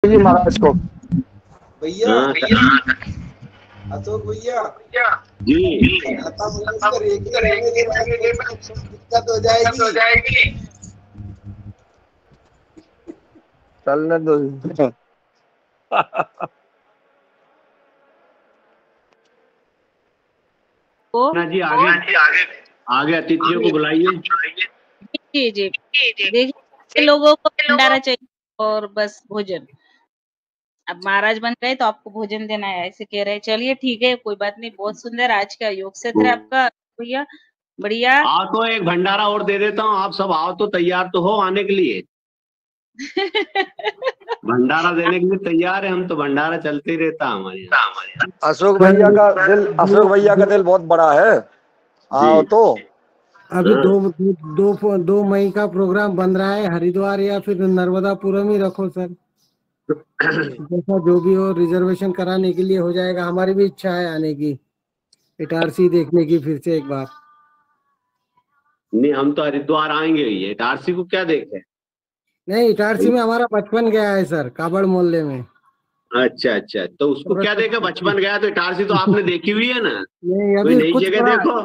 जी महाराज को। भैया हाँ अशोक भैया जी। लता मंगेशकर एक ही रहने के बाद दिक्कत हो जाएगी। चलने दो। ना जी, आगे आगे अतिथियों को बुलाइए। जी जी देखिए, लोगों को भंडारा चाहिए और बस भोजन। अब महाराज बन गए तो आपको भोजन देना है, ऐसे कह रहे हैं। चलिए ठीक है, कोई बात नहीं। बहुत सुंदर आज का योग सत्र है आपका भैया, बढ़िया। आओ तो एक भंडारा और दे देता हूँ, आप सब आओ तो तैयार तो हो आने के लिए। भंडारा देने के लिए तैयार है हम तो, भंडारा चलते ही रहता हमारे यहाँ। अशोक भैया का दिल बहुत बड़ा है। आओ तो। अभी दो मई का प्रोग्राम बन रहा है, हरिद्वार या फिर नर्मदापुरम ही रखो सर। जैसा जो भी हो, रिजर्वेशन कराने के लिए हो जाएगा। हमारी भी इच्छा है आने की, इटारसी देखने की फिर से एक बार। नहीं, हम तो हरिद्वार आएंगे ही। इटारसी को क्या देखे? नहीं, इटारसी में हमारा बचपन गया है सर, काबड़ मोहल्ले में। अच्छा अच्छा, तो उसको क्या देखे? बचपन गया तो इटारसी तो आपने देखी हुई है ना। नहीं, कोई अभी नई कुछ जगह देखो।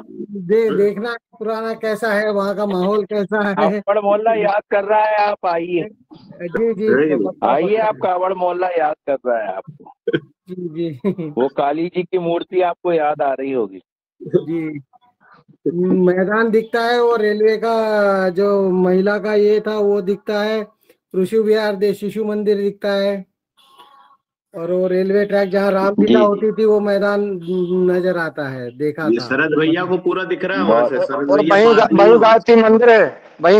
देखना है पुराना कैसा है, वहाँ का माहौल कैसा है। कावड़ मोहल्ला याद कर रहा है, आप आइए। जी जी, आइए, आप कावड़ मोहल्ला याद कर रहा है आपको। जी जी। वो काली जी की मूर्ति आपको याद आ रही होगी। जी, मैदान दिखता है, वो रेलवे का जो महिला का ये था वो दिखता है, ऋषि विहार शिशु मंदिर दिखता है, और वो रेलवे ट्रैक जहाँ रामलीला होती थी वो मैदान नजर आता है, देखा था। शरद भैया को पूरा दिख रहा है वहां से। शरद और भैया वहीं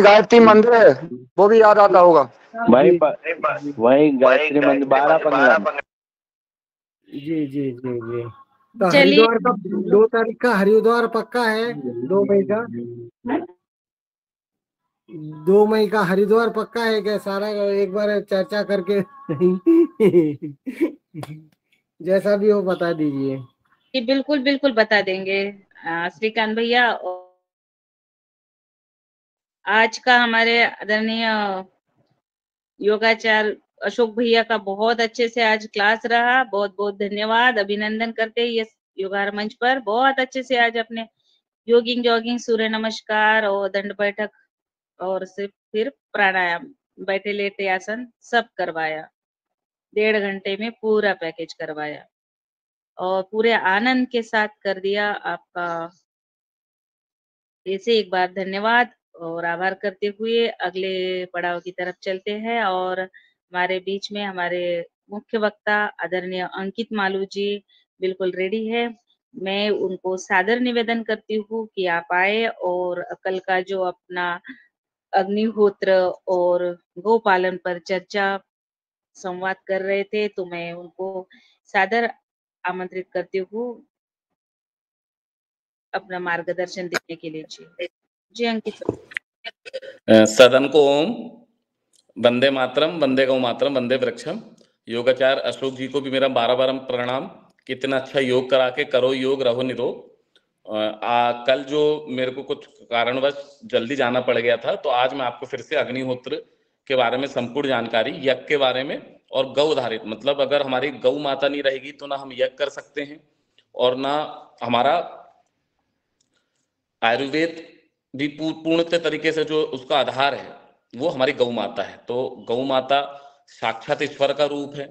गायत्री मंदिर है, वो भी याद आता होगा। वहीं गायत्री मंदिर 12-15। जी जी जी जी। तो हरिद्वार का 2 तारीख का हरिद्वार पक्का है। 2 मई का 2 मई का हरिद्वार पक्का है क्या? सारा एक बार चर्चा करके जैसा भी हो बता दीजिए। जी बिल्कुल बिल्कुल बता देंगे श्रीकांत भैया। आज का हमारे आदरणीय योगाचार्य अशोक भैया का बहुत अच्छे से आज क्लास रहा। बहुत बहुत धन्यवाद, अभिनंदन करते हैं ये योगार मंच पर। बहुत अच्छे से आज अपने जॉगिंग, सूर्य नमस्कार और दंड बैठक और फिर प्राणायाम, बैठे लेटे आसन सब करवाया। 1.5 घंटे में पूरा पैकेज करवाया और पूरे आनंद के साथ कर दिया। आपका ऐसे एक बार धन्यवाद और आभार करते हुए अगले पड़ाव की तरफ चलते हैं। और हमारे बीच में हमारे मुख्य वक्ता आदरणीय अंकित मालू जी बिल्कुल रेडी है। मैं उनको सादर निवेदन करती हूँ कि आप आए और कल का जो अपना अग्निहोत्र और गौ पालन पर चर्चा संवाद कर रहे थे, तो मैं उनको सादर आमंत्रित करती हूँ अपना मार्गदर्शन देने के लिए। जी अंकित। सदन को ओम, वंदे मातरम, वंदे गौ मातरम, वंदे वृक्षम। योगाचार्य अशोक जी को भी मेरा 12 प्रणाम। कितना अच्छा योग करा के, करो योग रहो निरोग। कल जो मेरे को कुछ कारणवश जल्दी जाना पड़ गया था, तो आज मैं आपको फिर से अग्निहोत्र के बारे में संपूर्ण जानकारी, यज्ञ के बारे में और गौ आधारित, मतलब अगर हमारी गौ माता नहीं रहेगी तो ना हम यज्ञ कर सकते हैं और ना हमारा आयुर्वेद भी पूर्ण तरीके से जो उसका आधार है वो हमारी गौ माता है। तो गौ माता साक्षात ईश्वर का रूप है।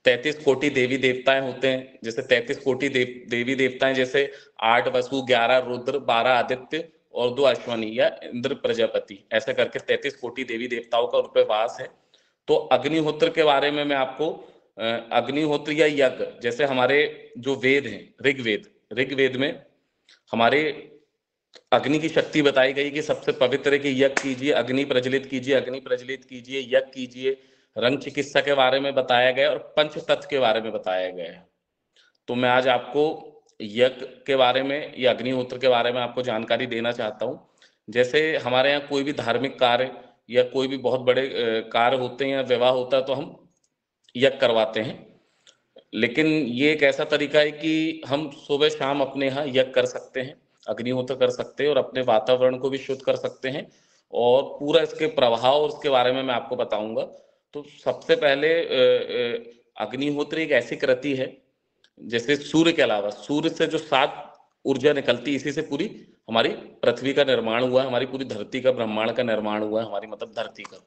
33 कोटि देवी देवताएं होते हैं, जैसे 33 कोटि देवी देवताएं, जैसे 8 वसु, 11 रुद्र, 12 आदित्य और 2 अश्वनी या इंद्र प्रजापति, ऐसे करके 33 कोटि देवी देवताओं का उनपे वास है। तो अग्निहोत्र के बारे में मैं आपको, अग्निहोत्र या यज्ञ, जैसे हमारे जो वेद हैं, ऋग्वेद में हमारे अग्नि की शक्ति बताई गई कि सबसे पवित्र है कि यज्ञ कीजिए, अग्नि प्रज्वलित कीजिए, यज्ञ कीजिए। रंग चिकित्सा के बारे में बताया गया और पंच तत्व के बारे में बताया गया है। तो मैं आज आपको यज्ञ के बारे में या अग्निहोत्र के बारे में आपको जानकारी देना चाहता हूँ। जैसे हमारे यहाँ कोई भी धार्मिक कार्य या कोई भी बहुत बड़े कार्य होते हैं या विवाह होता है तो हम यज्ञ करवाते हैं। लेकिन ये एक ऐसा तरीका है कि हम सुबह शाम अपने यहाँ यज्ञ कर सकते हैं, अग्निहोत्र कर सकते हैं और अपने वातावरण को भी शुद्ध कर सकते हैं। और पूरा इसके प्रभाव और उसके बारे में मैं आपको बताऊंगा। तो सबसे पहले अग्निहोत्र एक ऐसी कृति है, जैसे सूर्य के अलावा सूर्य से जो 7 ऊर्जा निकलती, इसी से पूरी हमारी पृथ्वी का निर्माण हुआ है, हमारी पूरी धरती का, ब्रह्मांड का निर्माण हुआ है, हमारी मतलब धरती का।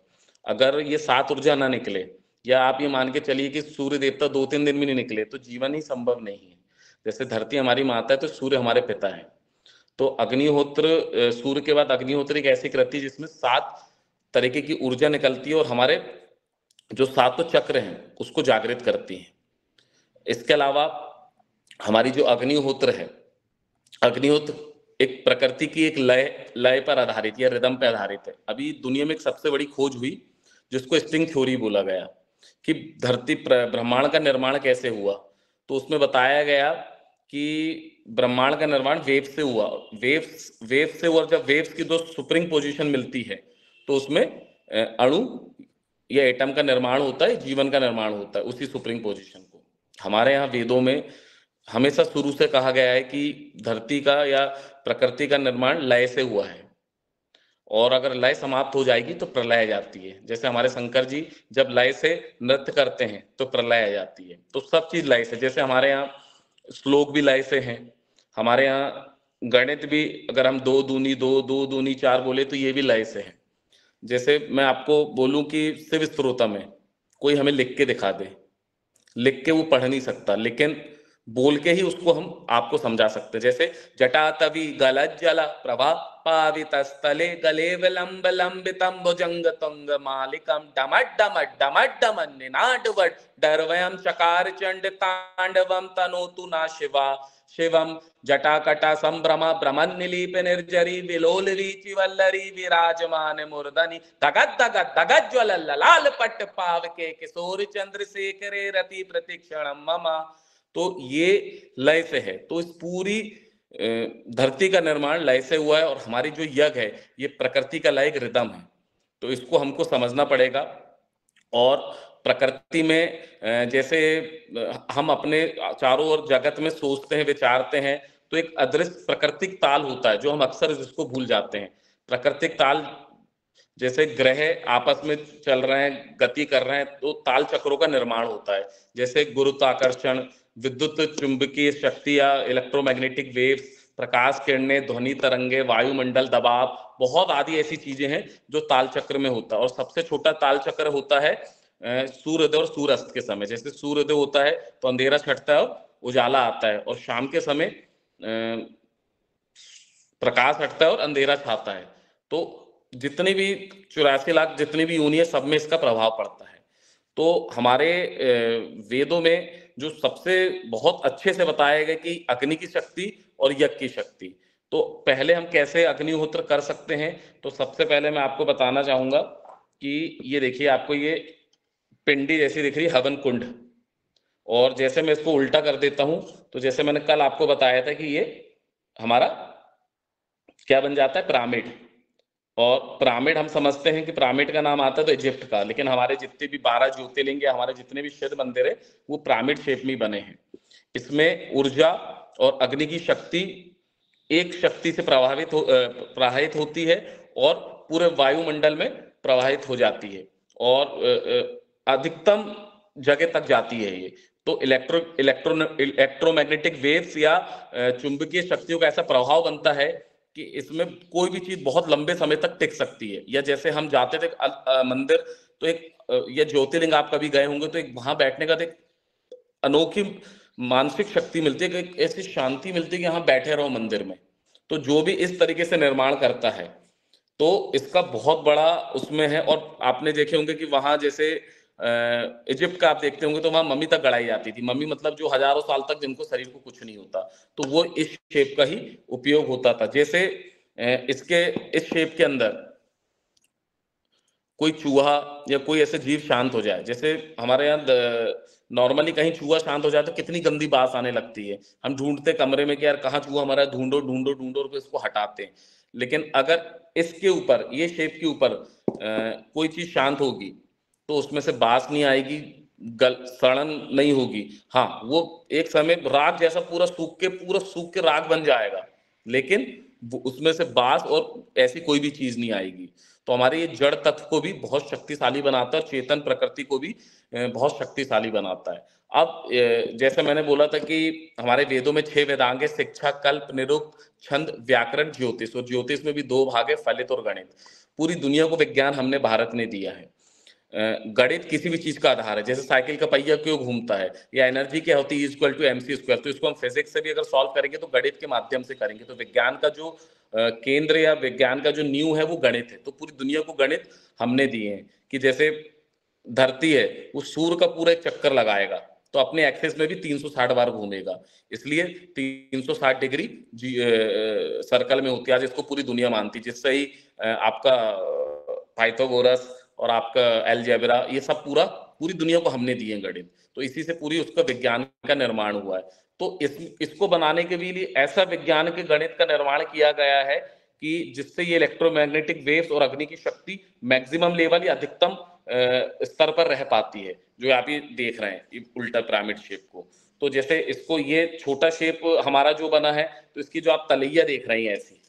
अगर ये 7 ऊर्जा ना निकले, या आप ये मान के चलिए कि सूर्य देवता 2-3 दिन भी नहीं निकले, तो जीवन ही संभव नहीं है। जैसे धरती हमारी माता है तो सूर्य हमारे पिता है। तो अग्निहोत्र, सूर्य के बाद अग्निहोत्र एक ऐसी कृति जिसमें 7 तरीके की ऊर्जा निकलती है और हमारे जो 7 चक्र हैं उसको जागृत करती है। इसके अलावा हमारी जो अग्निहोत्र है, अग्निहोत्र एक प्रकृति की एक लय पर आधारित या रिदम पर आधारित है। अभी दुनिया में एक सबसे बड़ी खोज हुई जिसको स्ट्रिंग थ्योरी बोला गया, कि धरती ब्रह्मांड का निर्माण कैसे हुआ। तो उसमें बताया गया कि ब्रह्मांड का निर्माण वेव से हुआ, वेव से हुआ। जब वेव्स की 2 सुप्रीम पोजीशन मिलती है तो उसमें अणु या एटम का निर्माण होता है, जीवन का निर्माण होता है, उसी सुप्रीम पोजीशन को। हमारे यहाँ वेदों में हमेशा शुरू से कहा गया है कि धरती का या प्रकृति का निर्माण लय से हुआ है, और अगर लय समाप्त हो जाएगी तो प्रलय आ जाती है। जैसे हमारे शंकर जी जब लय से नृत्य करते हैं तो प्रलय आ जाती है। तो सब चीज लय से, जैसे हमारे यहाँ श्लोक भी लय से हैं, हमारे यहाँ गणित भी, अगर हम 2 दूनी 2, 2 दूनी 4 बोले तो ये भी लय से है। जैसे मैं आपको बोलूं कि शिव स्तोत्र में कोई हमें लिख के दिखा दे, लिख के वो पढ़ नहीं सकता, लेकिन बोल के ही उसको हम आपको समझा सकते हैं। जैसे जटा तवि गलज्जल प्रभा पावित स्थले गले विलंब लंबितम भुजंग तुंग मालिकम डमट डमट डमट डमन निनाटवट डरवयम चकार चंड तांडवम तनोतु ना शिवा शिवम जटाकटा संभ्रमा भ्रमन निलीप निर्जरी विलोल वीचि वल्लरी विराजमान मूर्धनि धगत धगत धगत ज्वल लाल पट्ट पाव के किशोर चंद्रशेखरे रति प्रतिक्षणम ममा। तो ये लय से है। तो इस पूरी धरती का निर्माण लय से हुआ है, और हमारी जो यज्ञ है ये प्रकृति का लय, एक रिदम है। तो इसको हमको समझना पड़ेगा। और प्रकृति में जैसे हम अपने चारों ओर जगत में सोचते हैं, विचारते हैं, तो एक अदृश्य प्राकृतिक ताल होता है जो हम अक्सर जिसको भूल जाते हैं। प्राकृतिक ताल, जैसे ग्रह आपस में चल रहे हैं, गति कर रहे हैं, तो ताल चक्रों का निर्माण होता है। जैसे गुरुत्वाकर्षण, विद्युत चुंबकीय शक्ति या इलेक्ट्रोमैग्नेटिक वेव्स, प्रकाश किरणें, ध्वनि तरंगे, वायुमंडल दबाव, बहुत आदि ऐसी चीजें हैं जो ताल चक्र में होता है। और सबसे छोटा ताल चक्र होता है सूर्योदय और सूर्यास्त के समय। जैसे सूर्योदय होता है तो अंधेरा छटता है और उजाला आता है, और शाम के समय प्रकाश हटता है और अंधेरा छाता है। तो जितनी भी 84 लाख जितनी भी यूनियन, सब में इसका प्रभाव पड़ता है। तो हमारे वेदों में जो सबसे बहुत अच्छे से बताया गया कि अग्नि की शक्ति और यज्ञ की शक्ति। तो पहले हम कैसे अग्निहोत्र कर सकते हैं, तो सबसे पहले मैं आपको बताना चाहूंगा कि ये देखिए, आपको ये पिंडी जैसी दिख रही है, हवन कुंड। और जैसे मैं इसको उल्टा कर देता हूं, तो जैसे मैंने कल आपको बताया था कि ये हमारा क्या बन जाता है, पिरामिड। और पिरामिड हम समझते हैं कि पिरामिड का नाम आता है तो इजिप्ट का, लेकिन हमारे जितने भी 12 ज्योतिर्लिंग, हमारे जितने भी शिव मंदिर है वो पिरामिड शेप में बने हैं। इसमें ऊर्जा और अग्नि की शक्ति एक शक्ति से प्रवाहित होती है और पूरे वायुमंडल में प्रवाहित हो जाती है, और अधिकतम जगह तक जाती है ये। तो इलेक्ट्रोमैग्नेटिक वेव्स या चुंबकीय शक्तियों का ऐसा प्रभाव बनता है कि इसमें कोई भी चीज बहुत लंबे समय तक टिक सकती है। या जैसे हम जाते थे मंदिर, तो एक या ज्योतिर्लिंग आप कभी गए होंगे, तो एक वहां बैठने का एक अनोखी मानसिक शक्ति मिलती है, एक ऐसी शांति मिलती है कि यहाँ बैठे रहो मंदिर में। तो जो भी इस तरीके से निर्माण करता है तो इसका बहुत बड़ा उसमें है। और आपने देखे होंगे कि वहां जैसे इजिप्ट का आप देखते होंगे तो वहां मम्मी तक गड़ाई जाती थी। मम्मी मतलब जो हजारों साल तक जिनको शरीर को कुछ नहीं होता, तो वो इस शेप का ही उपयोग होता था। जैसे इसके इस शेप के अंदर कोई चूहा या कोई ऐसे जीव शांत हो जाए, जैसे हमारे यहाँ नॉर्मली कहीं चूहा शांत हो जाए तो कितनी गंदी बात आने लगती है, हम ढूंढते कमरे में कि यार कहाँ चूहा हमारा, ढूंढो ढूंढो ढूंढो, और इसको हटाते हैं। लेकिन अगर इसके ऊपर, ये शेप के ऊपर कोई चीज शांत होगी तो उसमें से बास नहीं आएगी, सड़न नहीं होगी। हाँ, वो एक समय राख जैसा पूरा सूख के राख बन जाएगा, लेकिन उसमें से बास और ऐसी कोई भी चीज नहीं आएगी। तो हमारे ये जड़ तत्व को भी बहुत शक्तिशाली बनाता है और चेतन प्रकृति को भी बहुत शक्तिशाली बनाता है। अब जैसे मैंने बोला था कि हमारे वेदों में 6 वेदांग है, शिक्षा, कल्प, निरुक्त, छंद, व्याकरण, ज्योतिष, और ज्योतिष में भी 2 भाग है, फलित और गणित। पूरी दुनिया को विज्ञान हमने भारत ने दिया है। गणित किसी भी चीज का आधार है, जैसे साइकिल का पहिया क्यों घूमता है या एनर्जी क्या होती है इक्वल टू mc स्क्वायर, तो इसको हम फिजिक्स से भी अगर सॉल्व करेंगे तो गणित के माध्यम से करेंगे। तो विज्ञान का जो केंद्र या विज्ञान का जो नींव है वो गणित है। तो पूरी दुनिया को गणित हमने दिए हैं कि जैसे धरती है वो सूर्य का पूरा एक चक्कर लगाएगा तो अपने एक्सिस में भी 360 बार घूमेगा, इसलिए 360 डिग्री सर्कल में होती है। आज इसको पूरी दुनिया मानती है, जिससे ही आपका पाइथागोरस और आपका अलजेब्रा ये सब पूरी दुनिया को हमने दिए गणित। तो इसी से पूरी उसका विज्ञान का निर्माण हुआ है। तो इसको बनाने के लिए ऐसा विज्ञान के गणित का निर्माण किया गया है कि जिससे ये इलेक्ट्रोमैग्नेटिक वेव्स और अग्नि की शक्ति मैक्सिमम लेवल या अधिकतम स्तर पर रह पाती है, जो आप ये देख रहे हैं उल्टा पिरामिड शेप को। तो जैसे इसको ये छोटा शेप हमारा जो बना है, तो इसकी जो आप तलैया देख रही हैं ऐसी,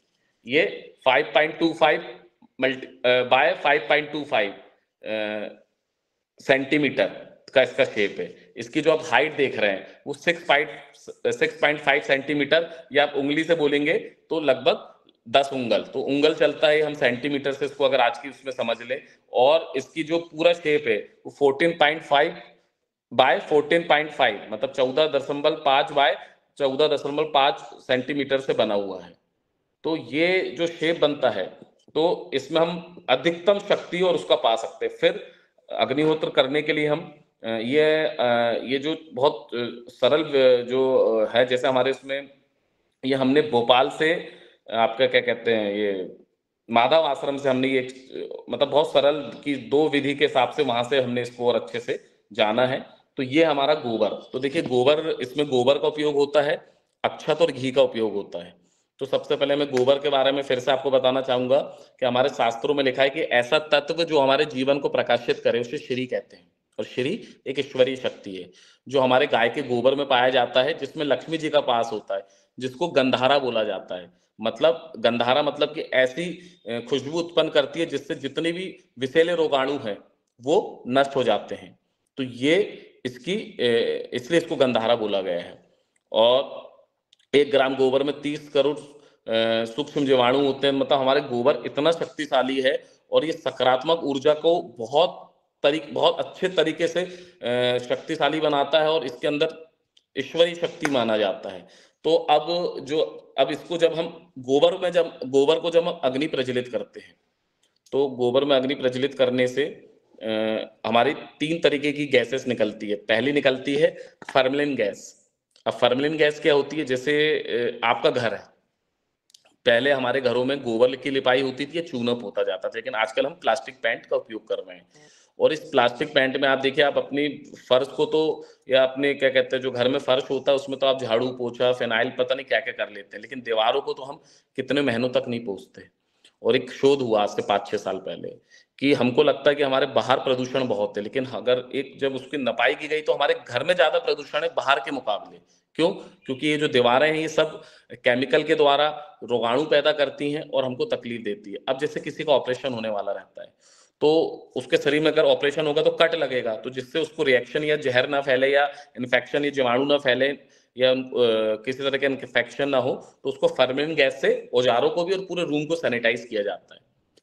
ये 5.25 बाय 5.25 सेंटीमीटर का इसका शेप है। इसकी जो आप हाइट देख रहे हैं वो 6.5 सेंटीमीटर, या आप उंगली से बोलेंगे तो लगभग 10 उंगल। तो उंगल चलता है हम सेंटीमीटर से, इसको अगर आज की उसमें समझ ले। और इसकी जो पूरा शेप है वो 14.5 बाय 14.5 मतलब 14.5 बाय 14.5 सेंटीमीटर से बना हुआ है। तो ये जो शेप बनता है तो इसमें हम अधिकतम शक्ति और उसका पा सकते हैं। फिर अग्निहोत्र करने के लिए हम ये जो बहुत सरल जो है, जैसे हमारे इसमें ये हमने भोपाल से आपका क्या कहते हैं ये माधव आश्रम से हमने ये मतलब बहुत सरल की 2 विधि के हिसाब से वहां से हमने इसको और अच्छे से जाना है। तो ये हमारा गोबर, तो देखिए गोबर, इसमें गोबर का उपयोग होता है, अक्षत और घी का उपयोग होता है। तो सबसे पहले मैं गोबर के बारे में फिर से आपको बताना चाहूंगा कि हमारे शास्त्रों में लिखा है कि ऐसा तत्व जो हमारे जीवन को प्रकाशित करे उसे श्री कहते हैं। और श्री एक ईश्वरीय शक्ति है जो हमारे गाय के गोबर में पाया जाता है, जिसमें लक्ष्मी जी का पास होता है, जिसको गंधारा बोला जाता है। मतलब गंधारा मतलब कि ऐसी खुशबू उत्पन्न करती है जिससे जितने भी विषैले रोगाणु हैं वो नष्ट हो जाते हैं। तो ये इसकी इसलिए इसको गंधारा बोला गया है। और 1 ग्राम गोबर में 30 करोड़ सूक्ष्म जीवाणु होते हैं। मतलब हमारे गोबर इतना शक्तिशाली है और ये सकारात्मक ऊर्जा को बहुत अच्छे तरीके से शक्तिशाली बनाता है और इसके अंदर ईश्वरीय शक्ति माना जाता है। तो अब इसको जब हम गोबर को जब हम अग्नि प्रज्वलित करते हैं, तो गोबर में अग्नि प्रज्वलित करने से हमारी 3 तरीके की गैसेस निकलती है। पहली निकलती है फॉर्मेलिन गैस। अब फॉर्मेलिन गैस क्या होती है, जैसे आपका घर है, पहले हमारे घरों में गोबर की लिपाई होती थी या चूनअप होता जाता था, लेकिन आजकल हम प्लास्टिक पेंट का उपयोग कर रहे हैं। और इस प्लास्टिक पेंट में आप देखिए, आप अपनी फर्श को तो या अपने क्या कहते हैं जो घर में फर्श होता है उसमें तो आप झाड़ू पोछा फिनाइल पता नहीं क्या क्या कर लेते हैं, लेकिन दीवारों को तो हम कितने महीनों तक नहीं पोंछते। और एक शोध हुआ आज से 5-6 साल पहले कि हमको लगता है कि हमारे बाहर प्रदूषण बहुत है, लेकिन अगर जब उसकी नपाई की गई तो हमारे घर में ज्यादा प्रदूषण है बाहर के मुकाबले। क्यों? क्योंकि ये जो दीवारें हैं ये सब केमिकल के द्वारा रोगाणु पैदा करती हैं और हमको तकलीफ देती है। अब जैसे किसी का ऑपरेशन होने वाला रहता है तो उसके शरीर में अगर ऑपरेशन होगा तो कट लगेगा, तो जिससे उसको रिएक्शन या जहर ना फैले या इन्फेक्शन या जीवाणु ना फैले या किसी तरह का इन्फेक्शन ना हो, तो उसको फॉर्मेलिन गैस से औजारों को भी और पूरे रूम को सैनिटाइज किया जाता है।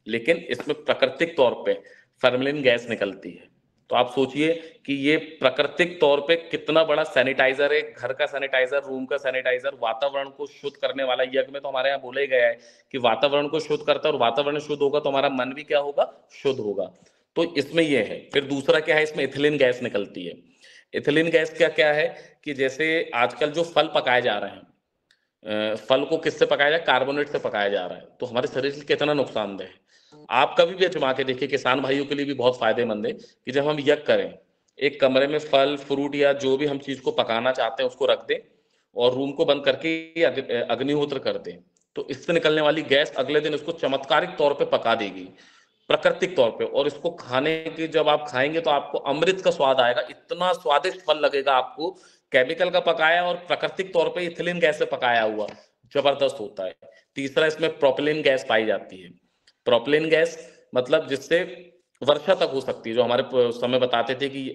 लेकिन इसमें प्राकृतिक तौर पे फॉर्मेलिन गैस निकलती है। तो आप सोचिए कि ये प्राकृतिक तौर पे कितना बड़ा सैनिटाइजर है, घर का सैनिटाइजर, रूम का सैनिटाइजर, वातावरण को शुद्ध करने वाला। यज्ञ में तो हमारे यहाँ बोला ही गया है कि वातावरण को शुद्ध करता है, और वातावरण शुद्ध होगा तो हमारा मन भी क्या होगा, शुद्ध होगा। तो इसमें ये है। फिर दूसरा क्या है, इसमें इथिलीन गैस निकलती है। इथिलीन गैस क्या है कि जैसे आजकल जो फल पकाए जा रहे हैं, फल को किससे पकाया जाए, कार्बोनेट से पकाया जा रहा है, तो हमारे शरीर के लिए कितना नुकसानदेह है। आप कभी भी आजमा के देखिए, किसान भाइयों के लिए भी बहुत फायदेमंद है कि जब हम यज्ञ करें, एक कमरे में फल फ्रूट या जो भी हम चीज को पकाना चाहते हैं उसको रख दें और रूम को बंद करके अग्निहोत्र कर दें, तो इससे निकलने वाली गैस अगले दिन उसको चमत्कारिक तौर पे पका देगी, प्राकृतिक तौर पे। और इसको खाने के जब आप खाएंगे तो आपको अमृत का स्वाद आएगा, इतना स्वादिष्ट फल लगेगा आपको, केमिकल का पकाया और प्राकृतिक तौर पे इथिलीन गैस से पकाया हुआ, जबरदस्त होता है। तीसरा, इसमें प्रोपेलिन गैस पाई जाती है। प्रोपेलिन गैस मतलब जिससे वर्षा तक हो सकती है, जो हमारे समय बताते थे कि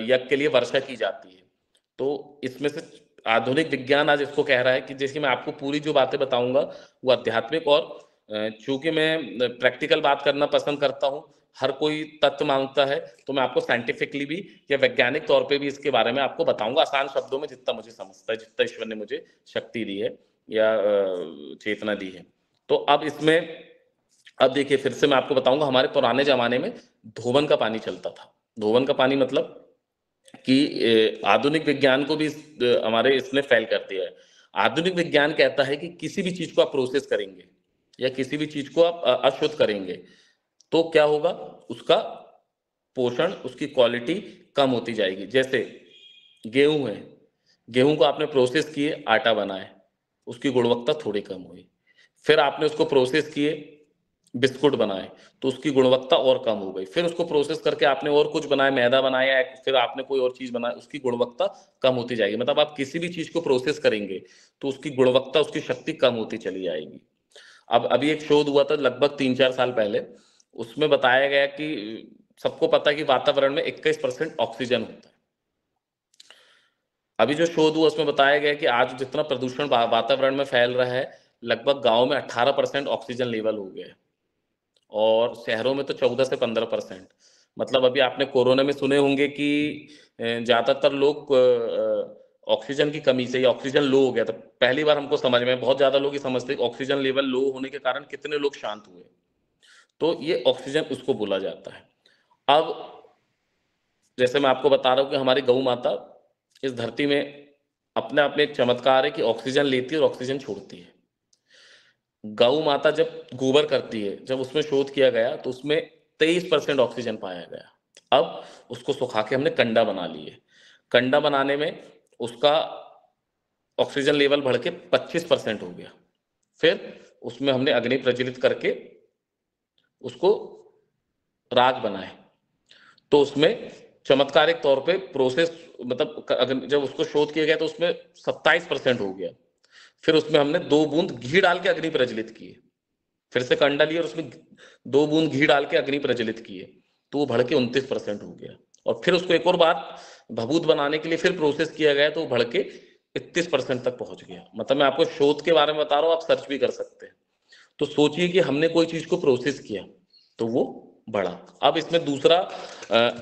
यज्ञ के लिए वर्षा की जाती है। तो इसमें से आधुनिक विज्ञान आज इसको कह रहा है कि जैसे मैं आपको पूरी जो बातें बताऊंगा वो आध्यात्मिक, और चूंकि मैं प्रैक्टिकल बात करना पसंद करता हूँ, हर कोई तत्व मांगता है, तो मैं आपको साइंटिफिकली भी या वैज्ञानिक तौर पे भी इसके बारे में आपको बताऊंगा, आसान शब्दों में जितना मुझे समझता है, जितना ईश्वर ने मुझे शक्ति दी है या चेतना दी है। तो अब इसमें अब देखिए फिर से मैं आपको बताऊंगा, हमारे पुराने जमाने में धोवन का पानी चलता था। धोवन का पानी मतलब कि आधुनिक विज्ञान को भी हमारे इसने फेल कर दिया है। आधुनिक विज्ञान कहता है कि किसी भी चीज को आप प्रोसेस करेंगे या किसी भी चीज को आप अशुद्ध करेंगे तो क्या होगा, उसका पोषण, उसकी क्वालिटी कम होती जाएगी। जैसे गेहूं है, गेहूं को आपने प्रोसेस किए, आटा बनाए, उसकी गुणवत्ता थोड़ी कम हुई। फिर आपने उसको प्रोसेस किए, बिस्कुट बनाए, तो उसकी गुणवत्ता और कम हो गई। फिर उसको प्रोसेस करके आपने और कुछ बनाया, मैदा बनाया, फिर आपने कोई और चीज बनाई, उसकी गुणवत्ता कम होती जाएगी। मतलब आप किसी भी चीज को प्रोसेस करेंगे तो उसकी गुणवत्ता, उसकी शक्ति कम होती चली जाएगी। अब अभी एक शोध हुआ था लगभग 3-4 साल पहले, उसमें बताया गया कि सबको पता है कि वातावरण में 21% ऑक्सीजन होता है। अभी जो शोध हुआ उसमें बताया गया कि आज जितना प्रदूषण वातावरण में फैल रहा है, लगभग गांव में 18% ऑक्सीजन लेवल हो गया है और शहरों में तो 14 से 15%। मतलब अभी आपने कोरोना में सुने होंगे कि ज्यादातर लोग ऑक्सीजन की कमी से, ऑक्सीजन लो हो गया था। पहली बार हमको समझ में, बहुत ज्यादा लोग ये समझते हैं ऑक्सीजन लेवल लो होने के कारण कितने लोग शांत हुए, तो ये ऑक्सीजन उसको बोला जाता है। अब जैसे मैं आपको बता रहा हूँ कि हमारी गौ माता इस धरती में अपने आप में एक चमत्कार है कि ऑक्सीजन लेती है और ऑक्सीजन छोड़ती है। गौ माता जब गोबर करती है, जब उसमें शोध किया गया तो उसमें 23% ऑक्सीजन पाया गया। अब उसको सुखा के हमने कंडा बना लिए। कंडा बनाने में उसका ऑक्सीजन लेवल बढ़ के 25% हो गया। फिर उसमें हमने अग्नि प्रज्वलित करके उसको राख बनाए, तो उसमें चमत्कारिक तौर पे प्रोसेस, मतलब जब उसको शोध किया गया तो उसमें 27% हो गया। फिर उसमें हमने 2 बूंद घी डाल के अग्नि प्रज्वलित किए, फिर से कंडा लिया और उसमें 2 बूंद घी डाल के अग्नि प्रज्वलित किए, तो वो बढ़ के 29% हो गया। और फिर उसको एक और बार भभूत बनाने के लिए फिर प्रोसेस किया गया तो वो बढ़ के 31% तक पहुंच गया। मतलब मैं आपको शोध के बारे में बता रहा हूँ, आप सर्च भी कर सकते हैं। तो सोचिए कि हमने कोई चीज को प्रोसेस किया तो वो बढ़ा। अब इसमें दूसरा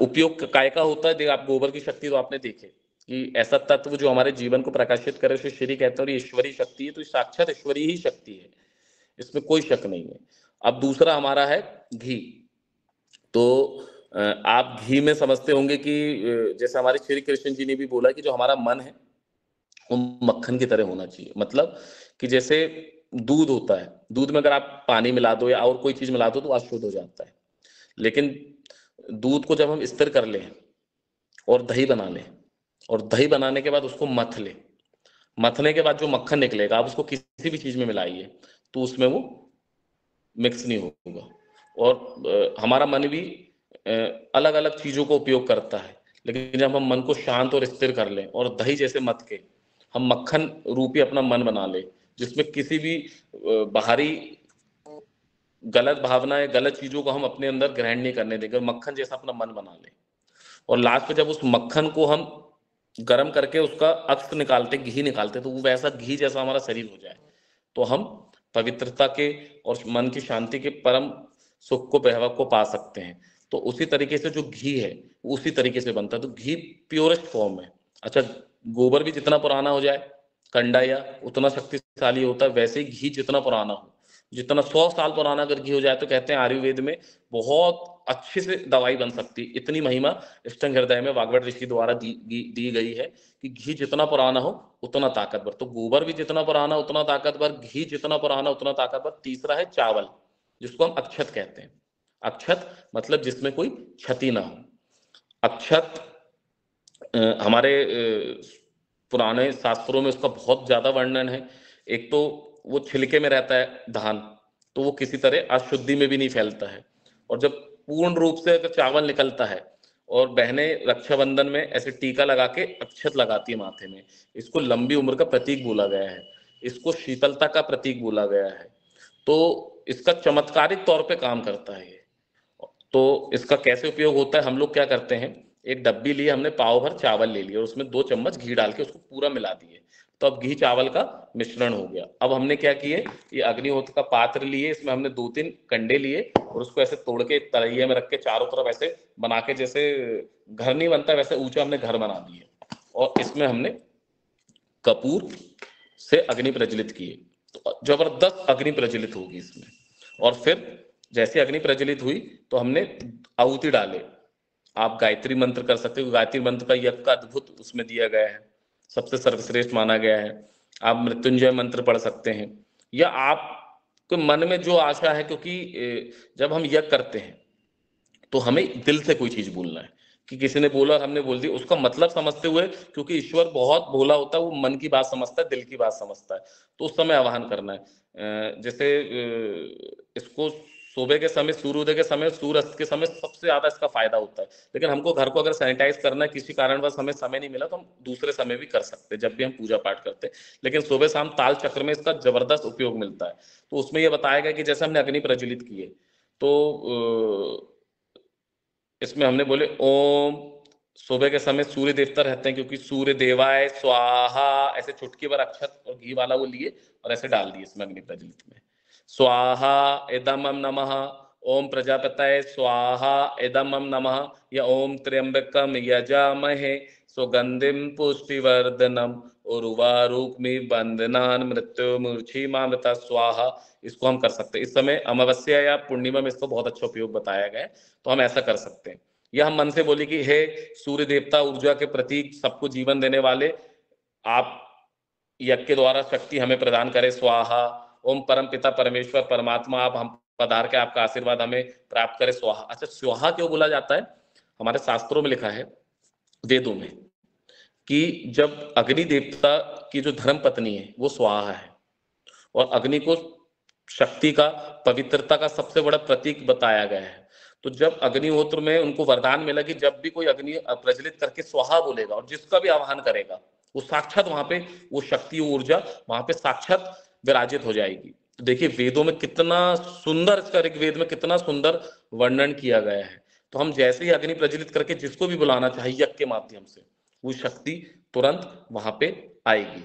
उपयोग काय का होता है। देखिए, आप गोबर की शक्ति तो आपने देखे कि ऐसा तत्व जो हमारे जीवन को प्रकाशित करे उसे श्री कहते हैं, और ये ईश्वरी शक्ति है, तो साक्षात ईश्वरी ही शक्ति है, इसमें कोई शक नहीं है। अब दूसरा हमारा है घी। तो आप घी में समझते होंगे कि जैसे हमारे श्री कृष्ण जी ने भी बोला कि जो हमारा मन है वो मक्खन की तरह होना चाहिए। मतलब कि जैसे दूध होता है, दूध में अगर आप पानी मिला दो या और कोई चीज मिला दो तो अशुद्ध हो जाता है, लेकिन दूध को जब हम स्थिर कर लें और दही बना लें, और दही बनाने के बाद उसको मथ ले, मथने के बाद जो मक्खन निकलेगा आप उसको किसी भी चीज में मिलाइए तो उसमें वो मिक्स नहीं होगा। और हमारा मन भी अलग अलग चीजों को उपयोग करता है, लेकिन जब हम मन को शांत और स्थिर कर लें और दही जैसे मथ के हम मक्खन रूपी अपना मन बना ले, जिसमें किसी भी बाहरी गलत भावना या गलत चीजों को हम अपने अंदर ग्रहण नहीं करने देंगे, मक्खन जैसा अपना मन बना ले, और लास्ट में जब उस मक्खन को हम गर्म करके उसका अक्स निकालते, घी निकालते, तो वो वैसा घी जैसा हमारा शरीर हो जाए, तो हम पवित्रता के और मन की शांति के परम सुख को, वैभव को पा सकते हैं। तो उसी तरीके से जो घी है उसी तरीके से बनता है, तो घी प्योरेस्ट फॉर्म है। अच्छा, गोबर भी जितना पुराना हो जाए कंडा या उतना शक्तिशाली होता है, वैसे ही घी जितना पुराना हो, जितना 100 साल पुराना अगर घी हो जाए तो कहते हैं आयुर्वेद में बहुत अच्छे से दवाई बन सकती है। इतनी महिमा अष्टांग हृदय में वाग्भट ऋषि द्वारा दी गई है कि घी जितना पुराना हो उतना ताकतवर। तो गोबर भी जितना पुराना उतना ताकतवर, घी जितना पुराना उतना ताकतवर। तीसरा है चावल, जिसको हम अक्षत कहते हैं। अक्षत मतलब जिसमें कोई क्षति ना हो। अक्षत हमारे पुराने शास्त्रों में उसका बहुत ज्यादा वर्णन है। एक तो वो छिलके में रहता है धान, तो वो किसी तरह अशुद्धि में भी नहीं फैलता है। और जब पूर्ण रूप से अगर चावल निकलता है, और बहनें रक्षाबंधन में ऐसे टीका लगा के अक्षत लगाती है माथे में, इसको लंबी उम्र का प्रतीक बोला गया है, इसको शीतलता का प्रतीक बोला गया है। तो इसका चमत्कारिक तौर पे काम करता है ये। तो इसका कैसे उपयोग होता है, हम लोग क्या करते हैं, एक डब्बी ली, हमने पाव भर चावल ले लिया और उसमें 2 चम्मच घी डाल के उसको पूरा मिला दिए, तो अब घी चावल का मिश्रण हो गया। अब हमने क्या किए, ये अग्निहोत्र का पात्र लिए, इसमें हमने 2-3 कंडे लिए और उसको ऐसे तोड़ के तलैये में रख के चारों तरफ ऐसे बना के, जैसे घर नहीं बनता वैसे ऊंचा हमने घर बना दिए, और इसमें हमने कपूर से अग्नि प्रज्वलित किए। तो जबरदस्त अग्नि प्रज्वलित होगी इसमें। और फिर जैसे अग्नि प्रज्वलित हुई तो हमने आहुति डाले। आप गायत्री मंत्र कर सकते हो, गायत्री मंत्र का यज्ञ का अद्भुत उसमें दिया गया है, सबसे सर्वश्रेष्ठ माना गया है। आप मृत्युंजय मंत्र पढ़ सकते हैं, या आपके मन में जो आशा है, क्योंकि जब हम यज्ञ करते हैं तो हमें दिल से कोई चीज बोलना है, कि किसी ने बोला और हमने बोल दी, उसका मतलब समझते हुए, क्योंकि ईश्वर बहुत भोला होता है, वो मन की बात समझता है, दिल की बात समझता है, तो उस समय आवाहन करना है। जैसे इसको सुबह के समय, सूर्योदय के समय, सूर्यास्त के समय सबसे ज्यादा इसका फायदा होता है, लेकिन हमको घर को अगर सैनिटाइज करना है, किसी कारणवश हमें समय नहीं मिला, तो हम दूसरे समय भी कर सकते हैं, जब भी हम पूजा पाठ करते हैं, लेकिन सुबह शाम ताल चक्र में इसका जबरदस्त उपयोग मिलता है। तो उसमें यह बताया गया कि जैसे हमने अग्नि प्रज्वलित किए, तो इसमें हमने बोले ओम, सुबह के समय सूर्य देवता रहते हैं, क्योंकि सूर्य देवाय स्वाहा, ऐसे चुटकी भर अक्षत और घी वाला वो लिए और ऐसे डाल दिए इसमें अग्नि प्रज्वलित में। स्वाहा इदमं नमः, ओम प्रजापतये स्वाहा इदमं नमः, या ओम त्र्यंबकम यजामहे सुगंधिम पुष्टिवर्धनम उर्वारुकमि बंधनान मृत्युर्मुक्षीमामृता स्वाहा। इसको हम कर सकते हैं। इस समय अमावस्या या पूर्णिमा में इसका बहुत अच्छा उपयोग बताया गया है, तो हम ऐसा कर सकते हैं। या हम मन से बोले कि हे सूर्य देवता, ऊर्जा के प्रतीक, सबको जीवन देने वाले, आप यज्ञ के द्वारा शक्ति हमें प्रदान करे, स्वाहा। ओम परम पिता परमेश्वर परमात्मा, आप हम पधार के आपका आशीर्वाद हमें प्राप्त करे, स्वाहा। अच्छा, स्वाहा क्यों बोला जाता है? हमारे शास्त्रों में लिखा है, वेदों में, कि जब अग्नि देवता की जो धर्म पत्नी है वो स्वाहा है, और अग्नि को शक्ति का, पवित्रता का सबसे बड़ा प्रतीक बताया गया है। तो जब अग्निहोत्र में उनको वरदान मिला कि जब भी कोई अग्नि प्रज्वलित करके स्वाहा बोलेगा और जिसका भी आह्वान करेगा, वो साक्षात वहां पे वो शक्ति, ऊर्जा वहां पे साक्षात विराजित हो जाएगी। तो देखिए वेदों में कितना सुंदर, इसका ऋग्वेद में कितना सुंदर वर्णन किया गया है। तो हम जैसे ही अग्नि प्रज्वलित करके जिसको भी बुलाना चाहिए यज्ञ के माध्यम से, वो शक्ति तुरंत वहां पे आएगी।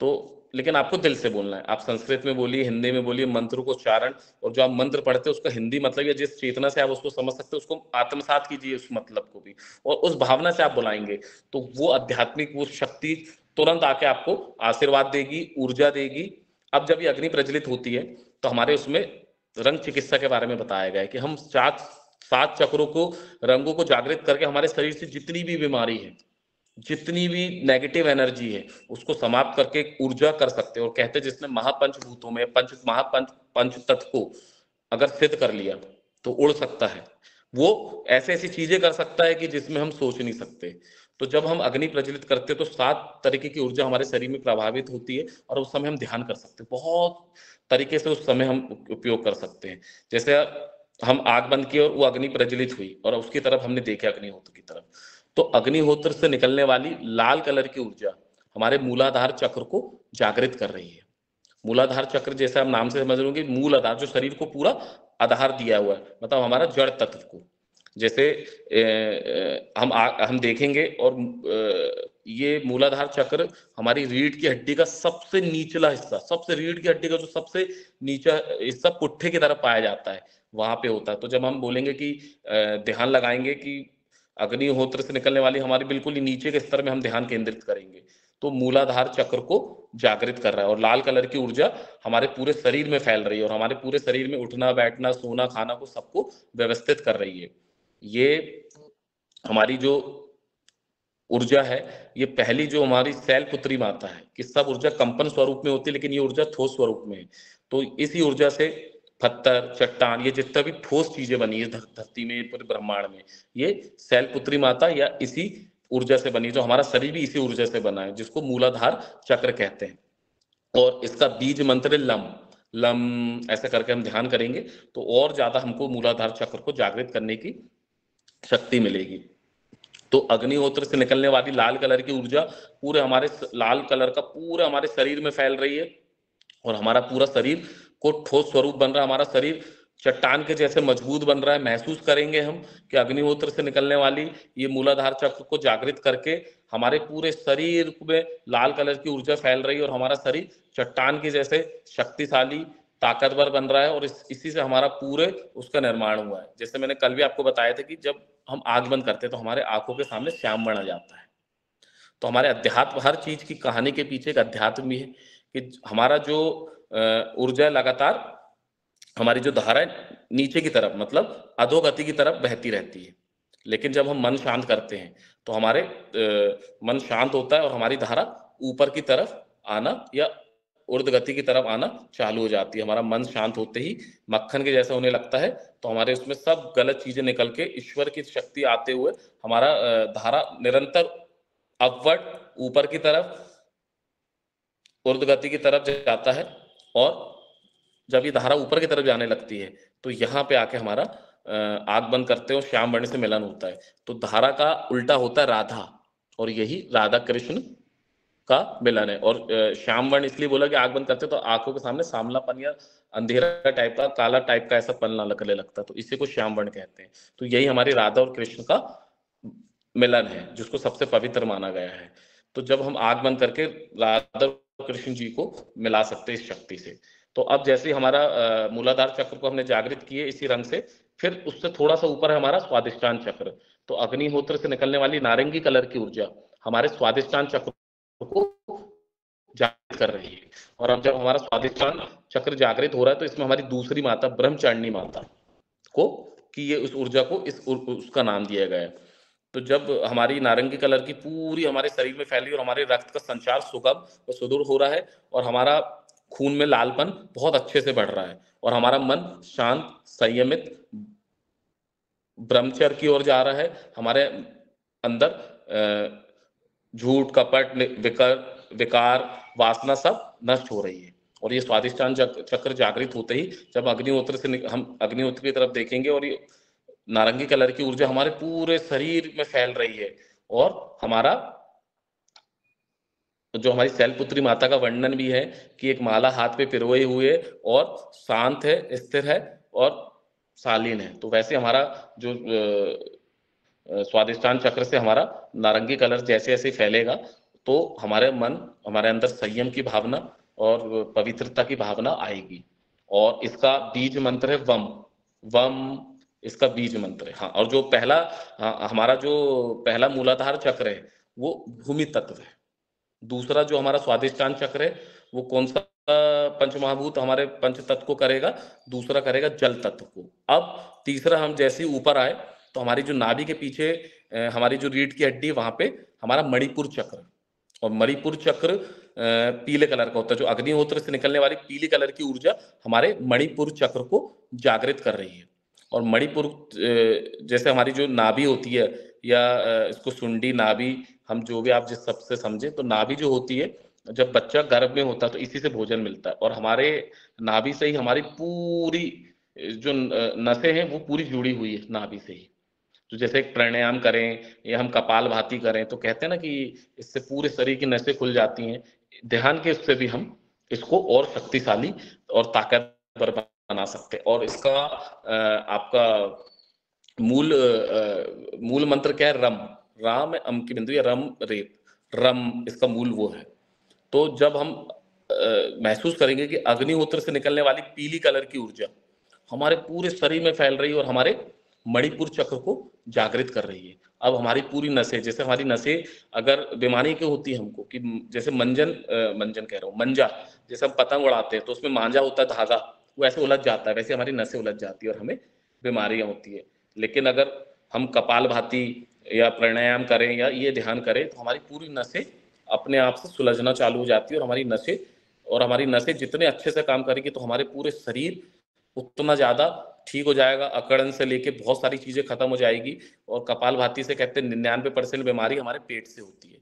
तो लेकिन आपको दिल से बोलना है। आप संस्कृत में बोलिए, हिंदी में बोलिए, मंत्र को उच्चारण, और जो आप मंत्र पढ़ते हैं उसका हिंदी मतलब, या जिस चेतना से आप उसको समझ सकते हो उसको आत्मसात कीजिए उस मतलब को भी, और उस भावना से आप बुलाएंगे तो वो आध्यात्मिक वो शक्ति तुरंत आके आपको आशीर्वाद देगी, ऊर्जा देगी। अब जब ये अग्नि प्रज्वलित होती है तो हमारे उसमें रंग चिकित्सा के बारे में बताया गया है कि हम 7 चक्रों को, रंगों को जागृत करके हमारे शरीर से जितनी भी बीमारी है, जितनी भी नेगेटिव एनर्जी है, उसको समाप्त करके ऊर्जा कर सकते हैं। और कहते हैं जिसने महापंचभूतों में पंच तत्व को अगर सिद्ध कर लिया तो उड़ सकता है, वो ऐसे ऐसी चीजें कर सकता है कि जिसमें हम सोच नहीं सकते। तो जब हम अग्नि प्रज्वलित करते हैं तो 7 तरीके की ऊर्जा हमारे शरीर में प्रभावित होती है, और उस समय हम ध्यान कर सकते हैं, बहुत तरीके से उस समय हम उपयोग कर सकते हैं। जैसे हम आग बंद की और वो अग्नि प्रज्वलित हुई और उसकी तरफ हमने देखा, अग्निहोत्र की तरफ, तो अग्निहोत्र से निकलने वाली लाल कलर की ऊर्जा हमारे मूलाधार चक्र को जागृत कर रही है। मूलाधार चक्र जैसे आप नाम से समझ रहे होंगे, मूल आधार, जो शरीर को पूरा आधार दिया हुआ है, मतलब हमारा जड़ तत्व को। जैसे हम देखेंगे, और ये मूलाधार चक्र हमारी रीढ़ की हड्डी का सबसे निचला हिस्सा, सबसे रीढ़ की हड्डी का जो सबसे नीचा हिस्सा पुट्ठे की तरफ पाया जाता है, वहां पे होता है। तो जब हम बोलेंगे कि ध्यान लगाएंगे कि अग्निहोत्र से निकलने वाली हमारी बिल्कुल ही नीचे के स्तर में हम ध्यान केंद्रित करेंगे, तो मूलाधार चक्र को जागृत कर रहा है, और लाल कलर की ऊर्जा हमारे पूरे शरीर में फैल रही है, और हमारे पूरे शरीर में उठना बैठना सोना खाना को सबको व्यवस्थित कर रही है। ये हमारी जो ऊर्जा है, ये पहली जो हमारी शैलपुत्री माता है, कि सब ऊर्जा कंपन स्वरूप में होती है, लेकिन ये ऊर्जा ठोस स्वरूप में है। तो इसी ऊर्जा से पत्थर, चट्टान, ये जितना भी ठोस चीजें बनी है धरती में, पूरे ब्रह्मांड में, ये शैलपुत्री माता या इसी ऊर्जा से बनी, जो हमारा शरीर भी इसी ऊर्जा से बना है, जिसको मूलाधार चक्र कहते हैं। और इसका बीज मंत्र लम लम ऐसे करके हम ध्यान करेंगे तो और ज्यादा हमको मूलाधार चक्र को जागृत करने की शक्ति मिलेगी। तो अग्निहोत्र से निकलने वाली लाल कलर की ऊर्जा पूरे हमारे लाल कलर का पूरे हमारे शरीर में फैल रही है, और हमारा पूरा शरीर को ठोस स्वरूप बन रहा है, हमारा शरीर चट्टान के जैसे मजबूत बन रहा है। महसूस करेंगे हम कि अग्निहोत्र से निकलने वाली ये मूलाधार चक्र को जागृत करके हमारे पूरे शरीर में लाल कलर की ऊर्जा फैल रही है और हमारा शरीर चट्टान के जैसे शक्तिशाली ताकतवर बन रहा है और इसी से हमारा पूरे उसका निर्माण हुआ है। जैसे मैंने कल भी आपको बताया था कि जब हम आंख बंद करते हैं तो हमारे आंखों के सामने श्याम वर्ण आ जाता है। तो हमारे अध्यात्म, हर चीज की कहानी के पीछे एक अध्यात्म भी है कि हमारा जो ऊर्जा लगातार, हमारी जो धारा है नीचे की तरफ मतलब अधोगति की तरफ बहती रहती है। लेकिन जब हम मन शांत करते हैं तो हमारे मन शांत होता है और हमारी धारा ऊपर की तरफ आना या ऊर्ध्व गति की तरफ आना चालू हो जाती है। हमारा मन शांत होते ही मक्खन के जैसा होने लगता है, तो हमारे उसमें सब गलत चीजें निकल के ईश्वर की शक्ति आते हुए हमारा धारा निरंतर अपवर्ड ऊपर की तरफ ऊर्ध्व गति की तरफ जाता है। और जब ये धारा ऊपर की तरफ जाने लगती है तो यहाँ पे आके हमारा आंख बंद करते हैं और श्याम वर्ण से मिलन होता है। तो धारा का उल्टा होता है राधा, और यही राधा कृष्ण का मिलन है। और श्याम वर्ण इसलिए बोला कि आंख बंद करते तो आंखों के सामने सांवलापन या अंधेरा टाइप का, काला टाइप का ऐसा पन लगने लगता, तो इसी को श्याम वर्ण कहते हैं। तो यही हमारी राधा और कृष्ण का मिलन है जिसको सबसे पवित्र माना गया है। तो जब हम आंख बंद करके राधा और कृष्ण जी को मिला सकते हैं इस शक्ति से। तो अब जैसे हमारा मूलाधार चक्र को हमने जागृत किए इसी रंग से, फिर उससे थोड़ा सा ऊपर है हमारा स्वादिष्टान चक्र। तो अग्निहोत्र से निकलने वाली नारंगी कलर की ऊर्जा हमारे स्वादिष्टान चक्र को जागृत कर रही है। और अब जब हमारा स्वादिष्टान चक्र जागृत हो रहा है तो इसमें हमारी दूसरी माता ब्रह्मचारिणी माता को कि ये उस ऊर्जा को उसका नाम दिया गया है। तो जब हमारी नारंगी कलर की पूरी हमारे शरीर में फैली और हमारे रक्त का संचार सुगम और सुदृढ़ हो रहा है और हमारा खून में लालपन बहुत अच्छे से बढ़ रहा है और हमारा मन शांत, संयमित, ब्रह्मचर्य की ओर जा रहा है। हमारे अंदर झूठ, कपट, विकार, वासना सब नष्ट हो रही है। और ये स्वादिष्टान चक्र जागृत होते ही जब अग्निहोत्र से हम अग्निहोत्र की तरफ देखेंगे और ये नारंगी कलर की ऊर्जा हमारे पूरे शरीर में फैल रही है और हमारा जो हमारी शैलपुत्री माता का वर्णन भी है कि एक माला हाथ पे पिरोए हुए और शांत है, स्थिर है और शालीन है। तो वैसे हमारा जो स्वादिष्टान चक्र से हमारा नारंगी कलर जैसे जैसे फैलेगा तो हमारे मन, हमारे अंदर संयम की भावना और पवित्रता की भावना आएगी। और इसका बीज मंत्र है वम, वम इसका बीज मंत्र है। हाँ, और जो पहला हमारा जो पहला मूलाधार चक्र है वो भूमि तत्व है। दूसरा जो हमारा स्वादिष्टान चक्र है वो कौन सा पंचमहाभूत हमारे पंच तत्व को करेगा? दूसरा करेगा जल तत्व को। अब तीसरा हम जैसे ही ऊपर आए तो हमारी जो नाभि के पीछे हमारी जो रीढ़ की हड्डी वहां पे हमारा मणिपुर चक्र, और मणिपुर चक्र पीले कलर का होता है। जो अग्निहोत्र से निकलने वाली पीली कलर की ऊर्जा हमारे मणिपुर चक्र को जागृत कर रही है। और मणिपुर जैसे हमारी जो नाभि होती है या इसको सुंडी नाभि, हम जो भी आप जिस सबसे समझे, तो नाभि जो होती है जब बच्चा गर्भ में होता है तो इसी से भोजन मिलता है। और हमारे नाभि से ही हमारी पूरी जो नसें हैं वो पूरी जुड़ी हुई है नाभि से ही। तो जैसे एक प्राणायाम करें या हम कपालभाति करें तो कहते हैं ना कि इससे पूरे शरीर की नसें खुल जाती हैं। ध्यान के उससे भी हम इसको और शक्तिशाली और ताकतवर बना सकते हैं। और इसका आपका मूल मंत्र क्या है? रम, राम अम की बिंदु या रम रेत, रम इसका मूल वो है। तो जब हम महसूस करेंगे कि अग्निहोत्र से निकलने वाली पीली कलर की ऊर्जा हमारे पूरे शरीर में फैल रही है और हमारे मणिपुर चक्र को जागृत कर रही है। अब हमारी पूरी नसें, जैसे हमारी नसें अगर बीमारी की होती है हमको कि जैसे मंजा, जैसे हम पतंग उड़ाते हैं तो उसमें मांझा होता है धागा, वो ऐसे उलझ जाता है, वैसे हमारी नसें उलझ जाती है और हमें बीमारियां होती है। लेकिन अगर हम कपालभाति या प्राणायाम करें या ये ध्यान करें तो हमारी पूरी नसें अपने आप से सुलझना चालू हो जाती है और हमारी नसें जितने अच्छे से काम करेगी तो हमारे पूरे शरीर उतना ज्यादा ठीक हो जाएगा। अकड़न से लेके बहुत सारी चीजें खत्म हो जाएगी। और कपालभाति से कहते हैं 99% बीमारी हमारे पेट से होती है।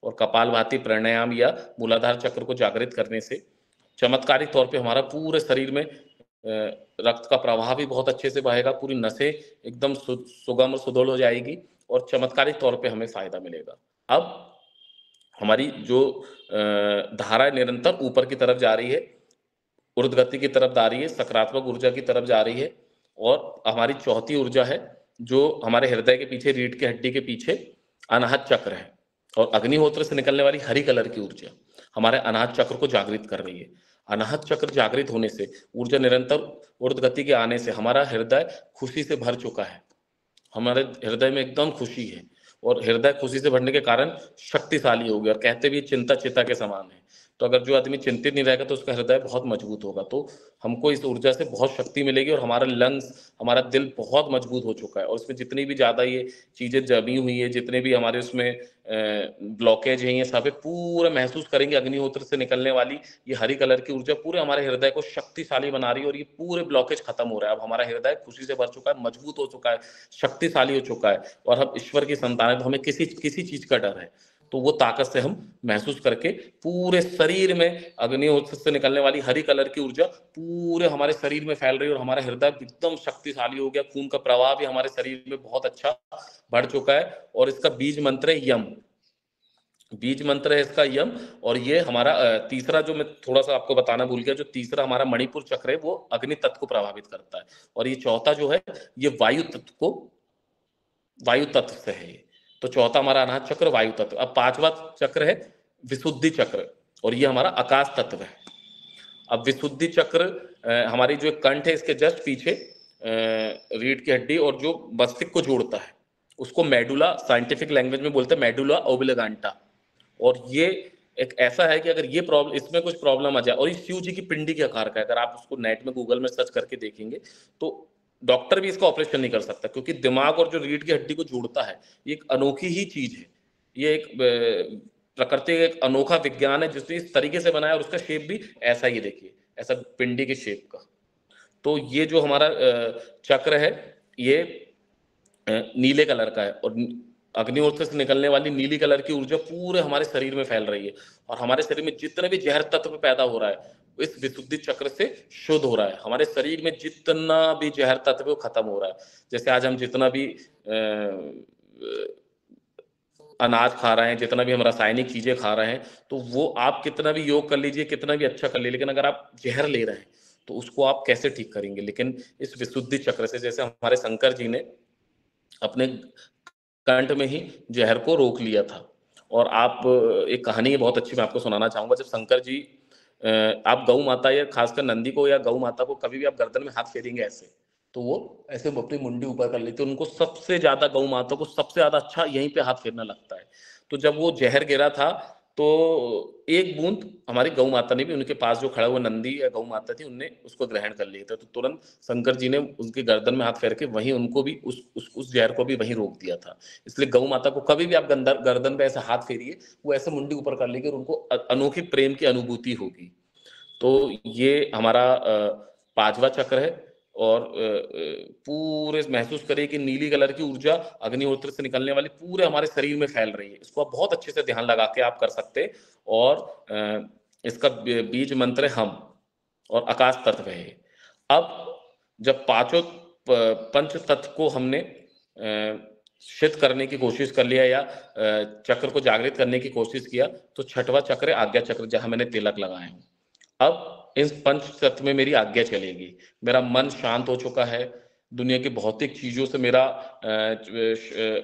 और कपालभाति, प्राणायाम या मूलाधार चक्र को जागृत करने से चमत्कारिक तौर पे हमारा पूरे शरीर में रक्त का प्रवाह भी बहुत अच्छे से बहेगा, पूरी नसें एकदम सुगम और सुदृढ़ हो जाएगी और चमत्कारिक तौर पे हमें फायदा मिलेगा। अब हमारी जो धारा निरंतर ऊपर की तरफ जा रही है ऊर्ध्व गति की तरफ जा रही है, सकारात्मक ऊर्जा की तरफ जा रही है। और हमारी चौथी ऊर्जा है जो हमारे हृदय के पीछे, रीढ़ की हड्डी के पीछे अनाहत चक्र है, और अग्निहोत्र से निकलने वाली हरी कलर की ऊर्जा हमारे अनाहत चक्र को जागृत कर रही है। अनाहत चक्र जागृत होने से, ऊर्जा निरंतर ऊर्ध्व गति के आने से हमारा हृदय खुशी से भर चुका है। हमारे हृदय में एकदम खुशी है, और हृदय खुशी से भरने के कारण शक्तिशाली हो गया। और कहते भी चिंता चिता के समान है। तो अगर जो आदमी चिंतित नहीं रहेगा तो उसका हृदय बहुत मजबूत होगा। तो हमको इस ऊर्जा से बहुत शक्ति मिलेगी, और हमारा लंग्स, हमारा दिल बहुत मजबूत हो चुका है। और इसमें जितनी भी ज्यादा ये चीजें जमी हुई है, जितने भी हमारे उसमें ब्लॉकेज है, ये सब पूरा महसूस करेंगे। अग्निहोत्र से निकलने वाली ये हरी कलर की ऊर्जा पूरे हमारे हृदय को शक्तिशाली बना रही है, और ये पूरे ब्लॉकेज खत्म हो रहा है। अब हमारा हृदय खुशी से भर चुका है, मजबूत हो चुका है, शक्तिशाली हो चुका है, और हम ईश्वर की संतान है। तो हमें किसी चीज का डर है तो वो ताकत से हम महसूस करके पूरे शरीर में अग्निहोत्र से निकलने वाली हरी कलर की ऊर्जा पूरे हमारे शरीर में फैल रही है, और हमारा हृदय एकदम शक्तिशाली हो गया। खून का प्रवाह भी हमारे शरीर में बहुत अच्छा बढ़ चुका है। और इसका बीज मंत्र है यम, बीज मंत्र है इसका यम। और ये हमारा तीसरा, जो मैं थोड़ा सा आपको बताना भूल गया, जो तीसरा हमारा मणिपुर चक्र है वो अग्नि तत्व को प्रभावित करता है। और ये चौथा जो है ये वायु तत्व से है ये। तो चौथा हमारा अनाहत चक्र वायु तत्व। अब पांचवा चक्र है विशुद्धि चक्र, और ये हमारा आकाश तत्व है। अब विशुद्धि चक्र हमारी जो कंठ है इसके जस्ट पीछे रीढ़ की हड्डी और जो मस्तिष्क को जोड़ता है, उसको मेडुला, साइंटिफिक लैंग्वेज में बोलते हैं मेडुला ओब्लिगांटा। और ये एक ऐसा है कि अगर ये प्रॉब्लम, इसमें कुछ प्रॉब्लम आ जाए, और ये शिव जी की पिंडी के आकार का है, अगर आप उसको नेट में गूगल में सर्च करके देखेंगे तो डॉक्टर भी इसका ऑपरेशन नहीं कर सकता, क्योंकि दिमाग और जो रीढ़ की हड्डी को जोड़ता है ये एक अनोखी ही चीज है। ये एक प्रकृति का एक अनोखा विज्ञान है जिसने इस तरीके से बनाया, और उसका शेप भी ऐसा ही देखिए, ऐसा पिंडी के शेप का। तो ये जो हमारा चक्र है ये नीले कलर का है, और अग्निहोत्र से निकलने वाली नीली कलर की ऊर्जा पूरे हमारे शरीर में फैल रही है, और हमारे शरीर में जितने भी जहर तत्व पैदा हो रहा है इस विशुद्धि चक्र से शुद्ध हो रहा है। हमारे शरीर में जितना भी जहर तत्व है वो खत्म हो रहा है। जैसे आज हम जितना भी अनाज खा रहे हैं, जितना भी हम रासायनिक चीजें खा रहे हैं, तो वो आप कितना भी योग कर लीजिए, कितना भी अच्छा कर लीजिए, लेकिन अगर आप जहर ले रहे हैं तो उसको आप कैसे ठीक करेंगे। लेकिन इस विशुद्धि चक्र से, जैसे हमारे शंकर जी ने अपने कंठ में ही जहर को रोक लिया था। और आप एक कहानी बहुत अच्छी मैं आपको सुनाना चाहूंगा। जब शंकर जी, आप गौ माता या खासकर नंदी को या गौ माता को कभी भी आप गर्दन में हाथ फेरेंगे ऐसे, तो वो ऐसे अपनी मुंडी ऊपर कर लेते। उनको सबसे ज्यादा, गौ माता को सबसे ज्यादा अच्छा यहीं पे हाथ फेरना लगता है। तो जब वो जहर गिरा था तो एक बूंद हमारी गौ माता ने भी, उनके पास जो खड़ा हुआ नंदी या गौ माता थी, उनने उसको ग्रहण कर लिया था। तो तुरंत शंकर जी ने उनके गर्दन में हाथ फेर के वहीं उनको भी उस जहर को भी वहीं रोक दिया था। इसलिए गौ माता को कभी भी आप गर्दन पे ऐसा हाथ फेरिए, वो ऐसे मुंडी ऊपर कर लेगी और उनको अनोखी प्रेम की अनुभूति होगी। तो ये हमारा पांचवा चक्र है। और पूरे महसूस करिए कि नीली कलर की ऊर्जा अग्निहोत्र से निकलने वाली पूरे हमारे शरीर में फैल रही है। इसको आप बहुत अच्छे से ध्यान लगा के आप कर सकते हैं। और इसका बीज मंत्र है हम, और आकाश तत्व है। अब जब पांचों पंच तत्व को हमने शिथ करने की कोशिश कर लिया या चक्र को जागृत करने की कोशिश किया, तो छठवां चक्र आज्ञा चक्र, जहां मैंने तिलक लगाए हूं। अब इस पंच तत्व में मेरी आज्ञा चलेगी। मेरा मन शांत हो चुका है, दुनिया की भौतिक चीजों से मेरा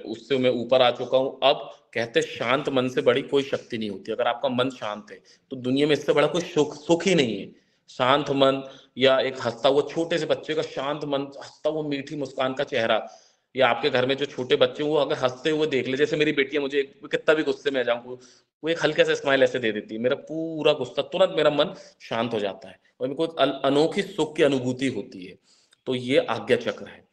उससे मैं ऊपर आ चुका हूं। अब कहते शांत मन से बड़ी कोई शक्ति नहीं होती। अगर आपका मन शांत है तो दुनिया में इससे बड़ा कोई सुख ही नहीं है। शांत मन, या एक हंसता हुआ छोटे से बच्चे का शांत मन, हंसता हुआ मीठी मुस्कान का चेहरा, या आपके घर में जो छोटे बच्चे वो अगर हंसते हुए देख ले, जैसे मेरी बेटी है, मुझे कितना भी गुस्से में आ जाऊं, वो एक हल्के से स्माइल ऐसे दे देती है, मेरा पूरा गुस्सा, तुरंत मेरा मन शांत हो जाता है और मेरे को अनोखी सुख की अनुभूति होती है। तो ये आज्ञा चक्र है।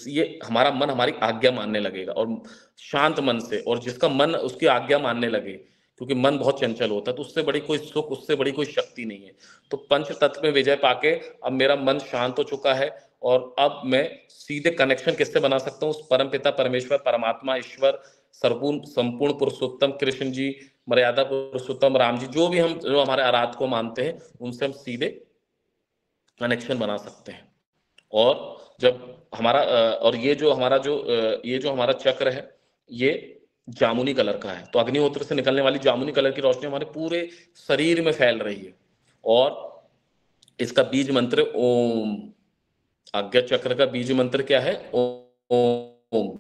ये हमारा मन हमारी आज्ञा मानने लगेगा, और शांत मन से, और जिसका मन उसकी आज्ञा मानने लगे, क्योंकि मन बहुत चंचल होता है, तो उससे बड़ी कोई सुख, उससे बड़ी कोई शक्ति नहीं है। तो पंच तत्व में विजय पाके अब मेरा मन शांत हो चुका है, और अब मैं सीधे कनेक्शन किससे बना सकता हूँ? उस परम पिता परमेश्वर, परमात्मा, ईश्वर, संपूर्ण पुरुषोत्तम कृष्ण जी, मर्यादा पुरुषोत्तम राम जी, जो भी हम, जो हमारे आराध्य को मानते हैं, उनसे हम सीधे कनेक्शन बना सकते हैं। और जब हमारा और ये जो हमारा चक्र है ये जामुनी कलर का है, तो अग्निहोत्र से निकलने वाली जामुनी कलर की रोशनी हमारे पूरे शरीर में फैल रही है। और इसका बीज मंत्र ओम। आज्ञा चक्र का बीज मंत्र क्या है? ओम।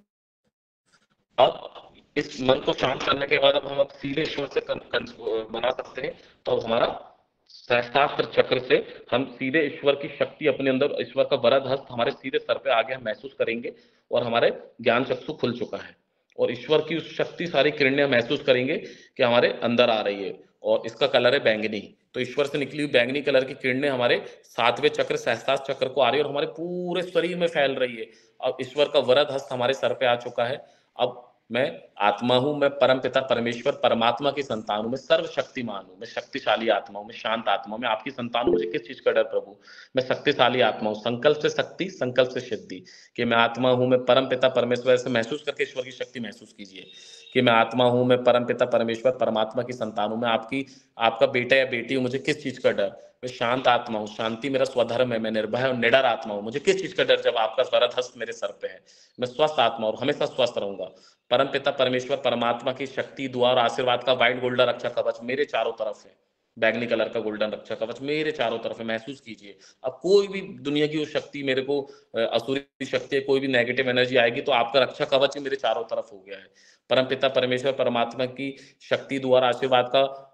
अब इस मन को शांत करने के बाद अब हम सीधे ईश्वर से बना सकते हैं। तो हमारा सहस्त्रास्त्र चक्र से हम सीधे ईश्वर की शक्ति अपने अंदर, ईश्वर का वरद हस्त हमारे सीधे सर पे आगे हम महसूस करेंगे और हमारे ज्ञान चक्षु खुल चुका है और ईश्वर की उस शक्ति सारी किरणें महसूस करेंगे कि हमारे अंदर आ रही है। और इसका कलर है बैंगनी। तो ईश्वर से निकली हुई बैंगनी कलर की किरणें हमारे 7वें चक्र सहस्त्रास्त्र चक्र को आ रही है और हमारे पूरे शरीर में फैल रही है। अब ईश्वर का वरद हस्त हमारे सर पे आ चुका है। अब मैं आत्मा हूं, मैं परम पिता परमेश्वर परमात्मा की संतान हूं, मैं सर्वशक्तिमान हूं, मैं शक्तिशाली आत्मा हूं, मैं शांत आत्मा हूं, मैं आपकी संतान हूं, मुझे किस चीज का डर प्रभु? मैं शक्तिशाली आत्मा हूं, संकल्प से शक्ति, संकल्प से सिद्धि। कि मैं आत्मा हूं, मैं परम पिता परमेश्वर, ऐसे महसूस करके ईश्वर की शक्ति महसूस कीजिए कि मैं आत्मा हूं, मैं परम पिता परमेश्वर परमात्मा की संतान हूं, मैं आपका बेटा या बेटी हूं, मुझे किस चीज का डर? मैं शांत आत्मा हूं, शांति मेरा स्वधर्म है, मैं निर्भय और निडर आत्मा हूं, मुझे किस चीज का डर जब आपका वरद हस्त मेरे सर पे है? मैं स्वस्थ आत्मा और हमेशा स्वस्थ रहूंगा। परम पिता परमेश्वर परमात्मा की शक्ति, दुआ और आशीर्वाद का व्हाइट गोल्डन रक्षा कवच मेरे चारों तरफ है। बैगनी कलर का गोल्डन रक्षा कवच मेरे चारों तरफ है, महसूस कीजिए। अब कोई भी दुनिया की वो शक्ति मेरे को, असुरी शक्ति है, कोई भी नेगेटिव एनर्जी आएगी तो आपका रक्षा कवच ही मेरे चारों तरफ हो गया है। परम पिता परमेश्वर परमात्मा की शक्ति, दुआ और आशीर्वाद का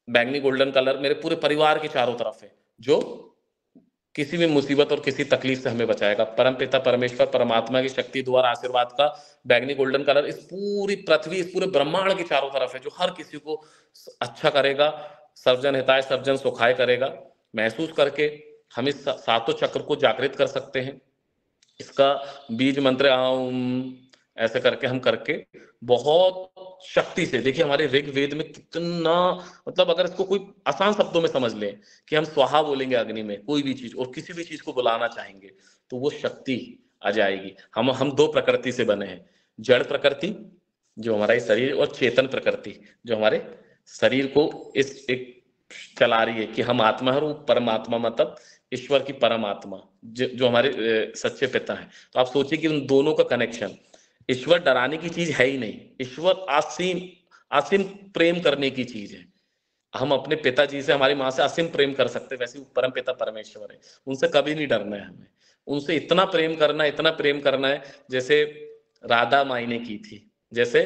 बैंगनी गोल्डन कलर मेरे पूरे परिवार के चारों तरफ है, जो किसी भी मुसीबत और किसी तकलीफ से हमें बचाएगा। परम पिता परमेश्वर परमात्मा की शक्ति, दुआ और आशीर्वाद का बैंगनी गोल्डन कलर इस पूरी पृथ्वी, इस पूरे ब्रह्मांड के चारों तरफ है, जो हर किसी को अच्छा करेगा, सर्वजन हिताय सर्वजन सुखाय करेगा। महसूस करके हम इस सातों चक्र को जागृत कर सकते हैं। इसका बीज मंत्र ऐसे करके हम करके बहुत शक्ति से, देखिए हमारे ऋग्वेद में कितना, मतलब अगर इसको कोई आसान शब्दों में समझ लें कि हम स्वाहा बोलेंगे अग्नि में कोई भी चीज और किसी भी चीज को बुलाना चाहेंगे तो वो शक्ति आ जाएगी। हम दो प्रकृति से बने हैं, जड़ प्रकृति जो हमारा ये शरीर और चेतन प्रकृति जो हमारे शरीर को इस एक चला रही है कि हम आत्मा है और वो परमात्मा, मतलब ईश्वर की परमात्मा जो हमारे सच्चे पिता हैं। तो आप सोचिए कि उन दोनों का कनेक्शन, ईश्वर डराने की चीज है ही नहीं, ईश्वर असीम प्रेम करने की चीज है। हम अपने पिताजी से, हमारी माँ से असीम प्रेम कर सकते हैं, वैसे वो परम पिता परमेश्वर है, उनसे कभी नहीं डरना है हमें। उनसे इतना प्रेम करना है जैसे राधा माई ने की थी, जैसे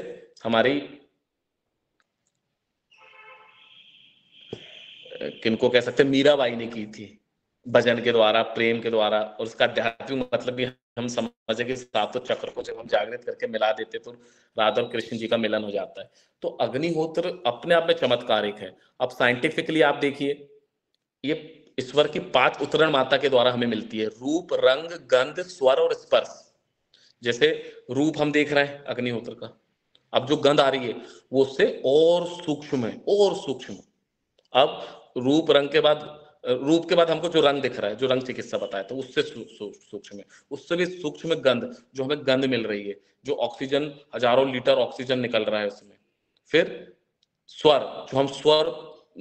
हमारी किनको कह सकते हैं, मीराबाई ने की थी, भजन के द्वारा, प्रेम के द्वारा। और उसका आध्यात्मिक मतलब भी हम समझे कि सातों चक्र को जब हम जागृत करके मिला देते तो राधा और कृष्ण जी का मिलन हो जाता है। तो अग्निहोत्र अपने आप में चमत्कारिक है। अब साइंटिफिकली आप देखिए, ये ईश्वर की 5 उतरण माता के द्वारा हमें मिलती है, रूप, रंग, गंध, स्वर और स्पर्श। जैसे रूप हम देख रहे हैं अग्निहोत्र का, अब जो गंध आ रही है वो उससे और सूक्ष्म है, और सूक्ष्म। अब रूप के बाद हमको जो रंग दिख रहा है, जो रंग चिकित्सा बताया तो उससे सूक्ष्म है, उससे भी सूक्ष्म गंध, जो हमें गंध मिल रही है, जो ऑक्सीजन, हजारों लीटर ऑक्सीजन निकल रहा है उसमें। फिर स्वर, जो हम स्वर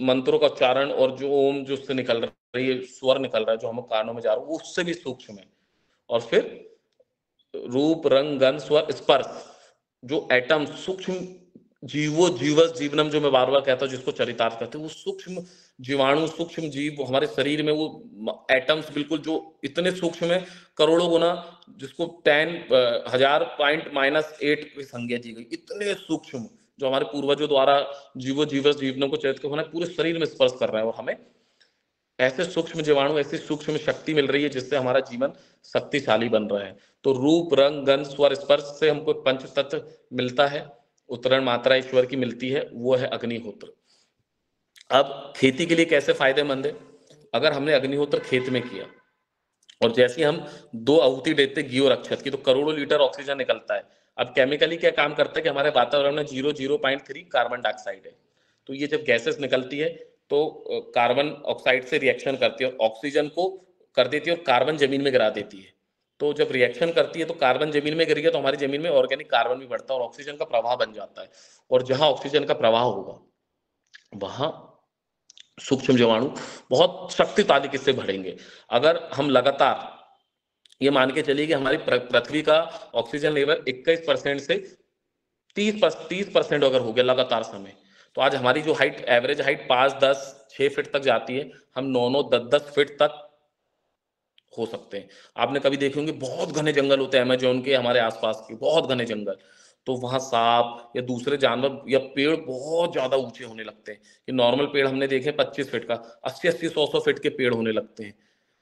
मंत्रों का उच्चारण और जो ओम जो उससे निकल रही है, स्वर निकल रहा है जो हम कानों में जा रहा है, वो उससे भी सूक्ष्म है। और फिर रूप, रंग, गंध, स्वर, स्पर्श, जो एटम, सूक्ष्म जीवस जीवनम जो मैं बार बार कहता हूँ, जिसको चरितार्थ कहते हैं, वो सूक्ष्म जीवाणु, सूक्ष्म जीव हमारे शरीर में, वो एटम्स बिल्कुल जो इतने सूक्ष्म है, करोड़ों गुना, जिसको 10,000.-8 की संज्ञा दी गई, इतने सूक्ष्म, जो हमारे पूर्वजों द्वारा जीवस जीवनों को चरित होना पूरे शरीर में स्पर्श कर रहा है। और हमें ऐसे सूक्ष्म जीवाणु, ऐसी सूक्ष्म शक्ति मिल रही है जिससे हमारा जीवन शक्तिशाली बन रहा है। तो रूप, रंग, गंध, स्वर, स्पर्श से हमको पंच तत्व मिलता है, उतरण मात्रा ईश्वर की मिलती है, वो है अग्निहोत्र। अब खेती के लिए कैसे फायदेमंद है? अगर हमने अग्निहोत्र खेत में किया और जैसे हम 2 आहुति देते घी और अक्षत की, तो करोड़ों लीटर ऑक्सीजन निकलता है। अब केमिकली क्या काम करता है कि हमारे वातावरण में 0.3 कार्बन डाइऑक्साइड है। तो ये जब गैसेस निकलती है तो कार्बन ऑक्साइड से रिएक्शन करती है और ऑक्सीजन को कर देती है और कार्बन जमीन में गिरा देती है। तो जब रिएक्शन करती है तो कार्बन जमीन में गिर गया तो हमारी जमीन में ऑर्गेनिक कार्बन भी बढ़ता है और ऑक्सीजन का प्रवाह बन जाता है। और जहां ऑक्सीजन का प्रवाह होगा वहां सूक्ष्म जीवाणु बहुत शक्ति तरीके से बढ़ेंगे। अगर हम लगातार ये मान के चलिए कि हमारी पृथ्वी का ऑक्सीजन लेवल 21% से 30% अगर हो गया लगातार समय, तो तो आज हमारी जो हाइट, एवरेज हाइट 5, 10, 6 फीट तक जाती है, हम 9, 10 फीट तक हो सकते हैं। आपने कभी देखे होंगे बहुत घने जंगल होते हैं अमेजोन के, हमारे आसपास के बहुत घने जंगल, तो वहां सांप या दूसरे जानवर या पेड़ बहुत ज्यादा ऊंचे होने लगते हैं। कि नॉर्मल पेड़ हमने देखे 25 फीट का, 80-80, 100-100 फीट के पेड़ होने लगते हैं।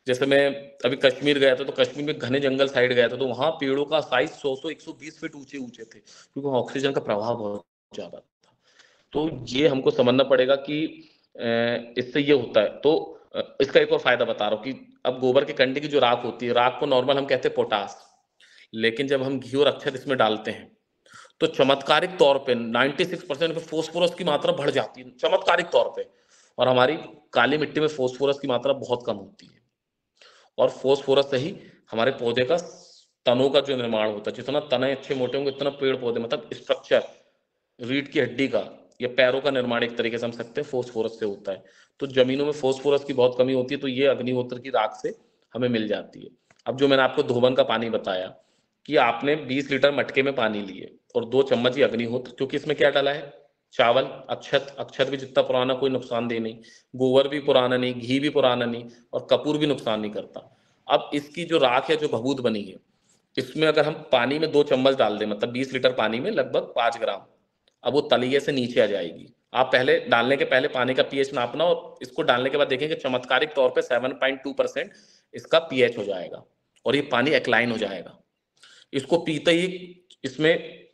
जैसे मैं अभी कश्मीर गया था, तो कश्मीर में घने जंगल साइड गया था, तो वहां पेड़ों का साइज 100-100, 120 फीट ऊंचे ऊंचे थे, क्योंकि वहाँ ऑक्सीजन का प्रभाव बहुत ज्यादा था। तो ये हमको समझना पड़ेगा कि इससे ये होता है। तो इसका एक और फायदा बता रहा हूँ कि अब गोबर के कंडे की जो राख होती है, राख को नॉर्मल हम कहते हैं पोटास, लेकिन जब हम घी और अक्षत इसमें डालते हैं तो चमत्कारिक तौर पे 96% पे फोस्फोरस की मात्रा बढ़ जाती है, चमत्कारिक तौर पे। और हमारी काली मिट्टी में फोस्फोरस की मात्रा बहुत कम होती है, और फोस्फोरस से ही हमारे पौधे का तनों का जो निर्माण होता है। जितना तने अच्छे मोटे होंगे उतना पेड़ पौधे, मतलब स्ट्रक्चर, रीढ़ की हड्डी का या पैरों का निर्माण एक तरीके से हम सकते हैं फोस्फोरस से होता है। तो जमीनों में फोस्फोरस की बहुत कमी होती है, तो ये अग्निहोत्र की राख से हमें मिल जाती है। अब जो मैंने आपको धोबन का पानी बताया कि आपने 20 लीटर मटके में पानी लिए और 2 चम्मच ही अग्निहोत्र, क्योंकि इसमें क्या डाला है, चावल, अक्षत, अक्षत भी जितना पुराना कोई नुकसानदेह नहीं, गोबर भी पुराना नहीं, घी भी पुराना नहीं, और कपूर भी नुकसान नहीं करता। अब इसकी जो राख है, जो भभूत बनी है, इसमें अगर हम पानी में 2 चम्मच डाल दें, मतलब 20 लीटर पानी में लगभग 5 ग्राम, अब वो तलिए से नीचे आ जाएगी। आप पहले डालने के पहले पानी का पीएच नापना, और इसको डालने के बाद देखेंगे चमत्कारिक तौर पे 7.2% इसका पीएच हो जाएगा, और ये पानी एक्लाइन हो जाएगा। इसको पीते ही इसमें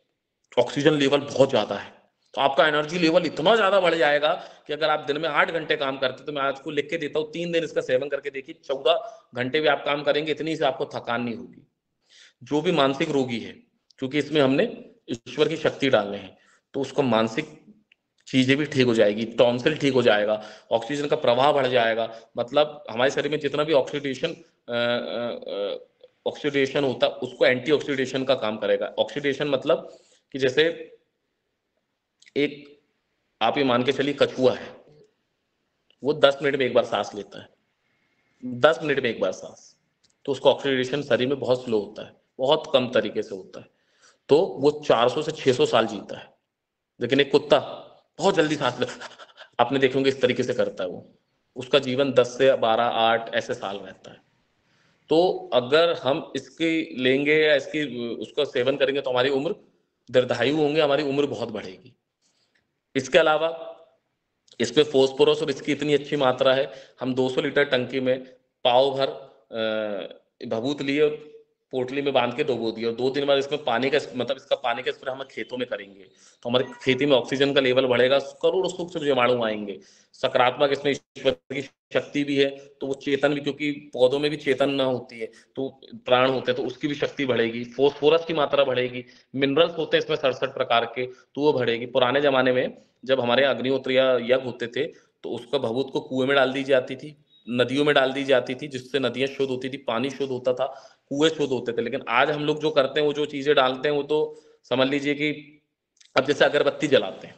ऑक्सीजन लेवल बहुत ज्यादा है, तो आपका एनर्जी लेवल इतना ज्यादा बढ़ जाएगा कि अगर आप दिन में 8 घंटे काम करते, तो मैं आज को लिख के देता हूँ, 3 दिन इसका सेवन करके देखिए, 14 घंटे भी आप काम करेंगे, इतनी से आपको थकान नहीं होगी। जो भी मानसिक रोगी है, क्योंकि इसमें हमने ईश्वर की शक्ति डालने हैं, तो उसको मानसिक चीजें भी ठीक हो जाएगी, टॉन्सिल ठीक हो जाएगा, ऑक्सीजन का प्रवाह बढ़ जाएगा। मतलब हमारे शरीर में जितना भी ऑक्सीडेशन होता है, उसको एंटी ऑक्सीडेशन का काम करेगा। ऑक्सीडेशन मतलब कि जैसे एक, आप ये मान के चलिए कछुआ है, वो 10 मिनट में एक बार सांस लेता है, 10 मिनट में एक बार सांस, तो उसका ऑक्सीडेशन शरीर में बहुत स्लो होता है, बहुत कम तरीके से होता है, तो वो 400 से 600 साल जीता है। लेकिन एक कुत्ता बहुत जल्दी सांस ले, आपने देखे होंगे इस तरीके से करता है, वो उसका जीवन 10 से 12, 8 ऐसे साल रहता है। तो अगर हम इसकी लेंगे या इसकी उसका सेवन करेंगे, तो हमारी उम्र, दीर्घायु होंगे, हमारी उम्र बहुत बढ़ेगी। इसके अलावा इस पे फोस्फोरस और इसकी इतनी अच्छी मात्रा है, हम 200 लीटर टंकी में पाव भर भभूत लिए और पोटली में बांध के डुबो दिए, और 2 दिन बाद इसमें पानी का, मतलब इसका पानी का स्प्रे हम खेतों में करेंगे, तो हमारी खेती में ऑक्सीजन का लेवल बढ़ेगा, करोड़ों सूक्ष्म जीवाणु आएंगे। सकारात्मक इसमें ईश्वर की शक्ति भी है, तो वो चेतन भी, क्योंकि पौधों में भी चेतन न होती है, तो प्राण होते हैं, तो उसकी भी शक्ति बढ़ेगी, फोस्फोरस की मात्रा बढ़ेगी, मिनरल्स होते हैं इसमें 67 प्रकार के, तो वो बढ़ेगी। पुराने जमाने में जब हमारे अग्निहोत्र या यज्ञ होते थे, तो उसका भभूत को कुएं में डाल दी जाती थी, नदियों में डाल दी जाती थी, जिससे नदियां शुद्ध होती थी, पानी शुद्ध होता था, कुएं शुद्ध होते थे। लेकिन आज हम लोग जो करते हैं, वो जो चीजें डालते हैं, वो तो समझ लीजिए कि अब जैसे अगरबत्ती जलाते हैं,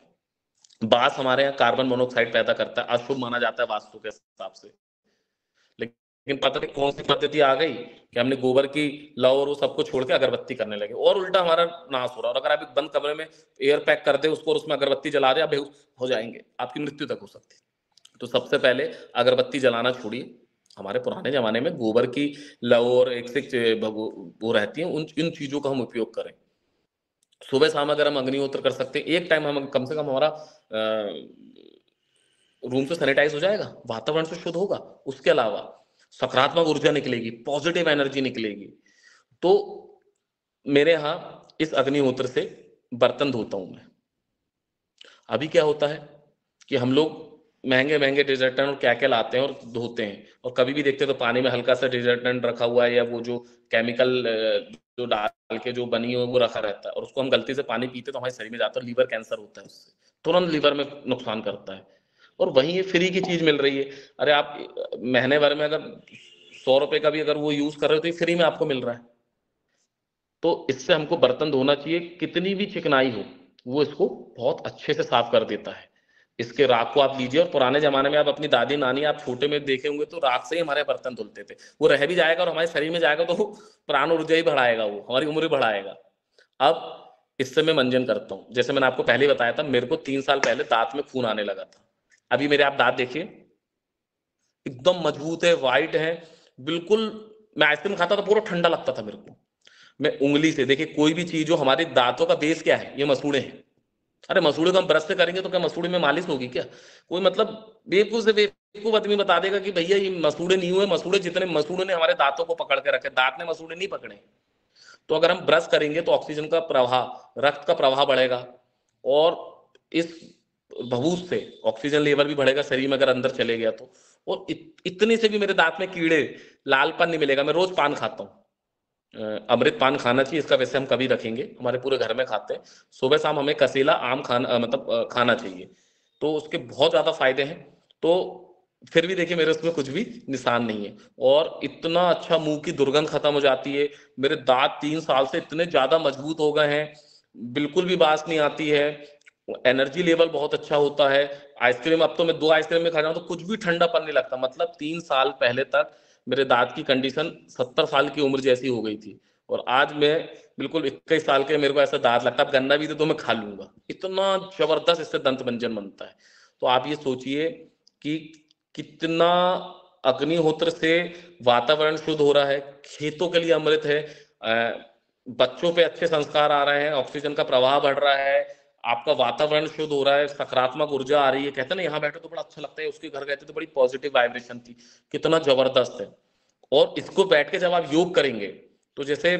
बांस हमारे यहाँ कार्बन मोनोऑक्साइड पैदा करता है, अशुभ माना जाता है वास्तु के हिसाब से। लेकिन पता नहीं कौन सी पद्धति आ गई कि हमने गोबर की लौ और वो सबको छोड़ के अगरबत्ती करने लगे, और उल्टा हमारा नाश हो रहा है। और अगर आप एक बंद कमरे में एयर पैक कर दे उसको और उसमें अगरबत्ती जला दे, आप बेहोश हो जाएंगे, आपकी मृत्यु तक हो सकती है। तो सबसे पहले अगरबत्ती जलाना छोड़िए। हमारे पुराने जमाने में गोबर की लौ और एक से वो रहती है, इन चीजों का हम उपयोग करें। सुबह शाम अगर हम अग्निहोत्र कर सकते हैं, एक टाइम हम कम से कम, हमारा रूम से सैनिटाइज हो जाएगा, वातावरण से शुद्ध होगा, उसके अलावा सकारात्मक ऊर्जा निकलेगी, पॉजिटिव एनर्जी निकलेगी। तो मेरे यहाँ इस अग्निहोत्र से बर्तन धोता हूं मैं। अभी क्या होता है कि हम लोग महंगे महंगे डिटर्जेंट और क्या क्या लाते हैं और धोते हैं, और कभी भी देखते हैं तो पानी में हल्का सा डिटर्जेंट रखा हुआ है, या वो जो केमिकल जो डाल के जो बनी हो वो रखा रहता है, और उसको हम गलती से पानी पीते तो हमारे शरीर में जाता है, लीवर कैंसर होता है उससे, तुरंत लीवर में नुकसान करता है। और वहीं ये फ्री की चीज मिल रही है। अरे आप महीने भर में अगर 100 रुपए का भी अगर वो यूज कर रहे हो, तो ये फ्री में आपको मिल रहा है। तो इससे हमको बर्तन धोना चाहिए, कितनी भी चिकनाई हो वो इसको बहुत अच्छे से साफ कर देता है। इसके राख को आप लीजिए, और पुराने जमाने में आप अपनी दादी नानी, आप छोटे में देखे होंगे, तो राख से ही हमारे बर्तन धुलते थे। वो रह भी जाएगा और हमारे शरीर में जाएगा, तो प्राण ऊर्जा ही बढ़ाएगा, वो हमारी उम्र बढ़ाएगा। अब इससे मैं मंजन करता हूँ। जैसे मैंने आपको पहले बताया था, मेरे को 3 साल पहले दांत में खून आने लगा था। अभी मेरे आप दांत देखिए, एकदम मजबूत है, व्हाइट है बिल्कुल। मैं आइसक्रीम खाता था पूरा ठंडा लगता था मेरे को। मैं उंगली से देखिए, कोई भी चीज जो हमारे दांतों का बेस क्या है, ये मसूड़े हैं। अरे मसूड़े को हम ब्रश से करेंगे तो क्या मसूड़े में मालिश होगी क्या? कोई मतलब बेवकूफ से बेवकूफ आदमी बता देगा कि भैया ये मसूड़े नहीं हुए। मसूड़े जितने मसूड़े ने हमारे दांतों को पकड़ के रखे, दांत ने मसूड़े नहीं पकड़े। तो अगर हम ब्रश करेंगे तो ऑक्सीजन का प्रवाह, रक्त का प्रवाह बढ़ेगा, और इस भभूत से ऑक्सीजन लेवल भी बढ़ेगा शरीर में अगर अंदर चले गया तो। और इतने से भी मेरे दांत में कीड़े, लालपन नहीं मिलेगा। मैं रोज पान खाता हूँ, अमृत पान खाना चाहिए, इसका वैसे हम कभी रखेंगे, हमारे पूरे घर में खाते हैं। सुबह शाम हमें कसेला आम खाना मतलब खाना चाहिए, तो उसके बहुत ज्यादा फायदे हैं। तो फिर भी देखिए मेरे उसमें कुछ भी निशान नहीं है, और इतना अच्छा मुंह की दुर्गंध खत्म हो जाती है। मेरे दांत 3 साल से इतने ज्यादा मजबूत हो गए हैं, बिल्कुल भी बास नहीं आती है। एनर्जी लेवल बहुत अच्छा होता है। आइसक्रीम, अब तो मैं 2 आइसक्रीम में खा जाऊं तो कुछ भी ठंडापन नहीं लगता। मतलब 3 साल पहले तक मेरे दांत की कंडीशन 70 साल की उम्र जैसी हो गई थी, और आज मैं बिल्कुल 21 साल के, मेरे को ऐसा दांत लगता है अब गन्ना भी दे तो मैं खा लूंगा, इतना जबरदस्त इससे दंत मंजन बनता है। तो आप ये सोचिए कि कितना अग्निहोत्र से वातावरण शुद्ध हो रहा है, खेतों के लिए अमृत है, बच्चों पे अच्छे संस्कार आ रहे हैं, ऑक्सीजन का प्रवाह बढ़ रहा है, आपका वातावरण शुद्ध हो रहा है, सकारात्मक ऊर्जा आ रही है। कहते हैं ना यहाँ बैठे तो बड़ा अच्छा लगता है, उसके घर गए थे तो बड़ी पॉजिटिव वाइब्रेशन थी, कितना जबरदस्त है। और इसको बैठ के जब आप योग करेंगे तो, जैसे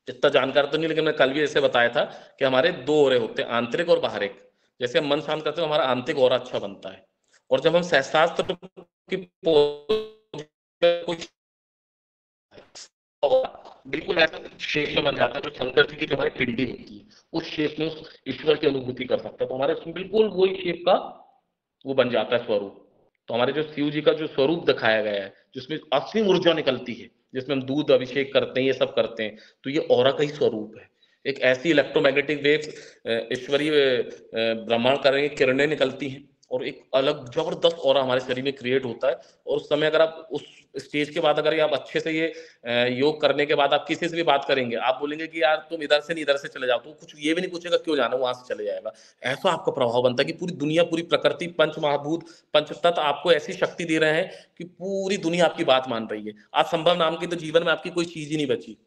इतना जानकार तो नहीं लेकिन मैं कल भी ऐसे बताया था कि हमारे 2 ओरे होते हैं, आंतरिक और बाहरिक। जैसे हम मन शांत करते हैं हमारा आंतरिक ओरा अच्छा बनता है, और जब हम सहस्त्रास्त्र की बिल्कुल ऐसा शेप में बन जाता है, जो शंकर जी की जो हमारी पिंडी होती है उस शेप में उस ईश्वर की अनुभूति कर सकते हैं। तो हमारे उसमें बिल्कुल वही शेप का वो बन जाता है स्वरूप। तो हमारे जो शिव जी का जो स्वरूप दिखाया गया है, जिसमें असीम ऊर्जा निकलती है, जिसमें हम दूध अभिषेक करते हैं, ये सब करते हैं, तो ये ऑरा का ही स्वरूप है। एक ऐसी इलेक्ट्रोमैग्नेटिक वेव ईश्वरीय ब्रह्मांड करेंगे किरणें निकलती हैं, और एक अलग जबरदस्त ऑरा हमारे शरीर में क्रिएट होता है। और उस समय अगर आप उस स्टेज के बाद अगर आप अच्छे से ये योग करने के बाद आप किसी से भी बात करेंगे, आप बोलेंगे कि यार तुम इधर से नहीं इधर से चले जाओ, तो कुछ ये भी नहीं पूछेगा क्यों जाना, वहां से चले जाएगा। ऐसा आपका प्रभाव बनता है कि पूरी दुनिया, पूरी प्रकृति, पंच महाभूत, पंचतत्व आपको ऐसी शक्ति दे रहे हैं कि पूरी दुनिया आपकी बात मान रही है। आज संभव नाम की तो जीवन में आपकी कोई चीज ही नहीं बची।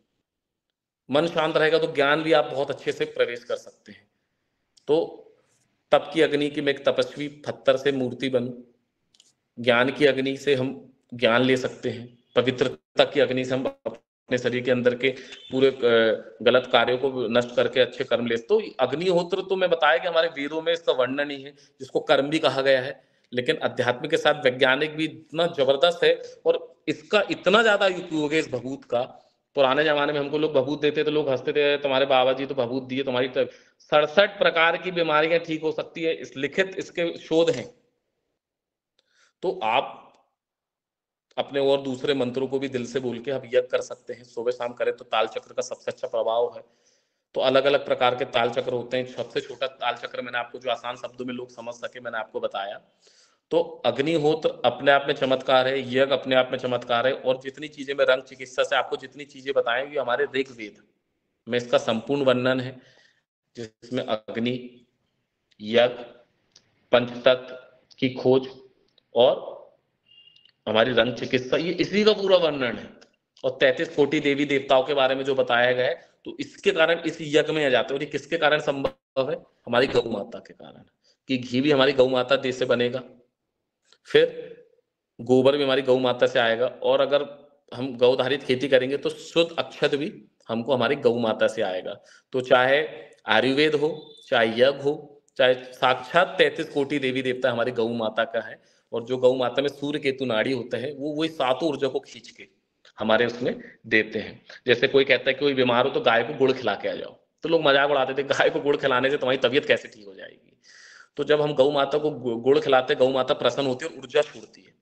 मन शांत रहेगा तो ज्ञान भी आप बहुत अच्छे से प्रवेश कर सकते हैं। तो तप की अग्नि की मैं एक तपस्वी पत्थर से मूर्ति बनूं, ज्ञान की अग्नि से हम ज्ञान ले सकते हैं, पवित्रता की अग्नि से हम अपने शरीर के अंदर के पूरे गलत कार्यों को नष्ट करके अच्छे कर्म ले। तो अग्निहोत्र तो मैं बताया कि हमारे वेदों में इसका वर्णन ही है, जिसको कर्म भी कहा गया है, लेकिन अध्यात्म के साथ वैज्ञानिक भी इतना जबरदस्त है, और इसका इतना ज्यादा उपयोग है इस भभूत का। पुराने जमाने में हमको लोग भभूत देते तो लोग हंसते थे, तुम्हारे बाबा जी तो भभूत दिए, तुम्हारी 67 प्रकार की बीमारियां ठीक हो सकती है, इस लिखित इसके शोध हैं। तो आप अपने और दूसरे मंत्रों को भी दिल से बोल के आप यज्ञ कर सकते हैं, सुबह शाम करें तो ताल चक्र का सबसे अच्छा प्रभाव है। तो अलग अलग प्रकार के ताल चक्र होते हैं, सबसे छोटा ताल चक्र मैंने आपको जो आसान शब्दों में लोग समझ सके मैंने आपको बताया। तो अग्निहोत्र अपने आप में चमत्कार है, यज्ञ अपने आप में चमत्कार है, और जितनी चीजें मैं रंग चिकित्सा से आपको जितनी चीजें बताएंगी हमारे ऋग्वेद में इसका संपूर्ण वर्णन है, जिसमें अग्नि, यज्ञ, पंचतत्व की खोज और हमारी रंग चिकित्सा, ये इसी का पूरा वर्णन है। और 33 कोटि देवी देवताओं के बारे में जो बताया गया है, तो इसके कारण इस यज्ञ में आ जाते हैं। और ये किसके कारण संभव है? हमारी गौ माता के कारण, कि घी भी हमारी गौ माता देश से बनेगा, फिर गोबर भी हमारी गौ माता से आएगा, और अगर हम गौधारित खेती करेंगे तो शुद्ध अक्षत भी हमको हमारी गौ माता से आएगा। तो चाहे आयुर्वेद हो, चाहे यज्ञ हो, चाहे साक्षात 33 कोटि देवी देवता हमारी गौ माता का है। और जो गौ माता में सूर्य केतु नाड़ी होता है, वो वही 7 ऊर्जा को खींच के हमारे उसमें देते हैं। जैसे कोई कहता है कि कोई बीमार हो तो गाय को गुड़ खिला के आ जाओ, तो लोग मजाक उड़ाते थे, गाय को गुड़ खिलाने से तुम्हारी तबीयत कैसे ठीक हो जाएगी। तो जब हम गौ माता को गुड़ खिलाते, गौ माता प्रसन्न होती है और ऊर्जा छोड़ती है।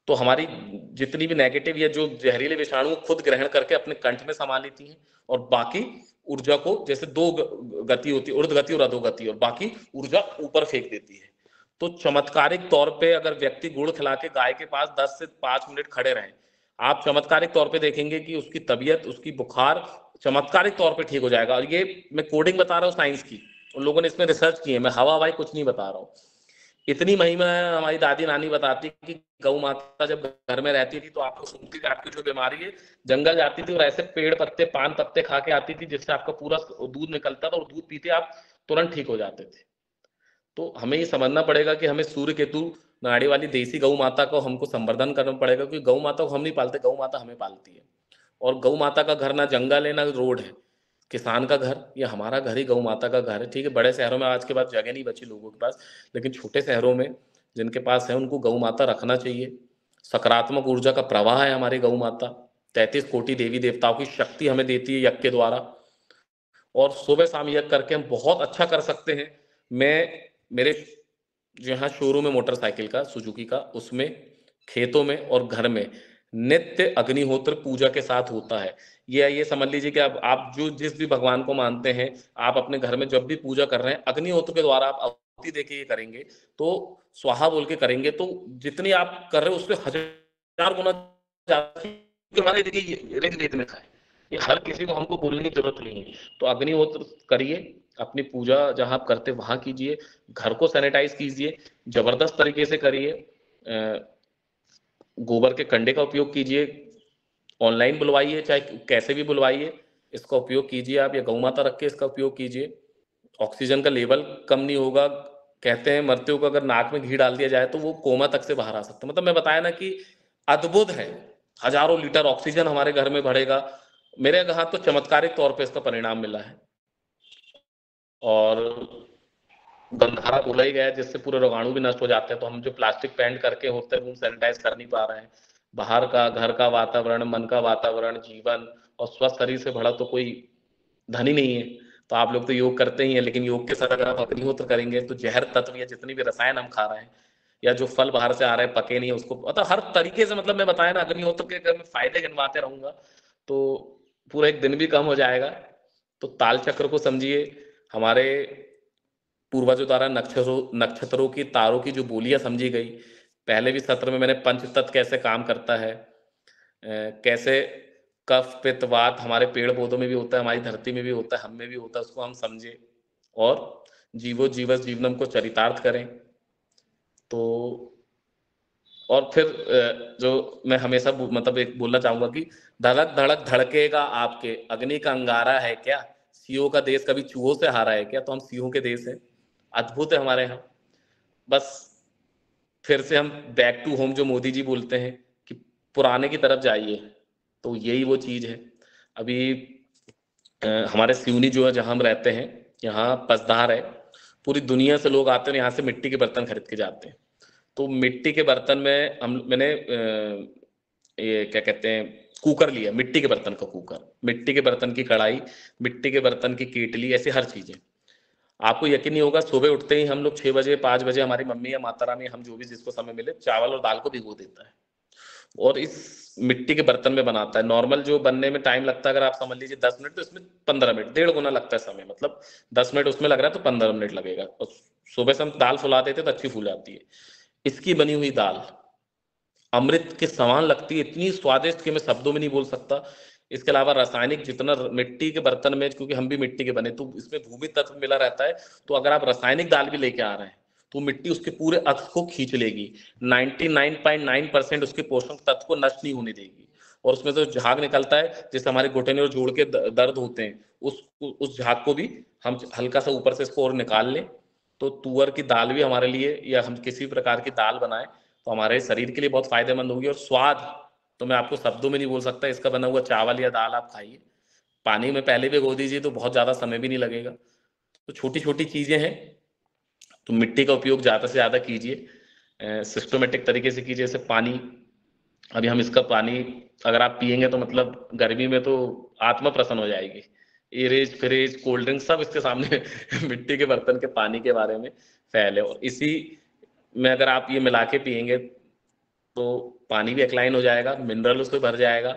तो हमारी जितनी भी नेगेटिव या जो जहरीले विषाणु खुद ग्रहण करके अपने कंठ में समा लेती हैं, और बाकी ऊर्जा को, जैसे 2 गति होती है, ऊर्ध्व गति और अधोगति, और बाकी ऊर्जा ऊपर फेंक देती है। तो चमत्कारिक तौर पे अगर व्यक्ति गुड़ खिला के गाय के पास 10 से 5 मिनट खड़े रहें, आप चमत्कारिक तौर पे देखेंगे कि उसकी तबीयत, उसकी बुखार चमत्कारिक तौर पे ठीक हो जाएगा। और ये मैं कोडिंग बता रहा हूँ साइंस की, उन लोगों ने इसमें रिसर्च की है, मैं हवा हवाई कुछ नहीं बता रहा हूँ। इतनी महिमा है। हमारी दादी नानी बताती कि गौ माता जब घर में रहती थी तो आपको सुनती थी आपकी जो बीमारी है, जंगल जाती थी और ऐसे पेड़ पत्ते पान पत्ते खा के आती थी जिससे आपका पूरा दूध निकलता था और दूध पीते आप तुरंत ठीक हो जाते थे। तो हमें ये समझना पड़ेगा कि हमें सूर्य केतु नाड़ी वाली देसी गौ माता को हमको संवर्धन करना पड़ेगा, क्योंकि गौ माता को हम नहीं पालते, गौ माता हमें पालती है। और गौ माता का घर ना जंगल है ना रोड है, किसान का घर, ये हमारा घर ही गौ माता का घर है। ठीक है, बड़े शहरों में आज के बाद जगह नहीं बची लोगों के पास, लेकिन छोटे शहरों में जिनके पास है उनको गौ माता रखना चाहिए। सकारात्मक ऊर्जा का प्रवाह है हमारी गौ माता। 33 कोटि देवी देवताओं की शक्ति हमें देती है यज्ञ के द्वारा, और सुबह शाम यज्ञ करके हम बहुत अच्छा कर सकते हैं। मैं मेरे जो यहाँ शोरूम है मोटरसाइकिल का सुजुकी का, उसमें खेतों में और घर में नित्य अग्निहोत्र पूजा के साथ होता है। ये समझ लीजिए कि अब आप जो जिस भी भगवान को मानते हैं, आप अपने घर में जब भी पूजा कर रहे हैं अग्निहोत्र के द्वारा आप आहुति देके ये करेंगे, तो स्वाहा बोल के करेंगे, तो जितनी आप कर रहे हो उससे 1000 गुना ज्यादा रीत में खाए। ये हर किसी को हमको बोलने की जरूरत नहीं है। तो अग्निहोत्र करिए, अपनी पूजा जहां आप करते वहां कीजिए, घर को सैनिटाइज कीजिए, जबरदस्त तरीके से करिए, गोबर के कंडे का उपयोग कीजिए, ऑनलाइन बुलवाइए चाहे कैसे भी बुलवाइए, इसका उपयोग कीजिए आप, या गौ माता रख के इसका उपयोग कीजिए। ऑक्सीजन का लेवल कम नहीं होगा। कहते हैं मरते को अगर नाक में घी डाल दिया जाए तो वो कोमा तक से बाहर आ सकता है। मतलब मैं बताया ना कि अद्भुत है, हजारों लीटर ऑक्सीजन हमारे घर में बढ़ेगा। मेरे यहाँ तो चमत्कारिक तौर पे इसका परिणाम मिला है। और गंधारा बोला ही गया है जिससे पूरे रोगाणु भी नष्ट हो जाते हैं। तो हम जो प्लास्टिक पैंट करके होते हैं रूम सैनिटाइज कर नहीं पा रहे हैं। बाहर का, घर का वातावरण, मन का वातावरण, जीवन और स्वस्थ शरीर से बड़ा तो कोई धन ही नहीं है। तो आप लोग तो योग करते ही हैं, लेकिन योग के साथ अगर आप अग्निहोत्र करेंगे तो जहर तत्व या जितनी भी रसायन हम खा रहे हैं या जो फल बाहर से आ रहे हैं पके नहीं है उसको, मतलब हर तरीके से, मतलब मैं बताया ना अग्निहोत्र के अगर मैं फायदे गिनवाते रहूंगा तो पूरा एक दिन भी कम हो जाएगा। तो ताल चक्र को समझिए। हमारे पूर्वजों द्वारा नक्षत्रों की, तारों की जो बोलियां समझी गई। पहले भी सत्र में मैंने पंच तत्व कैसे काम करता है, कैसे कफ पित्त वात हमारे पेड़ पौधों में भी होता है, हमारी धरती में भी होता है, हम में भी होता है, उसको हम समझे और जीवो जीवस जीवनम को चरितार्थ करें। तो और फिर जो मैं हमेशा मतलब एक बोलना चाहूंगा कि धड़क धड़क धड़केगा आपके, अग्नि का अंगारा है क्या, सीओ का देश कभी चूहों से हारा है क्या? तो हम सीओ के देश हैं, अद्भुत है हमारे यहाँ। बस फिर से हम बैक टू होम जो मोदी जी बोलते हैं कि पुराने की तरफ जाइए, तो यही वो चीज है। अभी हमारे सिवनी जो है जहां हम रहते हैं, यहाँ पसधार है, पूरी दुनिया से लोग आते हैं, यहाँ से मिट्टी के बर्तन खरीद के जाते हैं। तो मिट्टी के बर्तन में मैंने ये क्या कहते हैं कुकर लिया, मिट्टी के बर्तन का कुकर, मिट्टी के बर्तन की कढ़ाई, मिट्टी के बर्तन की केटली, ऐसी हर चीजें। आपको यकीन नहीं होगा, सुबह उठते ही हम लोग 6 बजे 5 बजे हमारी मम्मी या माता रानी, हम जो भी जिसको समय मिले, चावल और दाल को भिगो देता है और इस मिट्टी के बर्तन में बनाता है। नॉर्मल जो बनने में टाइम लगता है अगर आप समझ लीजिए 10 मिनट, तो इसमें 15 मिनट, 1.5 गुना लगता है समय। मतलब 10 मिनट उसमें लग रहा है तो 15 मिनट लगेगा। और सुबह से हम दाल फुला देते तो अच्छी फूल जाती है। इसकी बनी हुई दाल अमृत के समान लगती है, इतनी स्वादिष्ट कि मैं शब्दों में नहीं बोल सकता। इसके अलावा रासायनिक जितना मिट्टी के बर्तन में, क्योंकि हम भी मिट्टी के बने, तो इसमें भूमि तत्व मिला रहता है। तो अगर आप रासायनिक दाल भी लेके आ रहे हैं तो मिट्टी उसके पूरे अक्ष को खींच लेगी, 99.9% उसके पोषक तत्व को नष्ट नहीं होने देगी। और उसमें जो झाग निकलता है, जैसे हमारे घुटने और जोड़ के दर्द होते हैं, उस झाग को भी हम हल्का सा ऊपर से इसको और निकाल लें, तो तुअर की दाल भी हमारे लिए, या हम किसी प्रकार की दाल बनाए तो हमारे शरीर के लिए बहुत फायदेमंद होगी। और स्वाद तो मैं आपको शब्दों में नहीं बोल सकता। इसका बना हुआ चावल या दाल आप खाइए, पानी में पहले भिगो दीजिए तो बहुत ज्यादा समय भी नहीं लगेगा। तो छोटी छोटी चीजें हैं, तो मिट्टी का उपयोग ज्यादा से ज्यादा कीजिए, सिस्टमेटिक तरीके से कीजिए। जैसे पानी, अभी हम इसका पानी अगर आप पियेंगे तो मतलब गर्मी में तो आत्मा प्रसन्न हो जाएगी। एरेज फ्रिज कोल्ड ड्रिंक सब इसके सामने मिट्टी के बर्तन के पानी के बारे में फैले। और इसी में अगर आप ये मिला के पियेंगे तो पानी भी एक्लाइन हो जाएगा, मिनरल उसमें भर जाएगा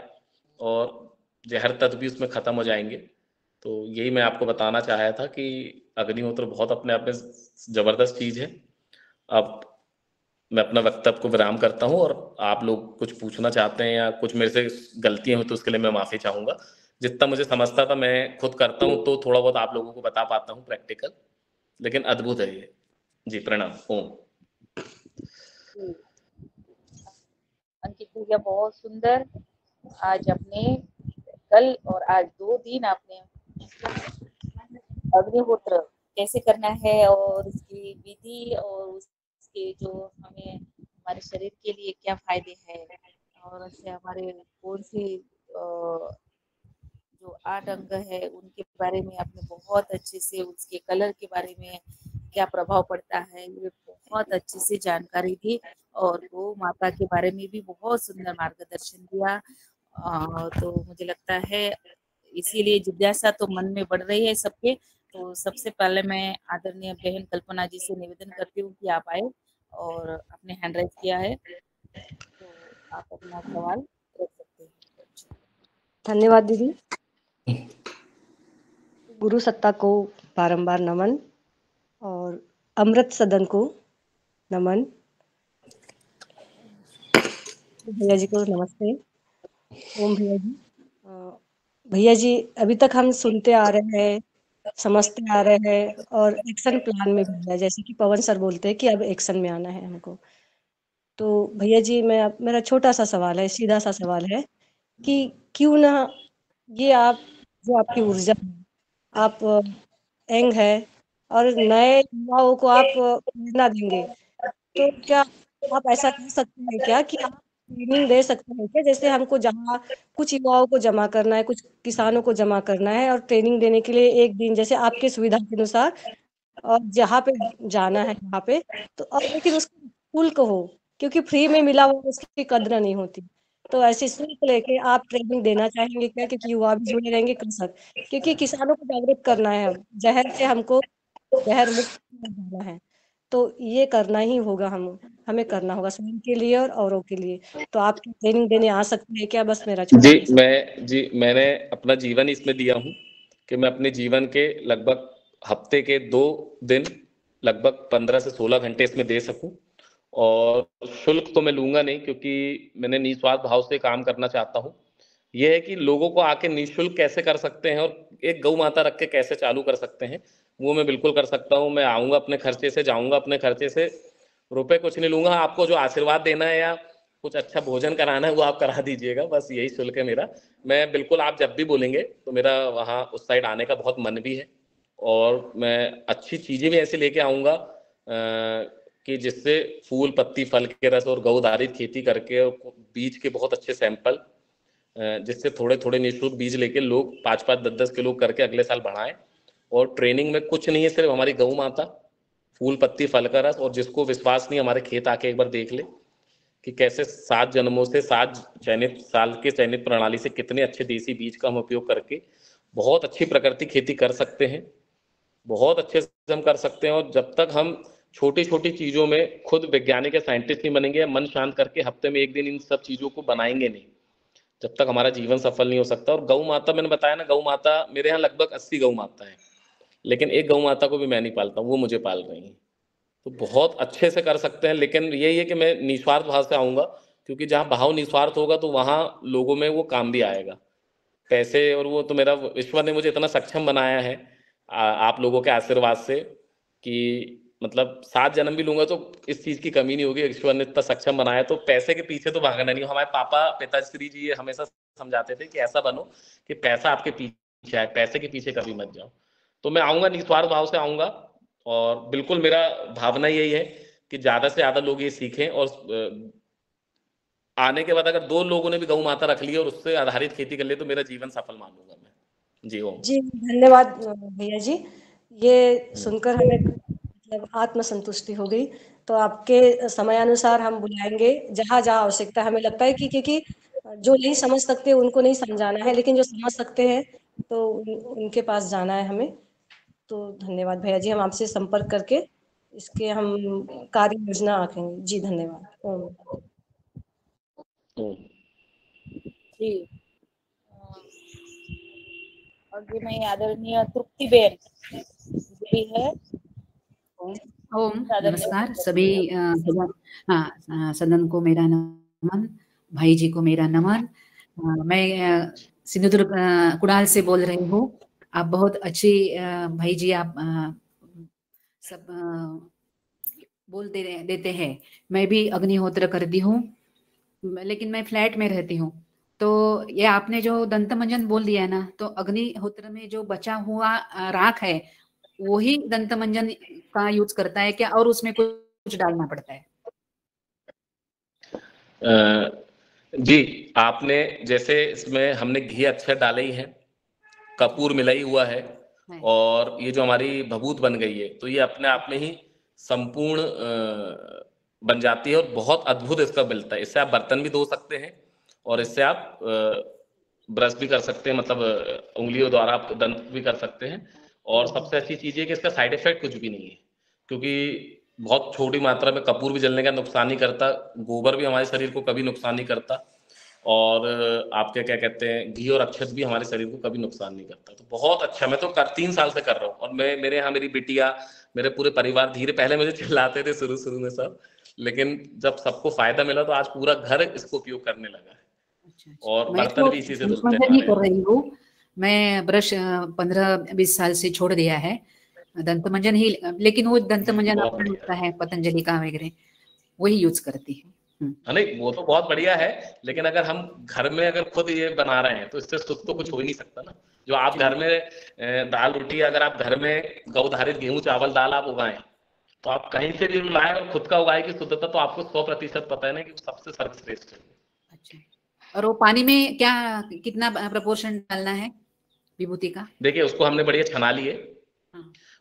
और जहर तत्व भी उसमें खत्म हो जाएंगे। तो यही मैं आपको बताना चाहा था कि अग्निहोत्र बहुत अपने आप में जबरदस्त चीज है। अब मैं अपना वक्तव्य को विराम करता हूँ, और आप लोग कुछ पूछना चाहते हैं या कुछ मेरे से गलतियां हुई तो उसके लिए मैं माफी चाहूंगा। जितना मुझे समझता था मैं खुद करता हूँ, तो थोड़ा बहुत आप लोगों को बता पाता हूँ प्रैक्टिकल, लेकिन अद्भुत है ये। जी प्रणाम। ओम। अंकित भैया बहुत सुंदर, आज अपने कल और आज 2 दिन आपने अग्निहोत्र कैसे करना है और उसकी विधि और उसके जो हमें हमारे शरीर के लिए क्या फायदे हैं, और उससे हमारे कौन से जो 8 अंग है उनके बारे में आपने बहुत अच्छे से, उसके कलर के बारे में क्या प्रभाव पड़ता है, ये बहुत अच्छे से जानकारी दी, और गौ माता के बारे में भी बहुत सुंदर मार्गदर्शन दिया। तो मुझे लगता है इसीलिए जिज्ञासा तो मन में बढ़ रही है सबके। तो सबसे पहले मैं आदरणीय बहन कल्पना जी से निवेदन करती हूँ कि आप आए और आपने हैंड राइज किया है, तो आप अपना सवाल रख सकते हैं। धन्यवाद दीदी। गुरु सत्ता को बारंबार नमन और अमृत सदन को नमन। भैया जी को नमस्ते। ओम भैया जी। भैया जी, अभी तक हम सुनते आ रहे हैं, समझते आ रहे हैं, और एक्शन प्लान में भी है, जैसे कि पवन सर बोलते हैं कि अब एक्शन में आना है हमको। तो भैया जी, मेरा छोटा सा सवाल है, सीधा सा सवाल है कि क्यों ना ये आप, जो आपकी ऊर्जा है, आप यंग है और नए युवाओं को आप प्रेरणा देंगे, तो क्या आप ऐसा कर सकते हैं क्या कि आप ट्रेनिंग दे सकते हैं क्या? जैसे हमको जहाँ कुछ युवाओं को जमा करना है, कुछ किसानों को जमा करना है, और ट्रेनिंग देने के लिए एक दिन, जैसे आपके सुविधा के अनुसार, और जहाँ पे जाना है वहाँ पे, तो और लेकिन उसका शुल्क हो, क्योंकि फ्री में मिला हुआ उसकी कद्र नहीं होती। तो ऐसे शुल्क लेके आप ट्रेनिंग देना चाहेंगे क्या? क्योंकि युवा भी जुड़े रहेंगे कृषक, क्योंकि किसानों को जागरूक करना है, अब जहर से हमको जहर मुक्त जाना है, तो ये करना ही होगा, हमें करना होगा स्वयं के लिए और औरों के लिए। तो आप ट्रेनिंग देने आ सकते हैं क्या? बस मेरा छोटा सा मैंने अपना जीवन इसमें दिया हूँ कि मैं अपने जीवन के लगभग हफ्ते के 2 दिन लगभग 15 से 16 घंटे इसमें दे सकूं, और शुल्क तो मैं लूंगा नहीं, क्योंकि मैंने निस्वार्थ भाव से काम करना चाहता हूँ। यह है कि लोगों को आके निःशुल्क कैसे कर सकते हैं और एक गौ माता रख के कैसे चालू कर सकते हैं, वो मैं बिल्कुल कर सकता हूँ। मैं आऊंगा अपने खर्चे से, जाऊंगा अपने खर्चे से, रुपए कुछ नहीं लूंगा। आपको जो आशीर्वाद देना है या कुछ अच्छा भोजन कराना है वो आप करा दीजिएगा, बस यही शुल्क है मेरा। मैं बिल्कुल, आप जब भी बोलेंगे तो मेरा वहाँ उस साइड आने का बहुत मन भी है, और मैं अच्छी चीजें भी ऐसे लेके आऊंगा कि जिससे फूल पत्ती फल के रस और गौ आधारित खेती करके, और बीज के बहुत अच्छे सैंपल, जिससे थोड़े थोड़े निःशुल्क बीज लेके लोग 5-5 10-10 किलो करके अगले साल बढ़ाएं। और ट्रेनिंग में कुछ नहीं है, सिर्फ हमारी गौ माता, फूल पत्ती फल का रस, और जिसको विश्वास नहीं हमारे खेत आके एक बार देख ले कि कैसे 7 जन्मों से 7 चयनित साल के चयनित प्रणाली से कितने अच्छे देसी बीज का हम उपयोग करके बहुत अच्छी प्रकृति खेती कर सकते हैं, बहुत अच्छे से हम कर सकते हैं। और जब तक हम छोटी छोटी चीजों में खुद वैज्ञानिक या साइंटिस्ट नहीं बनेंगे, या मन शांत करके हफ्ते में एक दिन इन सब चीजों को बनाएंगे नहीं, जब तक हमारा जीवन सफल नहीं हो सकता। और गौ माता, मैंने बताया ना, गौ माता मेरे यहाँ लगभग 80 गौ माता है, लेकिन एक गौ माता को भी मैं नहीं पालता हूँ, वो मुझे पाल रही है। तो बहुत अच्छे से कर सकते हैं, लेकिन यही है कि मैं निस्वार्थ भाव से आऊंगा, क्योंकि जहाँ भाव निस्वार्थ होगा तो वहाँ लोगों में वो काम भी आएगा। पैसे और वो तो, मेरा ईश्वर ने मुझे इतना सक्षम बनाया है आप लोगों के आशीर्वाद से, कि मतलब 7 जन्म भी लूंगा तो इस चीज की कमी नहीं होगी। ईश्वर ने इतना सक्षम बनाया, तो पैसे के पीछे तो भागना नहीं। हमारे पापा पिताश्री जी ये हमेशा समझाते थे कि ऐसा बनो कि पैसा आपके पीछे आए, पैसे के पीछे कभी मत जाओ। तो मैं आऊंगा, निस्वार्थ भाव से आऊंगा, और बिल्कुल मेरा भावना यही है कि ज्यादा से ज्यादा लोग ये सीखें, और आने के बाद अगर 2 लोगों ने भी गौ माता रख ली और उससे आधारित खेती कर ले तो मेरा जीवन सफल मानूंगा मैं। जी ओम। जी, धन्यवाद भैया जी। ये सुनकर हमें मतलब आत्मसंतुष्टि हो गई। तो आपके समयानुसार हम बुलाएंगे जहाँ जहाँ आवश्यकता। हमें लगता है कि क्योंकि जो नहीं समझ सकते उनको नहीं समझाना है, लेकिन जो समझ सकते हैं तो उनके पास जाना है हमें। तो धन्यवाद भैया जी, हम आपसे संपर्क करके इसके हम कार्य योजना आंकेंगे। जी धन्यवाद। ओम। जी, और ये मैं आदरणीय तृप्ति बेन भी है, ओम आदरणीय नमस्कार पंकज सभी जी, आप सदन को मेरा नमन, भाई जी को मेरा नमन। मैं सिंधुदुर्ग कुडाल से बोल रही हूँ। आप बहुत अच्छी भाई जी आप सब बोल देते हैं। मैं भी अग्निहोत्र करती हूँ, लेकिन मैं फ्लैट में रहती हूँ। तो ये आपने जो दंत मंजन बोल दिया ना, तो अग्निहोत्र में जो बचा हुआ राख है वही दंत मंजन का यूज करता है क्या, और उसमें कुछ डालना पड़ता है? जी, आपने जैसे इसमें हमने घी अक्षर डाले ही है, कपूर मिलाई हुआ है, और ये जो हमारी भभूत बन गई है, तो ये अपने आप में ही संपूर्ण बन जाती है और बहुत अद्भुत इसका मिलता है। इससे आप बर्तन भी धो सकते हैं और इससे आप ब्रश भी कर सकते हैं, मतलब उंगलियों द्वारा आप दंत भी कर सकते हैं। और सबसे अच्छी चीज है कि इसका साइड इफेक्ट कुछ भी नहीं है, क्योंकि बहुत छोटी मात्रा में कपूर भी जलने का नुकसान नहीं करता, गोबर भी हमारे शरीर को कभी नुकसान नहीं करता, और आपके क्या कहते हैं घी और अक्षत भी हमारे शरीर को कभी नुकसान नहीं करता। तो बहुत अच्छा, मैं तो 3 साल से कर रहा हूँ, और मेरे यहाँ मेरी बिटिया, मेरे पूरे परिवार धीरे, पहले मुझे चिल्लाते थे शुरू में सब, लेकिन जब सबको फायदा मिला तो आज पूरा घर इसको उपयोग करने लगा है। और मैं बर्तन तो भी इसी से दंत धुलते मंजन ही हैं। कर रही हूँ। मैं ब्रश 15-20 साल से छोड़ दिया है, दंत मंजन ही, लेकिन वो दंत मंजन आपने होता है पतंजलि का वगैरह, वही यूज करती है। नहीं, वो तो बहुत बढ़िया है, लेकिन अगर हम घर में अगर खुद ये बना रहे हैं तो इससे शुद्ध तो कुछ हो ही नहीं सकता ना। जो आप घर में दाल रोटी, अगर आप घर में गौधारित गेहूं चावल दाल आप उगाएं, तो आप कहीं से भी लाएं और खुद का उगाए की शुद्धता तो आपको 100% पता है ना कि वो सबसे सर्वश्रेष्ठ है। अच्छा, और वो पानी में क्या कितना प्रपोर्शन डालना है विभूति का? देखिए, उसको हमने बढ़िया छना लिए,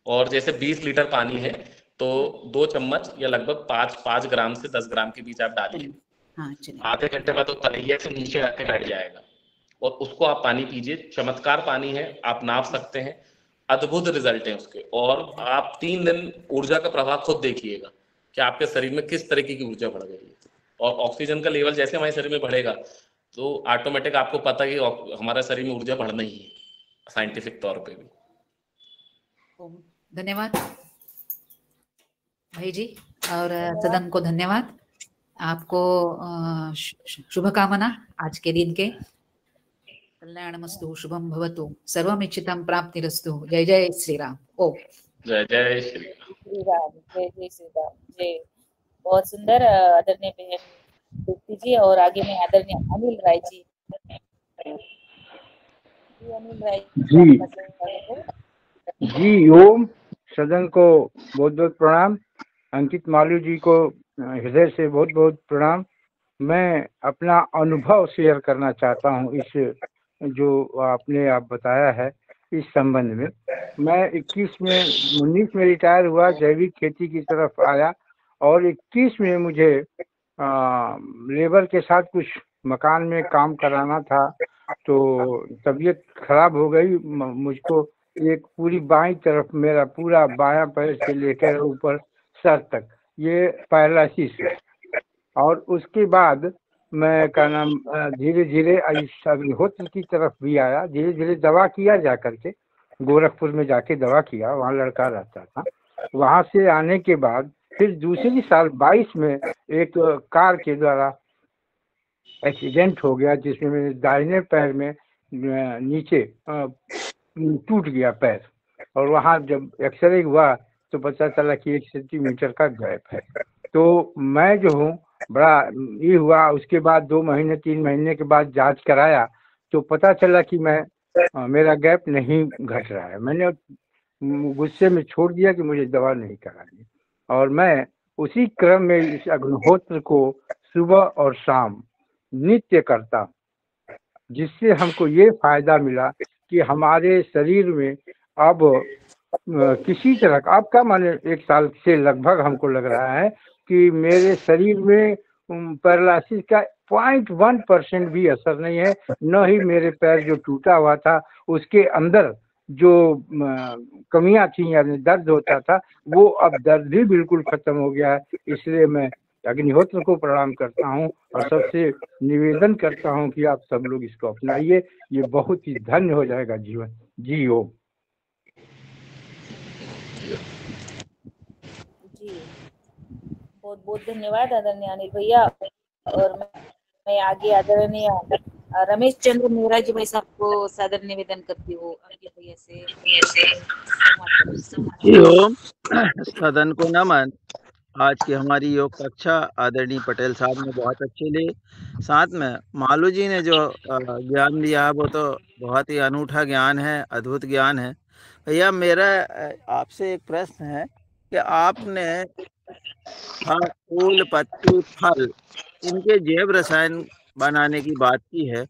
और जैसे 20 लीटर पानी है तो 2 चम्मच या लगभग 5 ग्राम से 10 ग्राम के बीच आप डालिए। आधे घंटे बाद तो तलैया से नीचे आके बैठ जाएगा, और उसको आप पानी पीजिए। चमत्कार पानी है, आप नाप सकते हैं, अद्भुत रिजल्ट है उसके। और आप 3 दिन ऊर्जा का प्रभाव खुद देखिएगा कि आपके शरीर में किस तरीके की ऊर्जा बढ़ गई है। और ऑक्सीजन का लेवल जैसे हमारे शरीर में बढ़ेगा तो ऑटोमेटिक आपको पता है कि हमारे शरीर में ऊर्जा बढ़ना ही है, साइंटिफिक तौर पे भी। धन्यवाद भाई जी, और सदन को धन्यवाद। आपको शुभकामना आज के दिन के। कल्याणमस्तु, शुभम भवतु, सर्वमिच्छितं प्राप्तिरस्तु। जय जय श्री राम। ओ जय जय श्री राम, जय जय श्री राम। जय, बहुत सुंदर आदरणीय बहन दीप्ति जी। और आगे में आदरणीय अनिल राय जी। अनिल राय जी, ओम। सदन को बहुत बहुत प्रणाम। अंकित मालू जी को हृदय से बहुत बहुत प्रणाम। मैं अपना अनुभव शेयर करना चाहता हूँ इस जो आपने आप बताया है इस संबंध में। मैं 19 में रिटायर हुआ, जैविक खेती की तरफ आया, और 21 में मुझे लेबर के साथ कुछ मकान में काम कराना था, तो तबीयत खराब हो गई। मुझको एक पूरी बाईं तरफ, मेरा पूरा बायां पैर से लेकर ऊपर सर तक ये पैरालिसिस है। और उसके बाद मैं क्या नाम धीरे धीरे अग्निहोत्र की तरफ भी आया, धीरे धीरे दवा किया जा करके, गोरखपुर में जाके दवा किया, वहाँ लड़का रहता था। वहाँ से आने के बाद फिर दूसरी साल 22 में एक कार के द्वारा एक्सीडेंट हो गया, जिसमें मेरे दाहिने पैर में नीचे टूट गया पैर। और वहाँ जब एक्सरे हुआ तो पता चला कि 1 सेंटीमीटर का गैप है। तो मैं जो हूँ बड़ा ये हुआ। उसके बाद 2 महीने 3 महीने के बाद जांच कराया तो पता चला कि मेरा गैप नहीं घट रहा है। मैंने गुस्से में छोड़ दिया कि मुझे दवा नहीं करानी, और मैं उसी क्रम में इस अग्निहोत्र को सुबह और शाम नित्य करता, जिससे हमको ये फायदा मिला कि हमारे शरीर में अब किसी तरह का, अब क्या माने 1 साल से लगभग हमको लग रहा है कि मेरे शरीर में पैरालिसिस का 0.1% भी असर नहीं है। न ही मेरे पैर जो टूटा हुआ था उसके अंदर जो कमियां थी, यानी दर्द होता था, वो अब दर्द भी बिल्कुल खत्म हो गया है। इसलिए मैं अग्निहोत्र को प्रणाम करता हूँ और सबसे निवेदन करता हूँ कि आप सब लोग इसको अपनाइए। ये बहुत ही धन्य हो जाएगा जीवन। जी ओम। जी, बहुत बहुत धन्यवाद आदरणीय अनिल भैया। और मैं आगे आदरणीय रमेश चंद्र मेहरा जी भाई साहब को सादर निवेदन करती हूँ अंकित भैया से। ओम सदन को नमन। आज की हमारी योग कक्षा आदरणीय पटेल साहब ने बहुत अच्छे ली। साथ में मालू जी ने जो ज्ञान दिया वो तो बहुत ही अनूठा ज्ञान है, अद्भुत ज्ञान है। भैया मेरा आपसे एक प्रश्न है कि आपने फूल, पत्ती, फल इनके जैव रसायन बनाने की बात की है,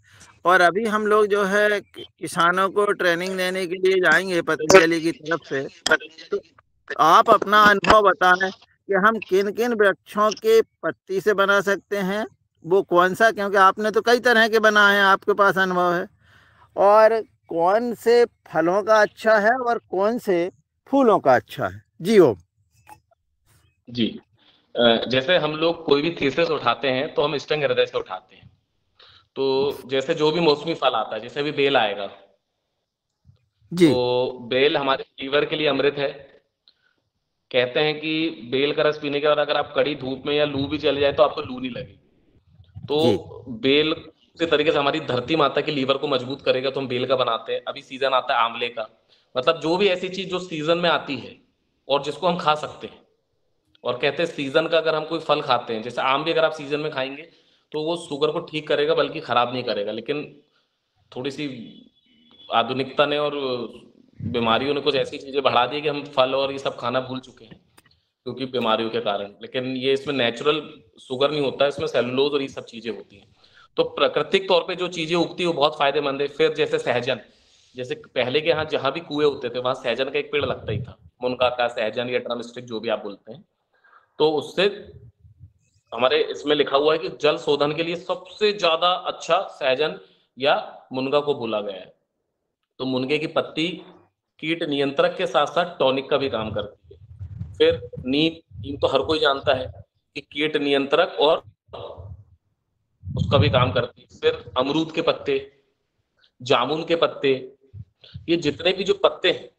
और अभी हम लोग जो है किसानों को ट्रेनिंग देने के लिए जाएंगे पतंजलि की तरफ से, तो आप अपना अनुभव बताएं कि हम किन किन वृक्षों के पत्ती से बना सकते हैं, वो कौन सा, क्योंकि आपने तो कई तरह के बनाए हैं, आपके पास अनुभव है, और कौन से फलों का अच्छा है और कौन से फूलों का अच्छा है। जी ओम जी। जैसे हम लोग कोई भी थीसिस उठाते हैं तो हम स्टंग हृदय से उठाते हैं। तो जैसे जो भी मौसमी फल आता है, जैसे अभी बेल आएगा जी, तो बेल हमारे लीवर के लिए अमृत है। कहते हैं कि बेल का रस पीने के बाद अगर आप कड़ी धूप में या लू भी चले जाए तो आपको लू नहीं लगेगी। तो बेल उसी तरीके से हमारी धरती माता के लीवर को मजबूत करेगा, तो हम बेल का बनाते हैं। अभी सीजन आता है आंवले का, मतलब जो भी ऐसी चीज जो सीजन में आती है और जिसको हम खा सकते हैं। और कहते हैं सीजन का अगर हम कोई फल खाते हैं, जैसे आम भी अगर आप सीजन में खाएंगे तो वो शुगर को ठीक करेगा बल्कि खराब नहीं करेगा। लेकिन थोड़ी सी आधुनिकता ने और बीमारियों ने कुछ ऐसी चीजें बढ़ा दी कि हम फल और ये सब खाना भूल चुके हैं क्योंकि बीमारियों के कारण। लेकिन ये इसमें नेचुरल शुगर नहीं होता है, इसमें सेलुलोज और ये सब चीजें होती हैं। तो प्राकृतिक तौर पे जो चीजें उगती है वो बहुत फायदेमंद है। फिर जैसे सहजन, जैसे पहले के यहाँ जहाँ भी कुएं होते थे वहां सहजन का एक पेड़ लगता ही था, मुनगा का, सहजन या ड्रम स्टिक जो भी आप बोलते हैं। तो उससे हमारे इसमें लिखा हुआ है कि जल शोधन के लिए सबसे ज्यादा अच्छा सहजन या मुनगा को बोला गया है। तो मुनगे की पत्ती कीट नियंत्रक के साथ साथ टॉनिक का भी काम करती है। फिर नीम तो हर कोई जानता है कि कीट नियंत्रक और उसका भी काम करती है। फिर अमरूद के पत्ते, जामुन के पत्ते, ये जितने भी जो पत्ते हैं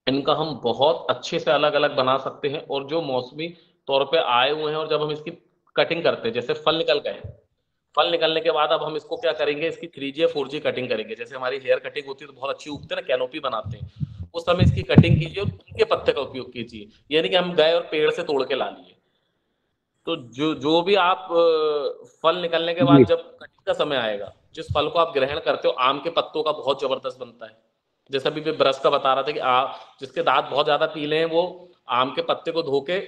इनका हम बहुत अच्छे से अलग अलग बना सकते हैं। और जो मौसमी तौर पे आए हुए हैं और जब हम इसकी कटिंग करते हैं, जैसे फल निकल गए, फल निकलने के बाद अब हम इसको क्या करेंगे, इसकी 3G या 4G कटिंग करेंगे। जैसे हमारी हेयर कटिंग होती है तो बहुत अच्छी उगते हैं ना, कैनोपी बनाते हैं, उस समय इसकी कटिंग कीजिए और उनके पत्ते का उपयोग कीजिए। यानी कि हम गए और पेड़ से तोड़ के ला लिए। तो जो भी आप फल निकलने के बाद जब कटिंग का समय आएगा, जिस फल को आप ग्रहण करते हो, आम के पत्तों का बहुत जबरदस्त बनता है। जैसे अभी मैं ब्रश का बता रहा था कि जिसके दांत बहुत ज्यादा पीले हैं वो आम के पत्ते को धो के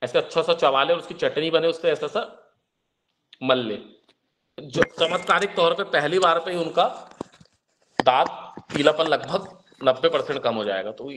ऐसे अच्छा सा चबा ले और उसकी चटनी बने, उससे ऐसा सा मल ले। जो चमत्कारिक तौर पे पहली बार पे ही उनका दांत पीलापन लगभग 90% कम हो जाएगा। तो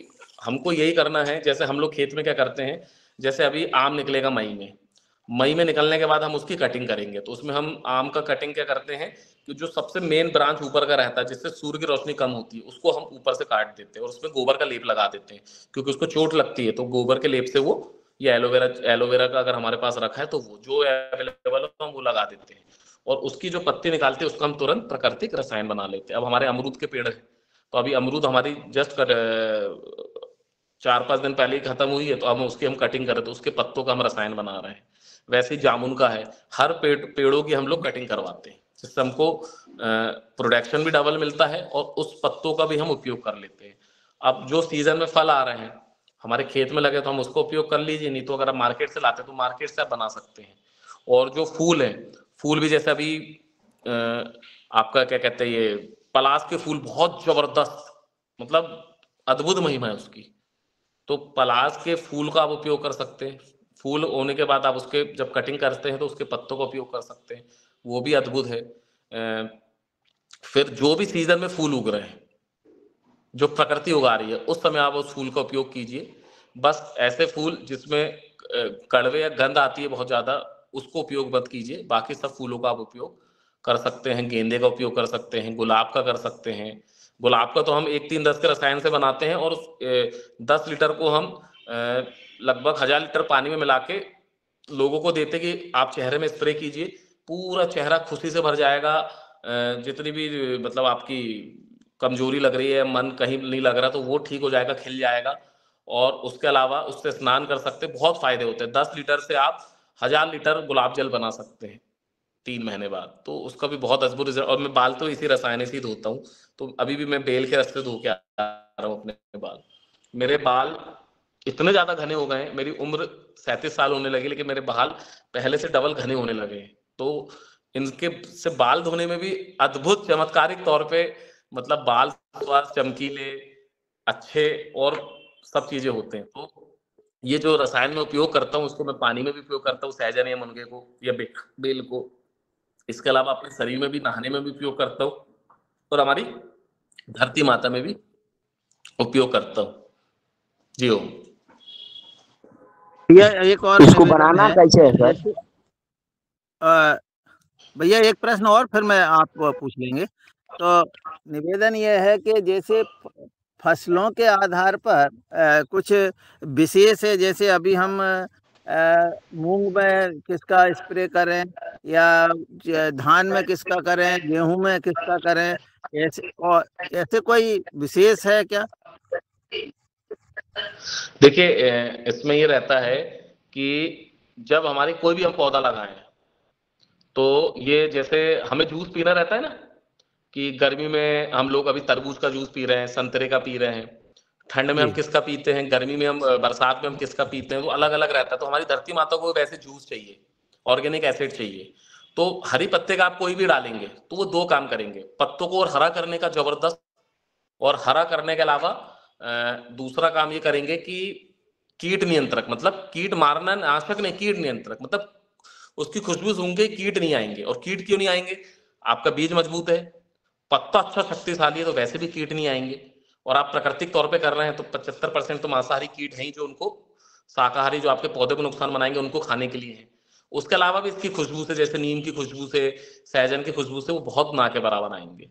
हमको यही करना है। जैसे हम लोग खेत में क्या करते हैं, जैसे अभी आम निकलेगा मई में निकलने के बाद हम उसकी कटिंग करेंगे। तो उसमें हम आम का कटिंग क्या करते हैं कि जो सबसे मेन ब्रांच ऊपर का रहता है जिससे सूर्य की रोशनी कम होती है, उसको हम ऊपर से काट देते हैं और उसमें गोबर का लेप लगा देते हैं, क्योंकि उसको चोट लगती है। तो गोबर के लेप से वो, या एलोवेरा का अगर हमारे पास रखा है तो वो जो अवेलेबल है हम वो लगा देते हैं। और उसकी जो पत्ती निकालते हैं उसको हम तुरंत प्राकृतिक रसायन बना लेते हैं। अब हमारे अमरूद के पेड़ है, तो अभी अमरूद हमारी जस्ट 4-5 दिन पहले ही खत्म हुई है, तो अब उसकी हम कटिंग कर रहे, तो उसके पत्तों का हम रसायन बना रहे हैं। वैसे ही जामुन का है, हर पेड़ों की हम लोग कटिंग करवाते हैं, जिससे हमको प्रोडक्शन भी डबल मिलता है और उस पत्तों का भी हम उपयोग कर लेते हैं। अब जो सीजन में फल आ रहे हैं हमारे खेत में लगे तो हम उसको उपयोग कर लीजिए, नहीं तो अगर आप मार्केट से लाते तो मार्केट से आप बना सकते हैं। और जो फूल है, फूल भी जैसे अभी आपका क्या कहते हैं, ये पलाश के फूल बहुत जबरदस्त, मतलब अद्भुत महिमा है उसकी। तो पलाश के फूल का आप उपयोग कर सकते हैं। फूल होने के बाद आप उसके जब कटिंग करते हैं तो उसके पत्तों का उपयोग कर सकते हैं, वो भी अद्भुत है। फिर जो भी सीजन में फूल उग रहे हैं, जो प्रकृति उगा रही है, उस समय आप उस फूल का उपयोग कीजिए। बस ऐसे फूल जिसमें कड़वे या गंध आती है बहुत ज्यादा, उसको उपयोग मत कीजिए। बाकी सब फूलों का आप उपयोग कर सकते हैं। गेंदे का उपयोग कर सकते हैं, गुलाब का कर सकते हैं। गुलाब का तो हम 1-3-10 के रसायन से बनाते हैं और 10 लीटर को हम लगभग 1000 लीटर पानी में मिला के लोगों को देते कि आप चेहरे में स्प्रे कीजिए, पूरा चेहरा खुशी से भर जाएगा। जितनी भी मतलब आपकी कमजोरी लग रही है, मन कहीं नहीं लग रहा, तो वो ठीक हो जाएगा, खिल जाएगा। और उसके अलावा उससे स्नान कर सकते हैं, बहुत फायदे होते हैं। 10 लीटर से आप 1000 लीटर गुलाब जल बना सकते हैं 3 महीने बाद। तो उसका भी बहुत अद्भुत रिजल्ट। और मैं बाल तो इसी रसायन से ही धोता हूँ, तो अभी भी मैं बेल के रस से धो के आ रहा हूँ अपने बाल। मेरे बाल इतने ज्यादा घने हो गए हैं, मेरी उम्र 37 साल होने लगी, लेकिन मेरे बाल पहले से डबल घने होने लगे हैं। तो इनके से बाल धोने में भी अद्भुत चमत्कारिक तौर पे मतलब बाल स्वास्थ्य, चमकीले, अच्छे और सब चीजें होते हैं। तो ये जो रसायन में उपयोग करता हूँ उसको मैं पानी में भी उपयोग करता हूँ, सहजन या मुनगे को या बेल को। इसके अलावा अपने शरीर में भी, नहाने में भी उपयोग करता हूँ, और हमारी धरती माता में भी उपयोग करता हूँ। जी हो। भैया एक और इसको बनाना कैसे है सर? भैया एक प्रश्न और फिर मैं आपको पूछ लेंगे। तो निवेदन यह है कि जैसे फसलों के आधार पर कुछ विशेष है, जैसे अभी हम मूंग में किसका स्प्रे करें या धान में किसका करें, गेहूं में किसका करें, ऐसे कोई विशेष है क्या? देखिए इसमें ये रहता है कि जब हमारी कोई भी हम पौधा लगाएं, तो ये जैसे हमें जूस पीना रहता है ना, कि गर्मी में हम लोग अभी तरबूज का जूस पी रहे हैं, संतरे का पी रहे हैं, ठंड में हम किसका पीते हैं, गर्मी में हम, बरसात में हम किसका पीते हैं, तो अलग अलग रहता है। तो हमारी धरती माता को वैसे जूस चाहिए, ऑर्गेनिक एसिड चाहिए। तो हरी पत्ते का आप कोई भी डालेंगे तो वो 2 काम करेंगे, पत्तों को और हरा करने का जबरदस्त, और हरा करने के अलावा दूसरा काम ये करेंगे कि कीट नियंत्रक, मतलब कीट मारना, नाशक नहीं, कीट नियंत्रक, मतलब उसकी खुशबू सूंघ के कीट नहीं आएंगे। और कीट क्यों नहीं आएंगे? आपका बीज मजबूत है, पत्ता अच्छा शक्तिशाली है, तो वैसे भी कीट नहीं आएंगे। और आप प्राकृतिक तौर पे कर रहे हैं तो 75% तो मांसाहारी कीट हैं ही, जो उनको शाकाहारी, जो आपके पौधे को नुकसान बनाएंगे, उनको खाने के लिए है। उसके अलावा भी इसकी खुशबू से, जैसे नीम की खुशबू से, सहजन की खुशबू से, वो बहुत ना के बराबर आएंगे।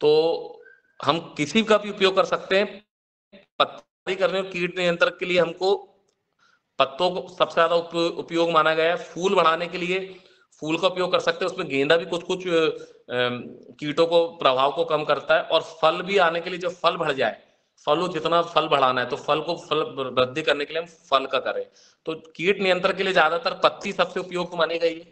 तो हम किसी का भी उपयोग कर सकते हैं। पत्ती करने और कीट नियंत्रण के लिए हमको पत्तों को सबसे ज्यादा उपयोग माना गया है। फूल बढ़ाने के लिए फूल का उपयोग कर सकते हैं, उसमें गेंदा भी कुछ कुछ कीटों को, प्रभाव को कम करता है। और फल भी आने के लिए, जब फल बढ़ जाए, फलों जितना फल बढ़ाना है, तो फल को फल वृद्धि करने के लिए हम फल का करें। तो कीट नियंत्रण के लिए ज्यादातर पत्ती सबसे उपयुक्त मानी गई है।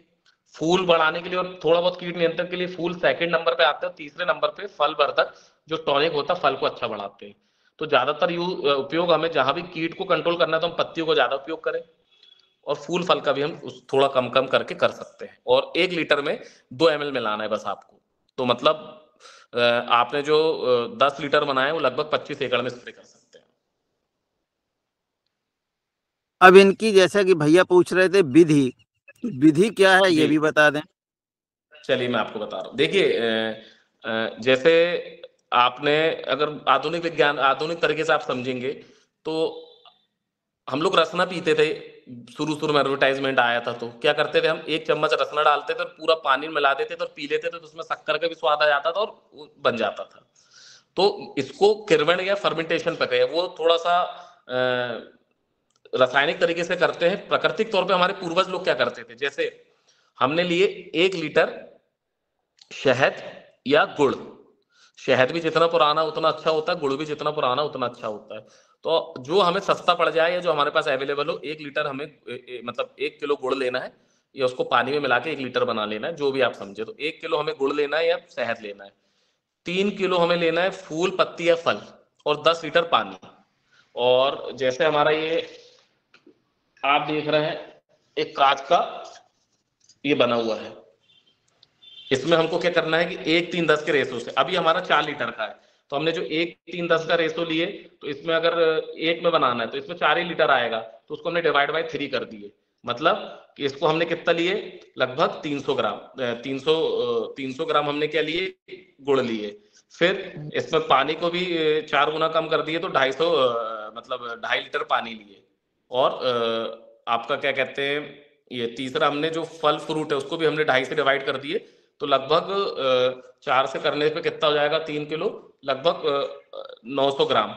फूल बढ़ाने के लिए और थोड़ा बहुत कीट नियंत्रण के लिए फूल सेकंड नंबर पे आते हैं, तीसरे नंबर पे फल वर्धक जो टॉनिक होता है, फल को अच्छा बढ़ाते हैं। तो ज्यादातर उपयोग हमें जहां भी कीट को कंट्रोल करना है तो हम पत्तियों को ज्यादा उपयोग करें, और फूल फल का भी हम थोड़ा कम कम करके कर सकते हैं। और 1 लीटर में 2 ml मिलाना है बस आपको। तो मतलब आपने जो 10 लीटर बनाए वो लगभग 25 एकड़ में स्प्रे कर सकते हैं। अब इनकी, जैसा कि भैया पूछ रहे थे, विधि क्या है ये भी बता दें। चलिए मैं आपको बता रहा हूँ। देखिए जैसे आपने अगर आधुनिक विज्ञान, आधुनिक तरीके से आप समझेंगे तो हम लोग रसना पीते थे शुरू में, एडवर्टाइजमेंट आया था तो क्या करते थे, हम 1 चम्मच रसना डालते थे और पूरा पानी मिला देते थे और पी लेते थे, तो उसमें शक्कर का भी स्वाद आ जाता था और बन जाता था। तो इसको किण्वन या फर्मेंटेशन पे कहे, वो थोड़ा सा रासायनिक तरीके से करते हैं। प्राकृतिक तौर पे हमारे पूर्वज लोग क्या करते थे, जैसे हमने लिए 1 लीटर शहद या गुड़। शहद भी जितना पुराना उतना अच्छा होता है, गुड़ भी जितना पुराना उतना अच्छा होता है। तो जो हमें सस्ता पड़ जाए या जो हमारे पास अवेलेबल हो, 1 लीटर हमें मतलब 1 किलो गुड़ लेना है, या उसको पानी में मिला के 1 लीटर बना लेना है, जो भी आप समझे। तो 1 किलो हमें गुड़ लेना है या शहद लेना है, 3 किलो हमें लेना है फूल, पत्ती या फल, और 10 लीटर पानी। और जैसे हमारा ये आप देख रहे हैं एक कांच का ये बना हुआ है, इसमें हमको क्या करना है कि 1-3-10 के रेशो से, अभी हमारा 4 लीटर का है, तो हमने जो 1-3-10 का रेशो लिए, तो इसमें अगर 1 में बनाना है तो इसमें 4 ही लीटर आएगा, तो उसको हमने डिवाइड बाय 3 कर दिए। मतलब कि इसको हमने कितना लिए, लगभग 300 ग्राम 300 ग्राम हमने क्या लिए, गुड़ लिए। फिर इसमें पानी को भी 4 गुना कम कर दिए, तो 250 मतलब 2.5 लीटर पानी लिए। और आपका क्या कहते हैं, ये तीसरा हमने जो फल फ्रूट है उसको भी हमने 2.5 से डिवाइड कर दिए, तो लगभग 4 से करने पे कितना हो जाएगा, 3 किलो, लगभग 900 ग्राम।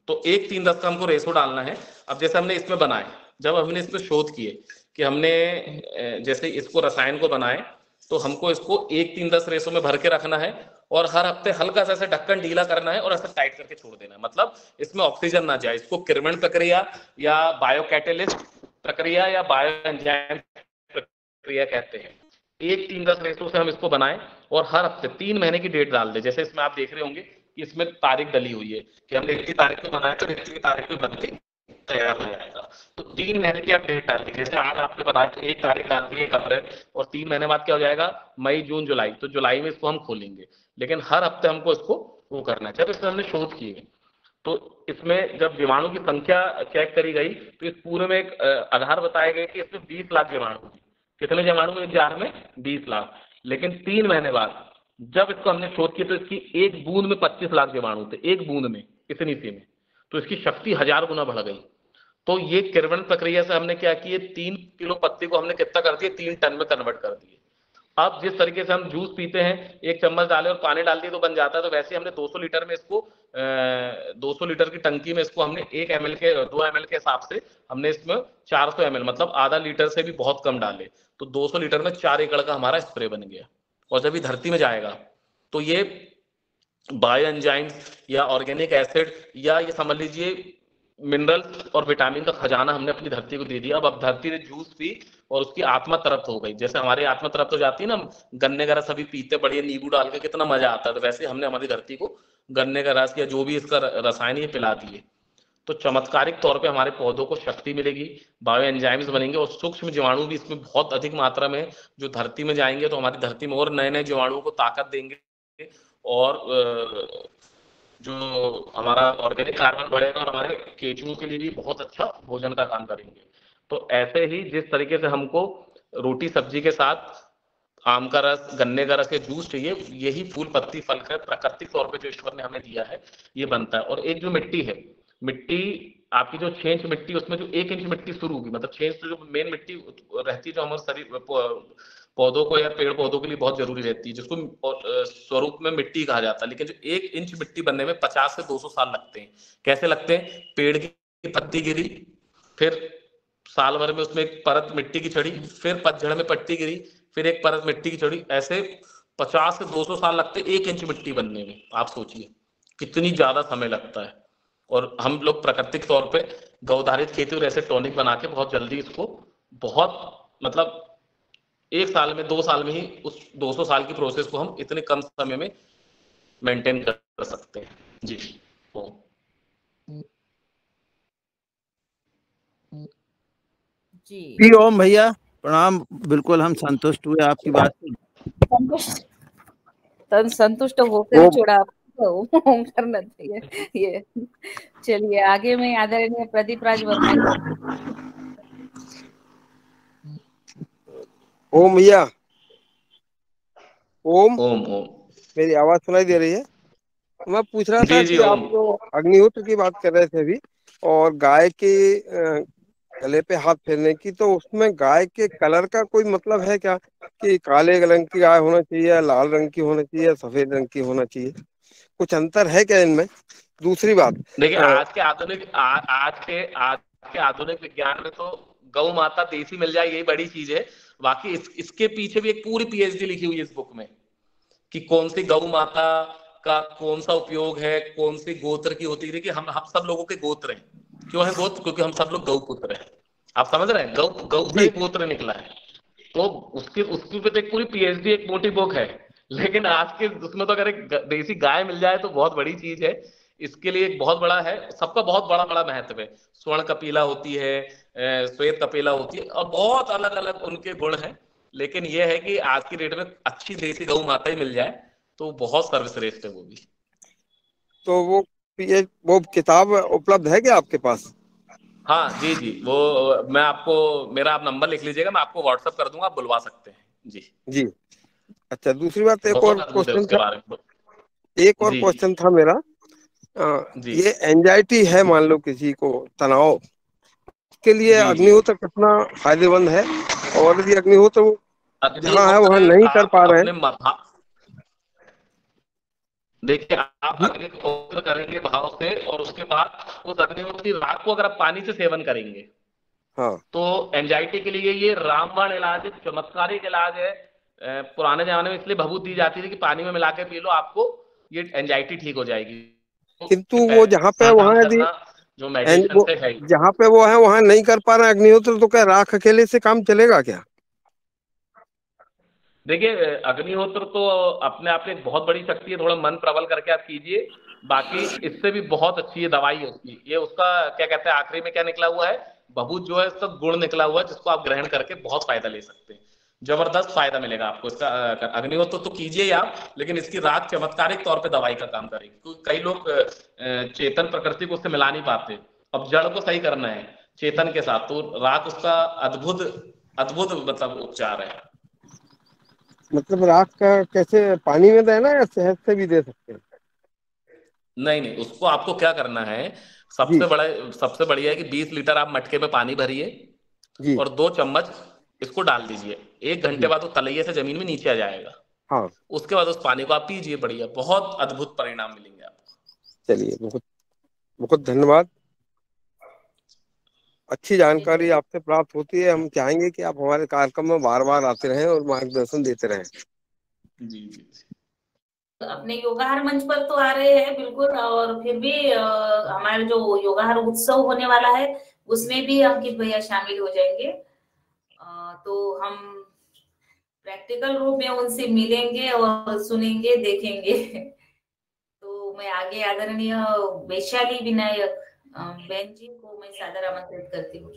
तो 1-3-10 का हमको रेशो डालना है। अब जैसे हमने इसमें बनाए, जब हमने इसमें शोध किए कि हमने जैसे इसको रसायन को बनाए, तो हमको इसको 1-3-10 रेशो में भर के रखना है, और हर हफ्ते हल्का सा ऐसे ढक्कन ढीला करना है और ऐसे टाइट करके छोड़ देना है। मतलब इसमें ऑक्सीजन ना जाए। इसको किण्वन प्रक्रिया या बायो कैटेलिस्ट प्रक्रिया या बायो एंजाइम प्रक्रिया कहते हैं, 1:3:10 रेशो से हम इसको बनाएं और हर हफ्ते 3 महीने की डेट डाल दें। जैसे इसमें आप देख रहे होंगे कि इसमें तारीख डली हुई है कि हमने इतनी तारीख को बनाया तो इतनी तारीख को बन के तैयार हो जाएगा। तो 3 महीने की आप डेट डाल दी, जैसे आज आपने बनाया तो 1 तारीख डाल दी 1 अप्रैल, और 3 महीने बाद क्या हो जाएगा, मई जून जुलाई, तो जुलाई में इसको हम खोलेंगे। लेकिन हर हफ्ते हमको इसको वो करना है। जब इसमें हमने शोध किए तो इसमें जब जीवाणु की संख्या चेक करी गई तो इस पूरे में एक आधार बताया गया कि इसमें 20 लाख जीवाणु, कितने जीवाणु एक जार में, 20 लाख। लेकिन 3 महीने बाद जब इसको हमने शोध की तो इसकी एक बूंद में 25 लाख जीवाणु थे, एक बूंद में, इतनी सी में। तो इसकी शक्ति 1000 गुना बढ़ गई। तो ये किण्वन प्रक्रिया से हमने क्या किया, 3 किलो पत्ती को हमने कितना कर दिया, 3 टन में कन्वर्ट कर दिए। अब जिस तरीके से हम जूस पीते हैं, 1 चम्मच डाले और पानी डाल दिए तो बन जाता है, तो वैसे हमने 200 लीटर में इसको 200 लीटर की टंकी में इसको हमने 1 ml के 2 ml के हिसाब से हमने इसमें 400 ml मतलब आधा लीटर से भी बहुत कम डाले, तो 200 लीटर में 4 एकड़ का हमारा स्प्रे बन गया। और जब ये धरती में जाएगा तो ये बायो एंजाइम्स या ऑर्गेनिक एसिड या ये समझ लीजिए मिनरल्स और विटामिन का खजाना हमने अपनी धरती को दे दिया। अब धरती ने जूस पी और उसकी आत्मा तृप्त हो गई। जैसे हमारी आत्मा तृप्त हो जाती है ना, गन्ने का रस अभी पीते पड़िए नींबू डाल के, कितना मजा आता है, तो वैसे हमने हमारी धरती को गन्ने का रस या जो भी इसका रसायन ये पिला दिए। तो चमत्कारिक तौर पे हमारे पौधों को शक्ति मिलेगी, बायो एंजाइम्स बनेंगे और सूक्ष्म जीवाणु भी इसमें बहुत अधिक मात्रा में जो धरती में जाएंगे तो हमारी धरती में और नए नए जीवाणुओं को ताकत देंगे और जो हमारा ऑर्गेनिक कार्बन बढ़ेगा और हमारे केंचुओं के लिए भी बहुत अच्छा भोजन का काम करेंगे। तो ऐसे ही जिस तरीके से हमको रोटी सब्जी के साथ आम का रस, गन्ने का रस या जूस चाहिए, यही फूल पत्ती फल का प्राकृतिक तौर पे जो ईश्वर ने हमें दिया है ये बनता है। और एक जो मिट्टी है, मिट्टी आपकी जो 6 इंच मिट्टी, उसमें जो 1 इंच मिट्टी शुरू होगी, मतलब 6 इंच जो मेन मिट्टी रहती है जो हमारे शरीर पौधों को या पेड़ पौधों के लिए बहुत जरूरी रहती है, जिसको स्वरूप में मिट्टी कहा जाता है। लेकिन जो 1 इंच मिट्टी बनने में 50 से 200 साल लगते हैं। कैसे लगते हैं, पेड़ की पत्ती गिरी, फिर साल भर में उसमें एक परत मिट्टी की चढ़ी, फिर पतझड़ में पत्ती गिरी, फिर एक परत मिट्टी की चढ़ी, ऐसे 50 से 200 साल लगते 1 इंच मिट्टी बनने में। आप सोचिए कितनी ज्यादा समय लगता है। और हम लोग प्राकृतिक तौर पे गौधारित खेती और ऐसे टॉनिक बना के बहुत जल्दी इसको बहुत मतलब 1 साल में 2 साल में ही उस 200 साल की प्रोसेस को हम इतने कम समय में मेंटेन कर सकते हैं। जी जी ओम भैया प्रणाम। बिल्कुल हम संतुष्ट हुए आपकी बात से। संतुष्ट होकर छोड़ा आपको ओम करना चाहिए ये। चलिए आगे में आदरणीय प्रदीप राज वर्मा। ओम भैया, ओम ओम ओम मेरी आवाज सुनाई दे रही है? मैं पूछ रहा था जी कि आप जो अग्निहोत्र की बात कर रहे थे अभी और गाय के गले पे हाथ फेरने की, तो उसमें गाय के कलर का कोई मतलब है क्या कि काले रंग की गाय होना चाहिए, लाल रंग की होना चाहिए, सफेद रंग की होना चाहिए? कुछ अंतर है क्या इनमें? दूसरी बात देखिए, आज के आधुनिक विज्ञान में तो गौ माता देसी मिल जाए यही बड़ी चीज है। बाकी इसके पीछे भी एक पूरी पीएचडी लिखी हुई है इस बुक में कि कौन सी गौ माता का कौन सा उपयोग है, कौन सी गोत्र की होती है। देखिए हम सब लोगों के गोत्र हैं। क्यों है गोत्र? क्योंकि हम सब लोग गौ पुत्र हैं। आप समझ रहे हैं, गौ से गोत्र निकला है। तो उसके ऊपर एक पूरी पीएचडी एक मोटी बुक है। लेकिन आज के उसमें तो अगर एक देसी गाय मिल जाए तो बहुत बड़ी चीज है। इसके लिए एक बहुत बड़ा है, सबका बहुत बड़ा बड़ा महत्व है। स्वर्ण कपिला होती है, श्वेत कपिला होती है और बहुत अलग अलग उनके गुण हैं। लेकिन यह है कि आज की डेट में अच्छी देसी गौ माता ही मिल जाए तो बहुत सर्वश्रेष्ठ है वो भी। तो वो किताब उपलब्ध है क्या आपके पास? हाँ जी जी, वो मैं आपको, मेरा आप नंबर लिख लीजिएगा, मैं आपको व्हाट्सएप कर दूंगा, आप बुलवा सकते हैं। जी जी अच्छा, दूसरी बात एक और क्वेश्चन था मेरा। ये एंजाइटी है, मान लो किसी को तनाव, के लिए अग्निहोत्र कितना फायदेमंद है? और यदि अग्निहोत्र जहाँ है वहाँ नहीं कर पा रहे हैं, देखिए आप अग्निहोत्र करेंगे भाव से और उसके बाद उस अग्निहोत्र की राख को अगर आप पानी से सेवन करेंगे हाँ, तो एंजाइटी के लिए ये रामबाण इलाज है, चमत्कारिक इलाज है। पुराने जमाने में इसलिए भभूत दी जाती थी कि पानी में मिला के पी लो, आपको ये एंजाइटी ठीक हो जाएगी। किंतु वो जहाँ पे वहाँ यदि जो मेडिसिन है जहाँ पे वो है वहाँ नहीं कर पा रहे अग्निहोत्र, तो क्या राख अकेले से काम चलेगा क्या? देखिए अग्निहोत्र तो अपने आप में एक बहुत बड़ी शक्ति है, थोड़ा मन प्रबल करके आप कीजिए। बाकी इससे भी बहुत अच्छी ये दवाई है उसकी। ये उसका क्या कहते हैं, आखिरी में क्या निकला हुआ है, बबूत जो है इसका गुण निकला हुआ है, जिसको आप ग्रहण करके बहुत फायदा ले सकते हैं। जबरदस्त फायदा मिलेगा आपको इसका। अग्निहोत्र तो कीजिए आप, लेकिन इसकी राख चमत्कारिक तौर पे दवाई का काम करेगी, क्योंकि कई लोग चेतन प्रकृति को उससे मिला नहीं पाते। अब जड़ को सही करना है चेतन के साथ, तो राख उसका अद्भुत अद्भुत मतलब उपचार है। मतलब राख का कैसे, पानी में देना या शहद से भी दे सकते हैं? नहीं नहीं, उसको आपको क्या करना है, सबसे बढ़िया है कि 20 लीटर आप मटके में पानी भरिए जी। और 2 चम्मच इसको डाल दीजिए। 1 घंटे बाद वो तलैये से जमीन में नीचे आ जाएगा। हाँ। उसके बाद उस पानी को आप पीजिए, बढ़िया, बहुत अद्भुत परिणाम मिलेंगे आपको। चलिए, बहुत बहुत धन्यवाद। अच्छी जानकारी आपसे प्राप्त होती है। हम चाहेंगे कि आप हमारे कार्यक्रम में बार बार आते रहें और मार्गदर्शन देते रहें। जी जी। अपने योगाहार मंच पर तो आ रहे हैं बिल्कुल, और फिर भी हमारे जो योगाहार उत्सव होने वाला है उसमें भी अंकित भैया शामिल हो जाएंगे। तो हम प्रैक्टिकल रूप में उनसे मिलेंगे और सुनेंगे, देखेंगे। तो मैं आगे आदरणीय वैशाली विनायक बहन जी को मैं सादर आमंत्रित करती हूँ।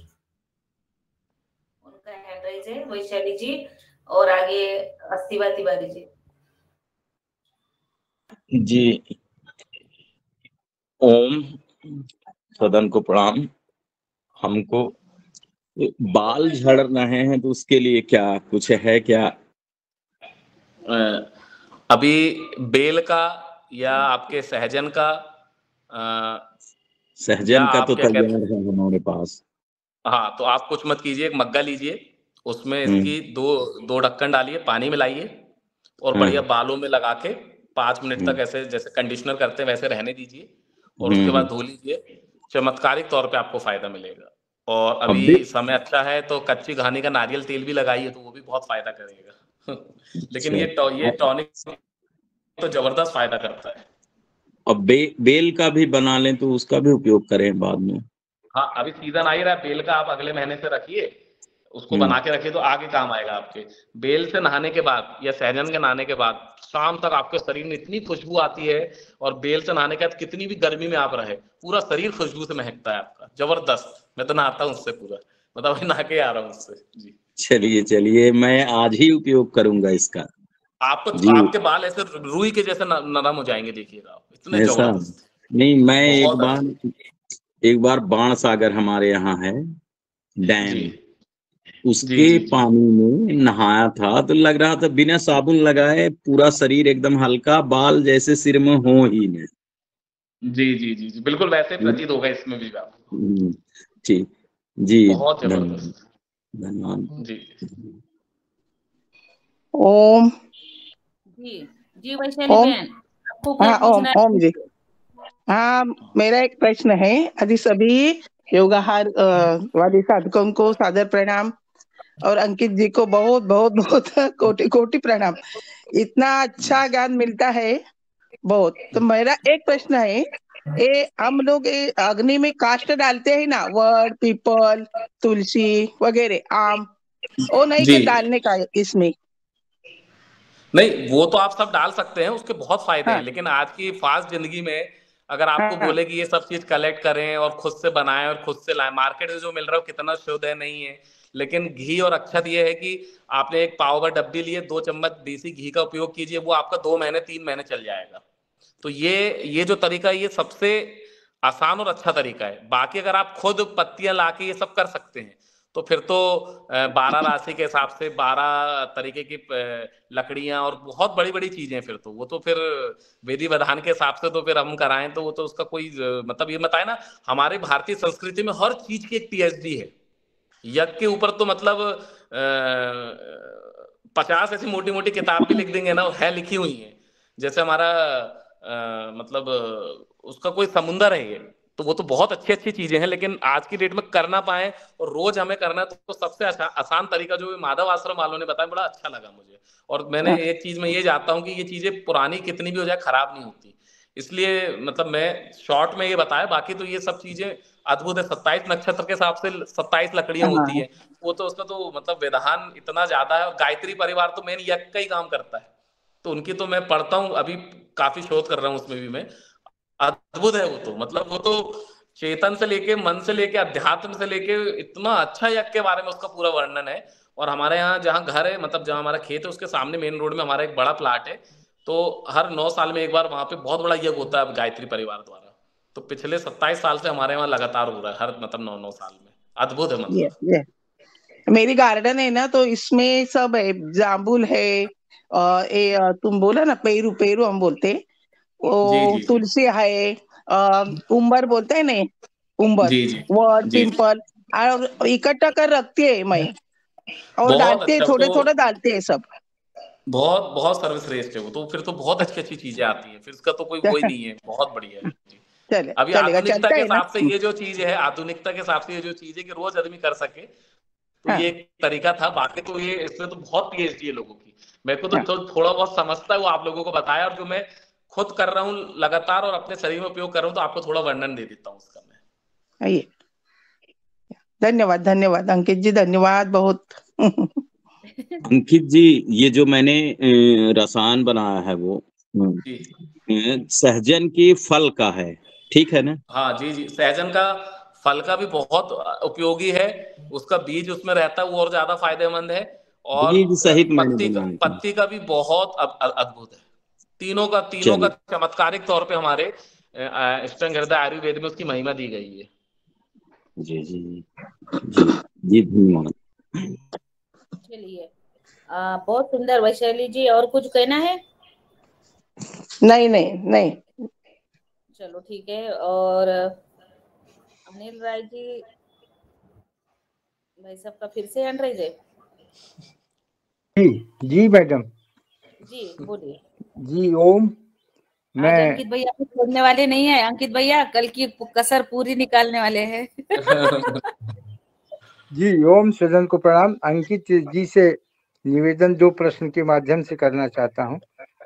उनका हैंड राइज है, वैशाली जी, और आगे अस्तिवा तिवारी जी। जी, ओम, सदन को प्रणाम। हमको बाल झड़ रहे हैं, तो उसके लिए क्या कुछ है क्या? अभी बेल का या आपके सहजन का, सहजन का तो तैयार है हमारे पास। हाँ, तो आप कुछ मत कीजिए, एक मग्गा लीजिए, उसमें इसकी दो ढक्कन डालिए, पानी मिलाइए और बढ़िया बालों में लगा के 5 मिनट तक ऐसे जैसे कंडीशनर करते हैं वैसे रहने दीजिए, और उसके बाद धो लीजिए। चमत्कारिक तौर पे आपको फायदा मिलेगा। और अभी समय अच्छा है तो कच्ची घानी का नारियल तेल भी लगाइए, तो वो भी बहुत फायदा करेगा। लेकिन ये टॉनिक तो जबरदस्त फायदा करता है। अब बेल का भी बना लें तो उसका भी उपयोग करें बाद में। हाँ, अभी सीजन आ ही रहा है बेल का, आप अगले महीने से रखिए, उसको बना के रखिए तो आगे काम आएगा आपके। बेल से नहाने के बाद या सहजन के नहाने के बाद शाम तक आपके शरीर में इतनी खुशबू आती है, और बेल से नहाने के बाद कितनी भी गर्मी में आप रहे, पूरा शरीर खुशबू से महकता है आपका, जबरदस्त। मैं तो नहाता हूँ उससे पूरा, मतलब नहा के आ रहा हूँ उससे। जी, चलिए मैं आज ही उपयोग करूंगा इसका। आपके बाल ऐसे रुई के जैसे नरम हो जाएंगे, देखिएगा आप, इतने जबरदस्त। नहीं, मैं एक बार बाण सागर हमारे यहाँ है डैम, उसके पानी में नहाया था, तो लग रहा था बिना साबुन लगाए पूरा शरीर एकदम हल्का, बाल जैसे सिर में हो ही नहीं। जी जी जी जी, बिल्कुल वैसे प्रतीत होगा इसमें भी आपको। ठीक जी, बहुत जबरदस्त, धन्यवाद जी। ओम जी वैशाली बहन, आपको क्या पूछना है? ओम जी, हाँ, मेरा एक प्रश्न है। यदि सभी योगाहार वाली साधकों को सादर प्रणाम, और अंकित जी को बहुत बहुत बहुत कोटि कोटि प्रणाम। इतना अच्छा ज्ञान मिलता है बहुत। तो मेरा एक प्रश्न है, ये हम लोग अग्नि में काष्ठ डालते हैं ना, वड, पीपल, तुलसी वगैरह, आम, वो नहीं के डालने का इसमें? नहीं, वो तो आप सब डाल सकते हैं, उसके बहुत फायदे हैं। लेकिन आज की फास्ट जिंदगी में अगर आपको बोले कि ये सब चीज कलेक्ट करें और खुद से बनाएं और खुद से लाएं, मार्केट में जो मिल रहा है कितना शुद्ध है नहीं है। लेकिन घी और अक्षत ये है कि आपने एक पाव भर डब्बी लिए, 2 चम्मच देसी घी का उपयोग कीजिए, वो आपका 2 महीने 3 महीने चल जाएगा। तो ये जो तरीका है, ये सबसे आसान और अच्छा तरीका है। बाकी अगर आप खुद पत्तियां लाके ये सब कर सकते हैं, तो फिर तो 12 राशि के हिसाब से 12 तरीके की लकड़ियां और बहुत बड़ी बड़ी चीजें, फिर तो वो तो फिर विधि विधान के हिसाब से तो फिर हम कराएं तो वो तो उसका कोई मतलब, ये बताए ना, हमारे भारतीय संस्कृति में हर चीज की एक पीएचडी है। यज्ञ के ऊपर तो मतलब 50 ऐसी मोटी मोटी किताब भी लिख देंगे ना, है लिखी हुई है, जैसे हमारा मतलब उसका कोई समुंदर है ये। तो वो तो बहुत अच्छी अच्छी चीजें हैं, लेकिन आज की डेट में कर ना पाए और रोज हमें करना है, तो सबसे आसान तरीका जो माधव आश्रम वालों ने बताया, बड़ा अच्छा लगा मुझे। और मैंने एक चीज में ये जानता हूँ कि ये चीजें पुरानी कितनी भी हो जाए खराब नहीं होती, इसलिए मतलब मैं शॉर्ट में ये बताया। बाकी तो ये सब चीजें अद्भुत है। 27 नक्षत्र के हिसाब से 27 लकड़ियां होती है, वो तो उसका तो मतलब विधान इतना ज्यादा है। और गायत्री परिवार तो मेन यज्ञ का ही काम करता है, तो उनकी तो मैं पढ़ता हूँ, अभी काफी शोध कर रहा हूँ उसमें भी मैं। अद्भुत है वो तो, मतलब वो तो चेतन से लेके, मन से लेके, अध्यात्म से लेके इतना अच्छा यज्ञ के बारे में उसका पूरा वर्णन है। और हमारे यहाँ जहाँ घर है, मतलब जहाँ हमारा खेत है, उसके सामने मेन रोड में हमारा एक बड़ा प्लाट है, तो हर 9 साल में एक बार वहां पे बहुत बड़ा यज्ञ होता है गायत्री परिवार द्वारा। तो पिछले 27 साल से हमारे वहाँ लगातार हो रहा है, हर मतलब 9 साल में। अद्भुत है मतलब। मेरी गार्डन है ना, तो इसमें सब है, जामुन है, तुम बोला ना पेरू, पेरू हम बोलते, वो तुलसी है, उम्बर बोलते हैं ना, उम्बर, वो पिंपल, और इकट्ठा कर रखती है मैं, और डालते हैं, थोड़े थोड़े डालते हैं सब। बहुत बहुत सर्वश्रेष्ठ है वो तो, फिर तो बहुत अच्छी अच्छी चीजें आती हैं, फिर इसका तो कोई वही नहीं है, बहुत बढ़िया है जी। अभी आधुनिकता के हिसाब से ये जो चीज है, आधुनिकता के हिसाब से ये जो चीज है कि रोज आदमी कर सके, तो ये एक तरीका था। बाकी तो ये इसमें तो बहुत पीएचडी है लोगों की, मेरे को तो थोड़ा बहुत समझता है वो आप लोगों को बताया, और जो मैं खुद कर रहा हूँ लगातार और अपने शरीर में उपयोग कर रहा हूँ, तो आपको थोड़ा वर्णन दे देता हूँ उसका मैं। आइए, धन्यवाद धन्यवाद अंकित जी, धन्यवाद बहुत। अंकित जी, ये जो मैंने रसायन बनाया है वो सहजन के फल का है, ठीक है ना? हाँ जी जी, सहजन का फल का भी बहुत उपयोगी है, उसका बीज उसमें रहता है वो और ज्यादा फायदेमंद है, और बीज सहित पत्ती का भी बहुत अद्भुत है। तीनों का चमत्कारिक तौर पे हमारे अष्टांग हृदय आयुर्वेद में उसकी महिमा दी गई है। जी जी जी, धन्यवाद। चलिए, बहुत सुंदर वैशाली जी, और कुछ कहना है? नहीं नहीं नहीं, चलो ठीक है। और अनिल राय जी, भाई साहब का फिर से हैंड राइज है। जी मैडम जी बोलिए जी। ओम, मैं अंकित भैया को छोड़ने वाले नहीं है, अंकित भैया कल की कसर पूरी निकालने वाले हैं। जी ओम, सदन को प्रणाम। अंकित जी से निवेदन 2 प्रश्न के माध्यम से करना चाहता हूँ।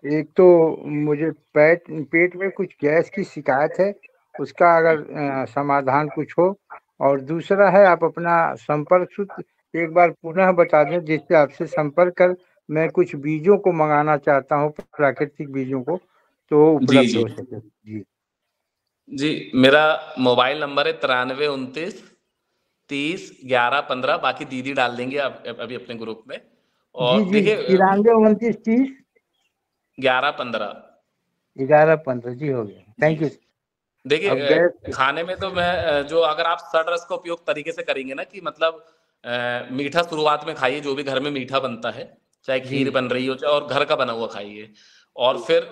एक तो मुझे पेट में कुछ गैस की शिकायत है, उसका अगर समाधान कुछ हो, और दूसरा है आप अपना संपर्क सूत्र एक बार पुनः बता दें, जिससे आपसे संपर्क कर मैं कुछ बीजों को मंगाना चाहता हूँ, प्राकृतिक बीजों को, तो उपलब्ध हो सके। जी जी, मेरा मोबाइल नंबर है 93 29 30 11 15, बाकी दीदी डाल देंगे अभी अपने ग्रुप में। और देखिए 93 29 30 11 15 11 15 जी, हो गया, थैंक यू। देखिए खाने में तो मैं जो, अगर आप षड्रस का उपयोग तरीके से करेंगे ना, कि मतलब मीठा शुरुआत में खाइए, जो भी घर में मीठा बनता है, चाहे खीर बन रही हो चाहे, और घर का बना हुआ खाइए, और फिर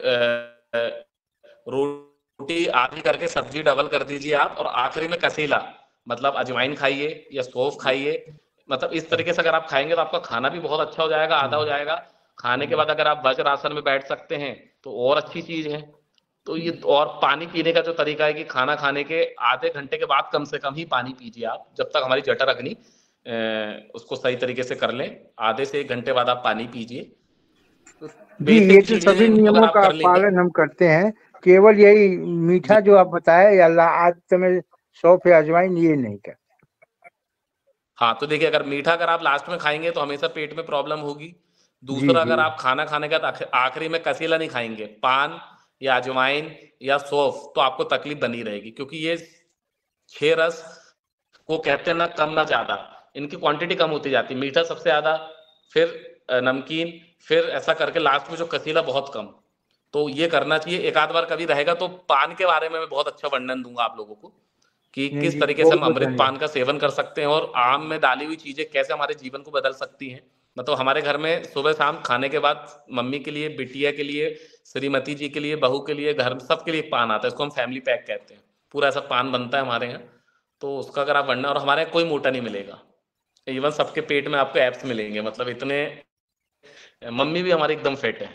रोटी आधी करके सब्जी डबल कर दीजिए आप, और आखिरी में कसीला, मतलब अजवाइन खाइए या सौंफ खाइए। मतलब इस तरीके से अगर आप खाएंगे तो आपका खाना भी बहुत अच्छा हो जाएगा, आधा हो जाएगा। खाने के बाद अगर आप वज्र आसन में बैठ सकते हैं तो और अच्छी चीज है। तो ये, और पानी पीने का जो तरीका है कि खाना खाने के आधे घंटे के बाद कम से कम ही पानी पीजिए आप, जब तक हमारी जठर अग्नि उसको सही तरीके से कर लें, आधे से 1 घंटे बाद आप पानी पीजिए। जी, ये तो सभी नियमों का पालन हम करते हैं, केवल यही मीठा जो आप बताए, या आज समय सौंफ या अजवाइन ये नहीं कर। हाँ, तो देखिए, अगर मीठा अगर आप लास्ट में खाएंगे तो हमेशा पेट में प्रॉब्लम होगी। दूसरा, अगर आप खाना खाने का आखिरी में कसीला नहीं खाएंगे, पान या अजवाइन या सौंफ, तो आपको तकलीफ बनी रहेगी, क्योंकि ये 6 रस को कहते हैं ना, कम ना ज्यादा, इनकी क्वांटिटी कम होती जाती है। मीठा सबसे ज्यादा, फिर नमकीन, फिर ऐसा करके लास्ट में जो कसीला बहुत कम। तो ये करना चाहिए। एक आध बार कभी रहेगा तो पान के बारे में मैं बहुत अच्छा वर्णन दूंगा आप लोगों को, कि किस तरीके से हम अमृत पान का सेवन कर सकते हैं, और आम में डाली हुई चीजें कैसे हमारे जीवन को बदल सकती हैं। मतलब हमारे घर में सुबह शाम खाने के बाद मम्मी के लिए, बिटिया के लिए, श्रीमती जी के लिए, बहू के लिए, घर में सबके लिए पान आता है, इसको हम फैमिली पैक कहते हैं। पूरा ऐसा पान बनता है हमारे यहाँ, तो उसका अगर आप वर्णन, और हमारे यहाँ कोई मोटा नहीं मिलेगा, इवन सबके पेट में आपको एब्स मिलेंगे, मतलब इतने, मम्मी भी हमारी एकदम फिट है।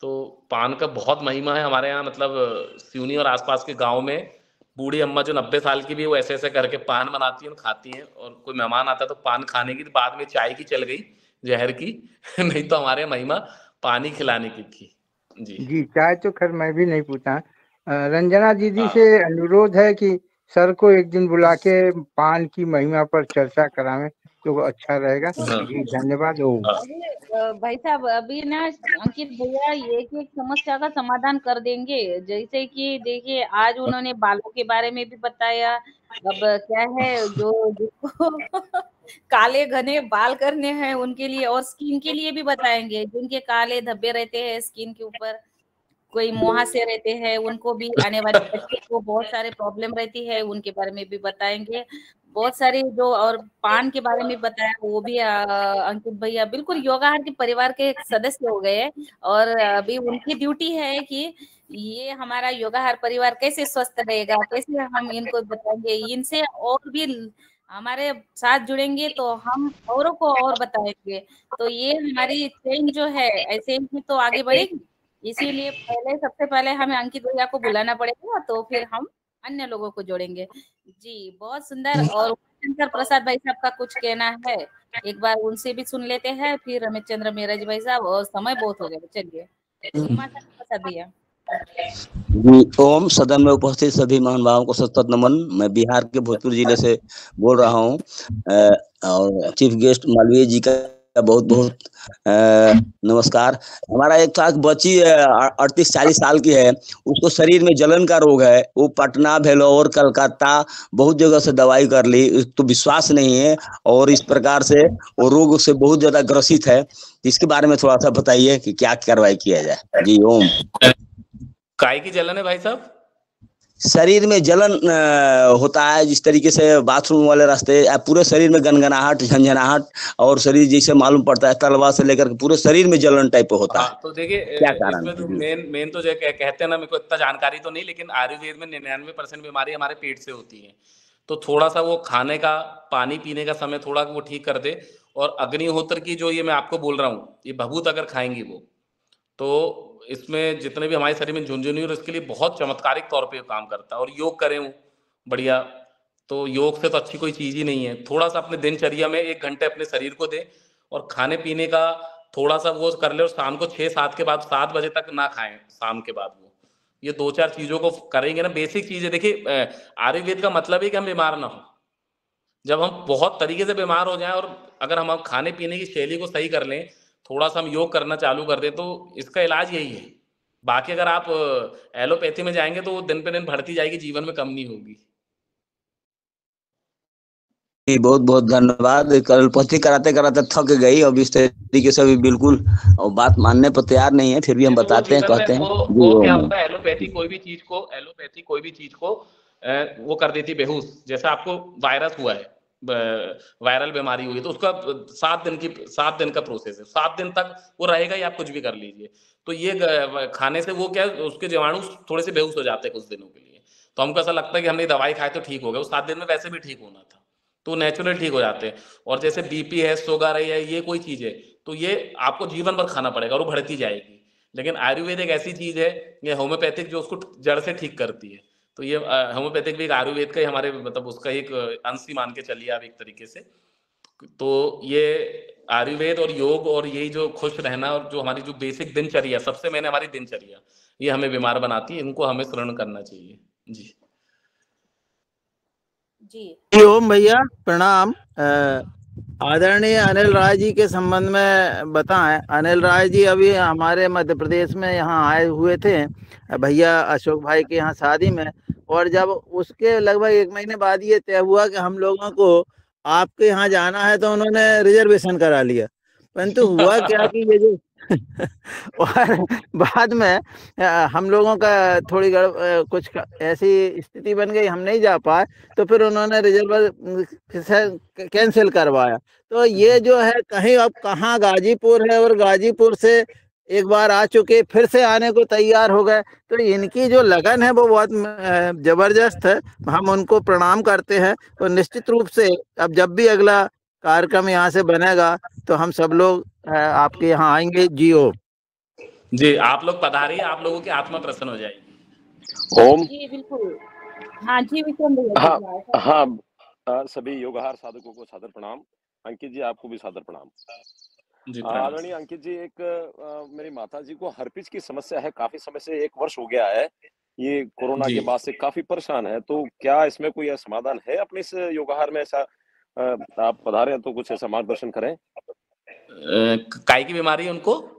तो पान का बहुत महिमा है हमारे यहाँ। मतलब सिवनी और आसपास के गांव में बूढ़ी अम्मा जो 90 साल की भी, वो ऐसे ऐसे करके पान बनाती है और खाती हैं, और कोई मेहमान आता है तो पान खाने की, बाद में चाय की चल गई, जहर की। नहीं तो हमारे महिमा पानी खिलाने की थी। जी जी, चाय तो खैर मैं भी नहीं पूछा। रंजना दीदी से अनुरोध है कि सर को एक दिन बुला के पान की महिमा पर चर्चा करावें तो अच्छा रहेगा। जी धन्यवाद। ओम। भाई साहब अभी ना अंकित भैया एक एक समस्या का समाधान कर देंगे। जैसे कि देखिए आज उन्होंने बालों के बारे में भी बताया। अब क्या है जो जिसको काले घने बाल करने हैं उनके लिए, और स्किन के लिए भी बताएंगे। जिनके काले धब्बे रहते हैं स्किन के ऊपर, कोई मुहासे रहते हैं, उनको भी आने वाले बच्चे को बहुत सारे प्रॉब्लम रहती है, उनके बारे में भी बताएंगे। बहुत सारी जो, और पान के बारे में बताया वो भी अंकित भैया बिल्कुल योगाहार के परिवार के एक सदस्य हो गए हैं। और अभी उनकी ड्यूटी है कि ये हमारा योगाहार परिवार कैसे स्वस्थ रहेगा, कैसे हम इनको बताएंगे। इनसे और भी हमारे साथ जुड़ेंगे तो हम औरों को और बताएंगे। तो ये हमारी चेन जो है ऐसे ही तो आगे बढ़ेगी। इसीलिए पहले सबसे पहले हमें अंकित भैया को बुलाना पड़ेगा, तो फिर हम अन्य लोगों को जोड़ेंगे। जी बहुत सुंदर। और शंकर प्रसाद भाई साहब का कुछ कहना है, एक बार उनसे भी सुन लेते हैं, फिर रमेश चंद्र मेहराज भाई साहब। और समय बहुत हो गया, चलिए उमा शंकर प्रसाद भैया। जी ओम। सदन में उपस्थित सभी महानुभावों को सतत नमन। मैं बिहार के भोजपुर जिले से बोल रहा हूँ और चीफ गेस्ट मालवीय जी का बहुत बहुत नमस्कार। हमारा एक था बच्ची 38-40 साल की है, उसको शरीर में जलन का रोग है। वो पटना, भेलोर, कलकत्ता बहुत जगह से दवाई कर ली, तो विश्वास नहीं है और इस प्रकार से वो रोग से बहुत ज्यादा ग्रसित है। इसके बारे में थोड़ा सा बताइए कि क्या कार्रवाई किया जाए। जी ओम। काय की जलन है भाई साहब? शरीर में जलन होता है, जिस तरीके से बाथरूम वाले रास्ते, पूरे शरीर में गनगनाहट, झंझनाहट और शरीर जैसे मालूम पड़ता है तलवा से लेकर पूरे शरीर में जलन टाइप होता है। तो देखिए क्या कारण इसमें तो मेन तो जो कहते हैं ना, मेरे को इतना जानकारी तो नहीं, लेकिन आयुर्वेद में 99% बीमारी हमारे पेट से होती है। तो थोड़ा सा वो खाने का, पानी पीने का समय थोड़ा वो ठीक कर दे। और अग्निहोत्र की जो ये मैं आपको बोल रहा हूँ, ये भभूत अगर खाएंगी वो, तो इसमें जितने भी हमारे शरीर में झुनझुनी और इसके लिए बहुत चमत्कारिक तौर पे काम करता है। और योग करें वो बढ़िया, तो योग से तो अच्छी कोई चीज ही नहीं है। थोड़ा सा अपने दिनचर्या में 1 घंटे अपने शरीर को दे और खाने पीने का थोड़ा सा वो कर ले। और शाम को 6-7 के बाद 7 बजे तक ना खाएं, शाम के बाद वो ये 2-4 चीजों को करेंगे ना, बेसिक चीजें। देखिए आयुर्वेद का मतलब है कि हम बीमार ना हो। जब हम बहुत तरीके से बीमार हो जाएं और अगर हम खाने पीने की शैली को सही कर लें, थोड़ा सा हम योग करना चालू कर दें, तो इसका इलाज यही है। बाकी अगर आप एलोपैथी में जाएंगे तो वो दिन पे दिन बढ़ती जाएगी, जीवन में कम नहीं होगी। जी बहुत बहुत धन्यवाद। एलोपैथी कराते कराते थक गई, अब इस तरीके से भी बिल्कुल और बात मानने पर तैयार नहीं है, फिर भी हम बताते हैं, कहते हैं। वो क्या होता है, एलोपैथी कोई भी चीज को वो कर देती बेहोश। जैसे आपको वायरस हुआ है, वायरल बीमारी हुई, तो उसका 7 दिन का प्रोसेस है। 7 दिन तक वो रहेगा ही, आप कुछ भी कर लीजिए। तो ये खाने से वो क्या है, उसके जीवाणु थोड़े से बेहोश हो जाते हैं कुछ दिनों के लिए। तो हमको ऐसा लगता है कि हमने दवाई खाए तो ठीक हो गया, वो 7 दिन में वैसे भी ठीक होना था, तो नेचुरल ठीक हो जाते हैं। और जैसे बीपी है, शुगर है, या ये कोई चीज है, तो ये आपको जीवन भर खाना पड़ेगा और वो बढ़ती जाएगी। लेकिन आयुर्वेद एक ऐसी चीज है, ये होम्योपैथिक, जो उसको जड़ से ठीक करती है। तो ये होम्योपैथिक भी एक आयुर्वेद का ही, हमारे मतलब उसका एक अंश ही मान के चलिए आप एक तरीके से। तो ये आयुर्वेद और योग और यही जो खुश रहना और जो हमारी जो बेसिक दिनचर्या, सबसे मैंने हमारी दिनचर्या, ये हमें बीमार बनाती है। इनको हमें श्रवण करना चाहिए। जी जी ओम भैया प्रणाम। आदरणीय अनिल राय जी के संबंध में बताएं। अनिल राय जी अभी हमारे मध्य प्रदेश में यहाँ आए हुए थे भैया अशोक भाई के यहाँ शादी में, और जब उसके लगभग 1 महीने बाद ये तय हुआ कि हम लोगों को आपके यहाँ जाना है, तो उन्होंने रिजर्वेशन करा लिया। परंतु हुआ क्या कि ये जो और बाद में हम लोगों का थोड़ी कुछ ऐसी स्थिति बन गई, हम नहीं जा पाए, तो फिर उन्होंने रिजर्व कैंसिल करवाया। तो ये जो है कहीं अब कहाँ गाजीपुर है, और गाजीपुर से एक बार आ चुके, फिर से आने को तैयार हो गए। तो इनकी जो लगन है वो बहुत जबरदस्त है। हम उनको प्रणाम करते हैं। और निश्चित रूप से अब जब भी अगला कार्यक्रम यहाँ से बनेगा तो हम सब लोग आपके यहाँ आएंगे। जियो जी, आप लोग पधारिए, आप लोगों की आत्मा प्रसन्न हो जाएगी। ओम। जी बिल्कुल। हाँ जी विक्रम भैया। हाँ, सभी योगाहार साधकों को सादर प्रणाम। अंकित जी आपको भी सादर प्रणाम। आदरणीय अंकित जी, एक मेरी माता जी को हर्पिस की समस्या है, काफी समय से 1 वर्ष हो गया है। ये कोरोना जी। के बाद से काफी परेशान है, तो क्या इसमें कोई समाधान है अपने इस योगाहार में? ऐसा आप पधारे हैं तो कुछ ऐसा मार्गदर्शन करें। काय की बीमारी है उनको?